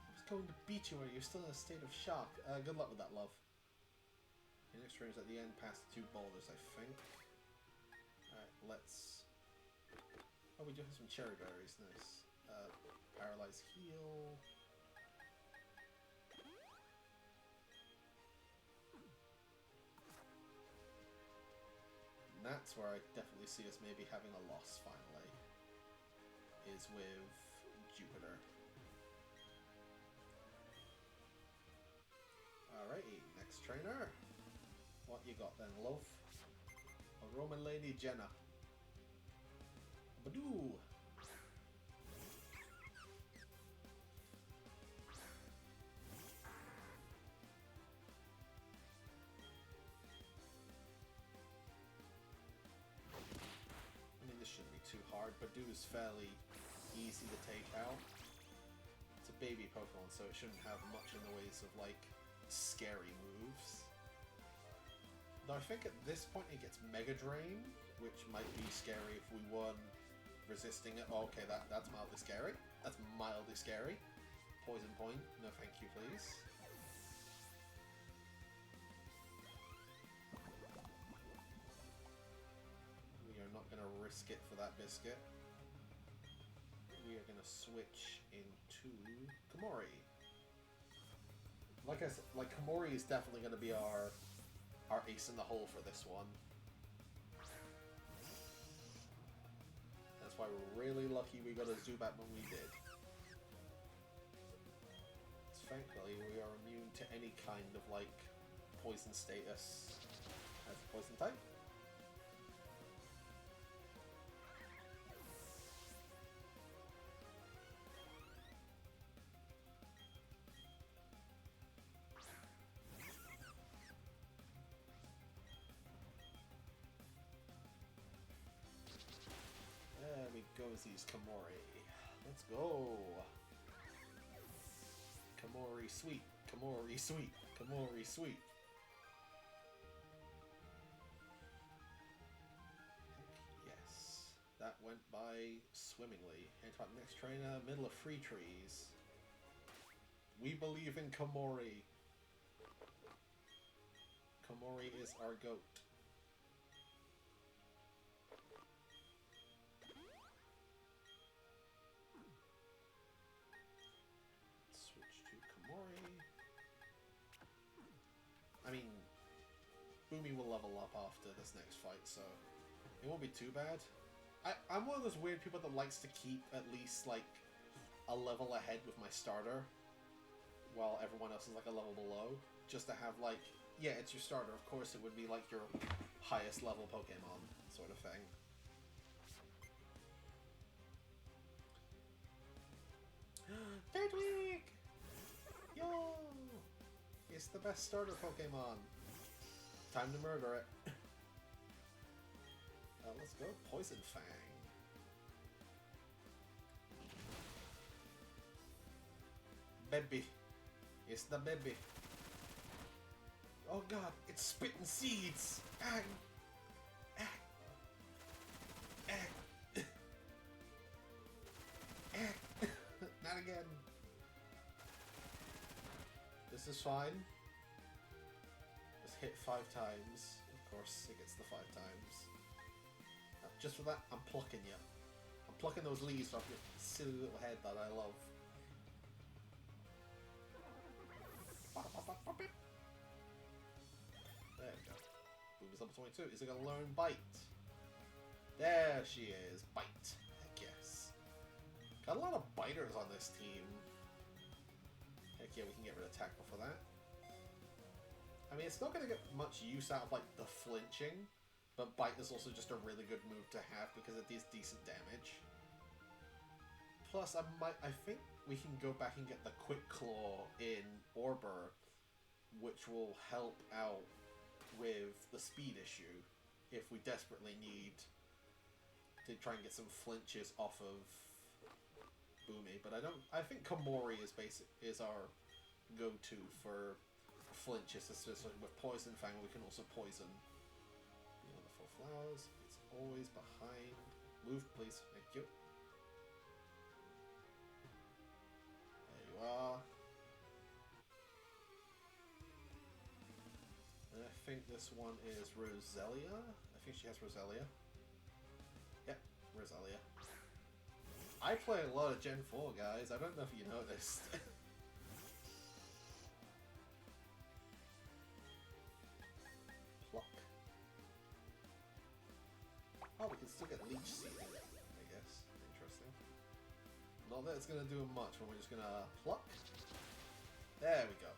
I was going to beat you, are you still in a state of shock? Good luck with that, love. The next room is at the end past the 2 boulders, I think. Alright, let's... Oh, we do have some cherry berries, nice. Paralyze heal. And that's where I definitely see us maybe having a loss finally. Is with Jupiter. Alrighty, next trainer. What you got then, love? A Roman Lady Jenna. Badoo! I mean, this shouldn't be too hard. Badoo is fairly easy to take out. It's a baby Pokemon, so it shouldn't have much in the ways of, like, scary moves. Though I think at this point it gets Mega Drain, which might be scary if we won resisting it. Oh, okay, that's mildly scary. That's mildly scary. Poison Point. No thank you, please. We are not going to risk it for that biscuit. We are going to switch into Komori. Like I said, Komori is definitely going to be our ace in the hole for this one. That's why we're really lucky we got a Zubat when we did. Thankfully, we are immune to any kind of, like, poison status as a poison type. There we go, these Komori. Let's go. Komori sweet, Komori sweet, Komori sweet. Yes, that went by swimmingly. Enter next trainer, middle of free trees. We believe in Komori. Komori is our goat. I mean, Boomy will level up after this next fight, so it won't be too bad. I'm one of those weird people that likes to keep at least, like, a level ahead with my starter, while everyone else is, like, a level below. Just to have, like, yeah, it's your starter. Of course, it would be, like, your highest level Pokemon, sort of thing. Third week! Yo! It's the best starter Pokemon. Time to murder it. Let's go Poison Fang. Baby. It's the baby. Oh god, it's spitting seeds! Ah. Ah. Ah. Ah. Not again. This is fine. Just hit 5 times. Of course, it gets the 5 times. Just for that, I'm plucking you. I'm plucking those leaves off your silly little head that I love. There we go. Boom is level 22. Is it gonna learn Bite? There she is. Bite. Heck yes. Got a lot of biters on this team. Heck yeah, we can get rid of tackle for that. I mean, it's not going to get much use out of, like, the flinching, but bite is also just a really good move to have because it deals decent damage. Plus, I think we can go back and get the Quick Claw in Orbor, which will help out with the speed issue if we desperately need to try and get some flinches off of Boomy. But I think Komori is our go-to for flinches, especially with Poison Fang. We can also poison Beautiful Flowers. It's always behind. Move, please. Thank you. There you are. And I think this one is Roselia. I think she has Roselia. Yep, Roselia. I play a lot of Gen 4, guys. I don't know if you noticed. Pluck. Oh, we can still get Leech Seed, I guess. Interesting. Not that it's going to do much, but we're just going to pluck. There we go.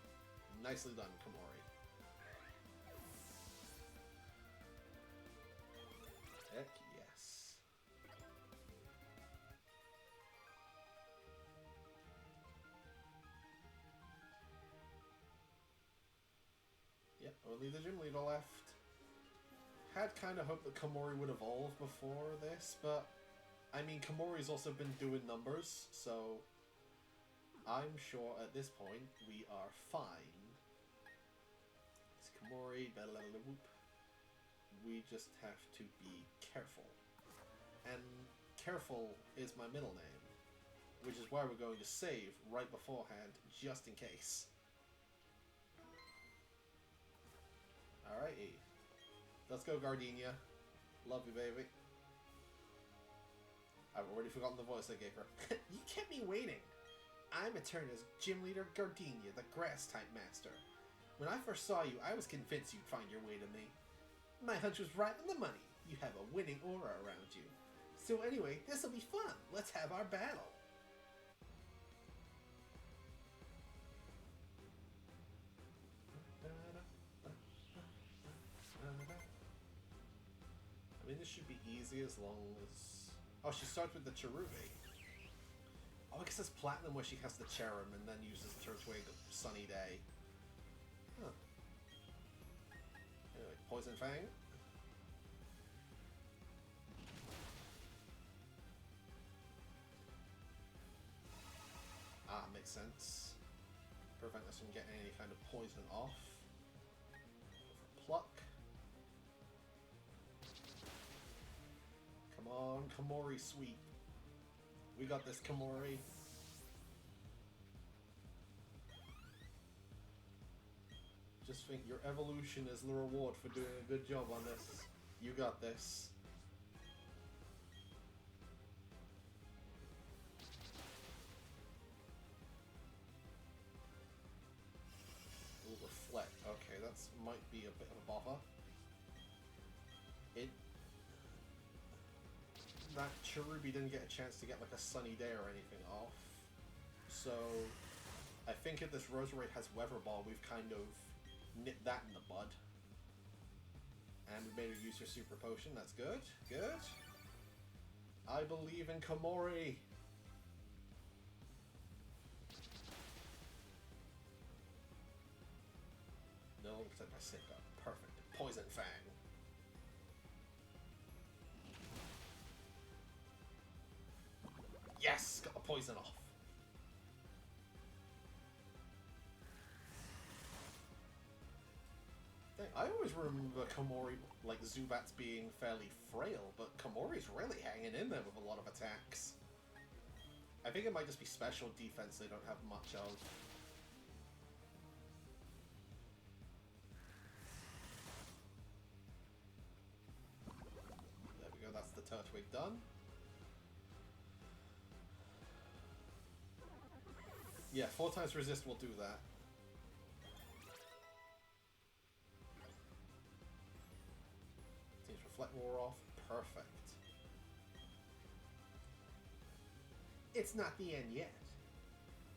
Nicely done, Komori. Heck yes. Yep, only the gym leader left. Had kind of hoped that Komori would evolve before this, but I mean, Komori's also been doing numbers, so I'm sure at this point we are fine. It's Komori, whoop. We just have to be careful. And careful is my middle name, which is why we're going to save right beforehand, just in case. Alrighty. Let's go, Gardenia. Love you, baby. I've already forgotten the voice I gave her. You kept me waiting. I'm Eterna's gym leader, Gardenia, the grass-type master. When I first saw you, I was convinced you'd find your way to me. My hunch was right on the money. You have a winning aura around you. So anyway, this'll be fun. Let's have our battle. I mean, this should be easy as long as... Oh, she starts with the Cherubi. Oh, I guess it's Platinum where she has the Cherub and then uses Turtwig Sunny Day. Huh. Anyway, Poison Fang. Ah, makes sense. Prevent us from getting any kind of poison off. Pluck. Come on, Komori sweep. We got this, Komori. Just think your evolution is the reward for doing a good job on this. You got this. Ooh, reflect. Okay, that's might be a bit of a bother. That Cherubi didn't get a chance to get like a Sunny Day or anything off. So I think if this Roserade has Weather Ball, we've kind of nipped that in the bud. And we made her use her Super Potion. That's good. Good. I believe in Komori. No, protect my Sika. Perfect. Poison Fang. Yes! Got the poison off. Dang, I always remember Komori, like Zubats being fairly frail, but Komori's really hanging in there with a lot of attacks. I think it might just be special defense they don't have much of. There we go, that's the Turtwig done. Yeah, 4 times resist will do that. Seems Reflect wore off. Perfect. It's not the end yet.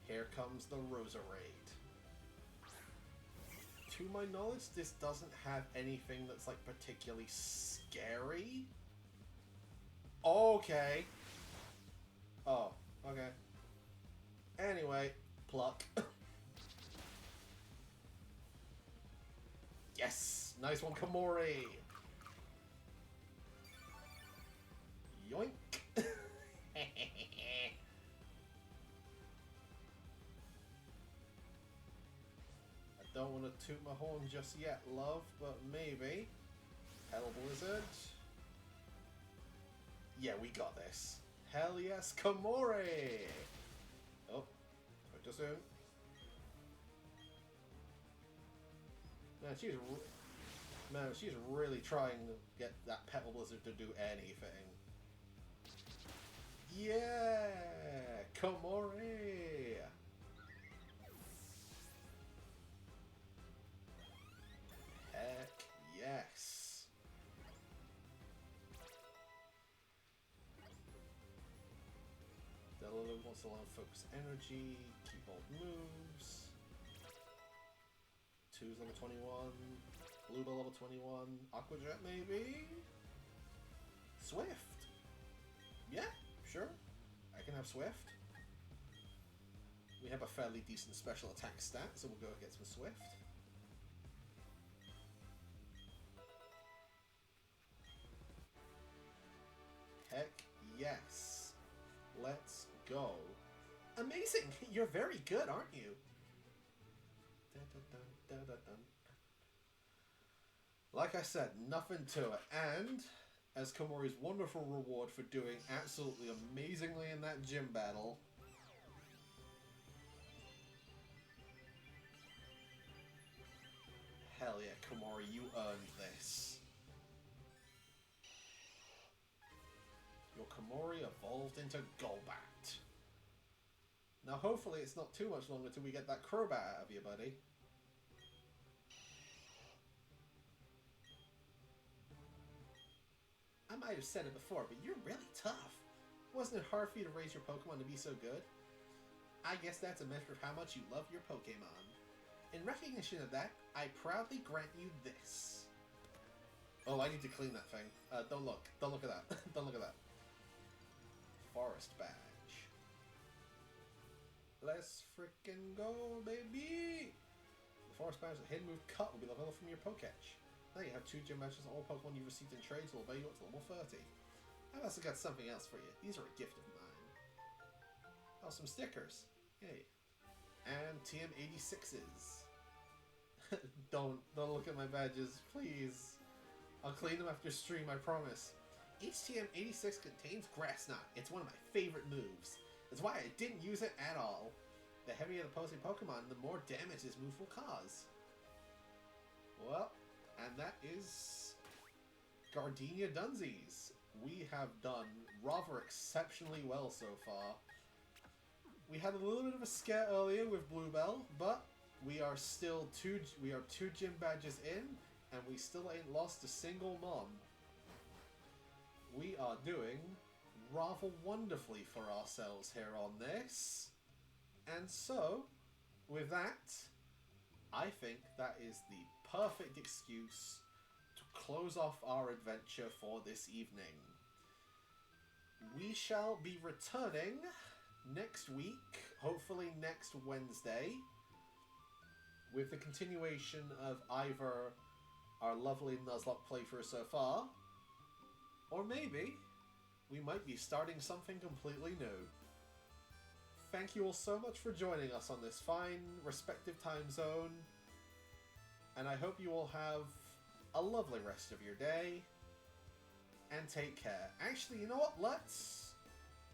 Here comes the Roserade. To my knowledge, this doesn't have anything that's like particularly scary. Okay. Oh, okay. Anyway, pluck. Yes! Nice one, Komori! Yoink! I don't want to toot my horn just yet, love, but maybe. Hell Blizzard. Yeah, we got this. Hell yes, Komori! Oh, spoke too soon. Man, she's really trying to get that Petal Blizzard to do anything. Yeah! Komori! Heck yes! Delulu wants to learn Focus Energy, keep old moves. 2's level 21, Blue Bell level 21, Aqua Jet maybe? Swift! Yeah, sure. I can have Swift. We have a fairly decent special attack stat, so we'll go get some Swift. Heck yes. Let's go. Amazing! You're very good, aren't you? Like I said, nothing to it. And as Komori's wonderful reward for doing absolutely amazingly in that gym battle, hell yeah, Komori, you earned this. Your Komori evolved into Golbat. Now hopefully it's not too much longer till we get that Crobat out of you, buddy. I might have said it before, but you're really tough. Wasn't it hard for you to raise your Pokemon to be so good? I guess that's a measure of how much you love your Pokemon. In recognition of that, I proudly grant you this. Oh, I need to clean that thing. Don't look. Don't look at that. Don't look at that. Forest Badge. Let's frickin' go, baby! The Forest Badge, the hidden move Cut, will be leveled from your Poketch. Now you have 2 gym badges and all Pokemon you've received in trades will obey you up to level 30. I've also got something else for you. These are a gift of mine. Oh, some stickers. Yay. And TM86s. Don't look at my badges, please. I'll clean them after stream, I promise. Each TM86 contains Grass Knot. It's one of my favorite moves. That's why I didn't use it at all. The heavier the opposing Pokemon, the more damage this move will cause. Well, and that is Gardenia Dunsies. We have done rather exceptionally well so far. We had a little bit of a scare earlier with Bluebell, but we are still 2 gym badges in, and we still ain't lost a single Mon. We are doing rather wonderfully for ourselves here on this. And so, with that, I think that is the perfect excuse to close off our adventure for this evening. We shall be returning next week, hopefully next Wednesday, with the continuation of either our lovely Nuzlocke playthrough so far, or maybe we might be starting something completely new. Thank you all so much for joining us on this fine, respective time zone, and I hope you all have a lovely rest of your day, and take care. Actually, you know what?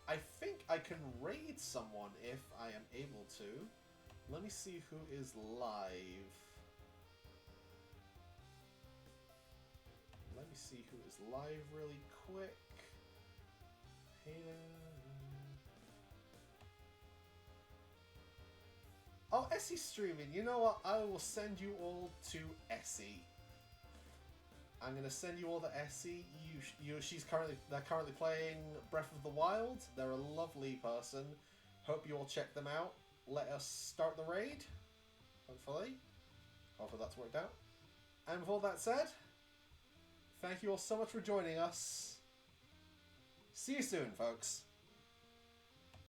I think I can raid someone if I am able to. Let me see who is live. Let me see who is live really quick. Oh, Essie's streaming. You know what? I will send you all to Essie. I'm gonna send you all the SE. They're currently playing Breath of the Wild. They're a lovely person. Hope you all check them out. Let us start the raid. Hopefully that's worked out. And with all that said, thank you all so much for joining us. See you soon, folks.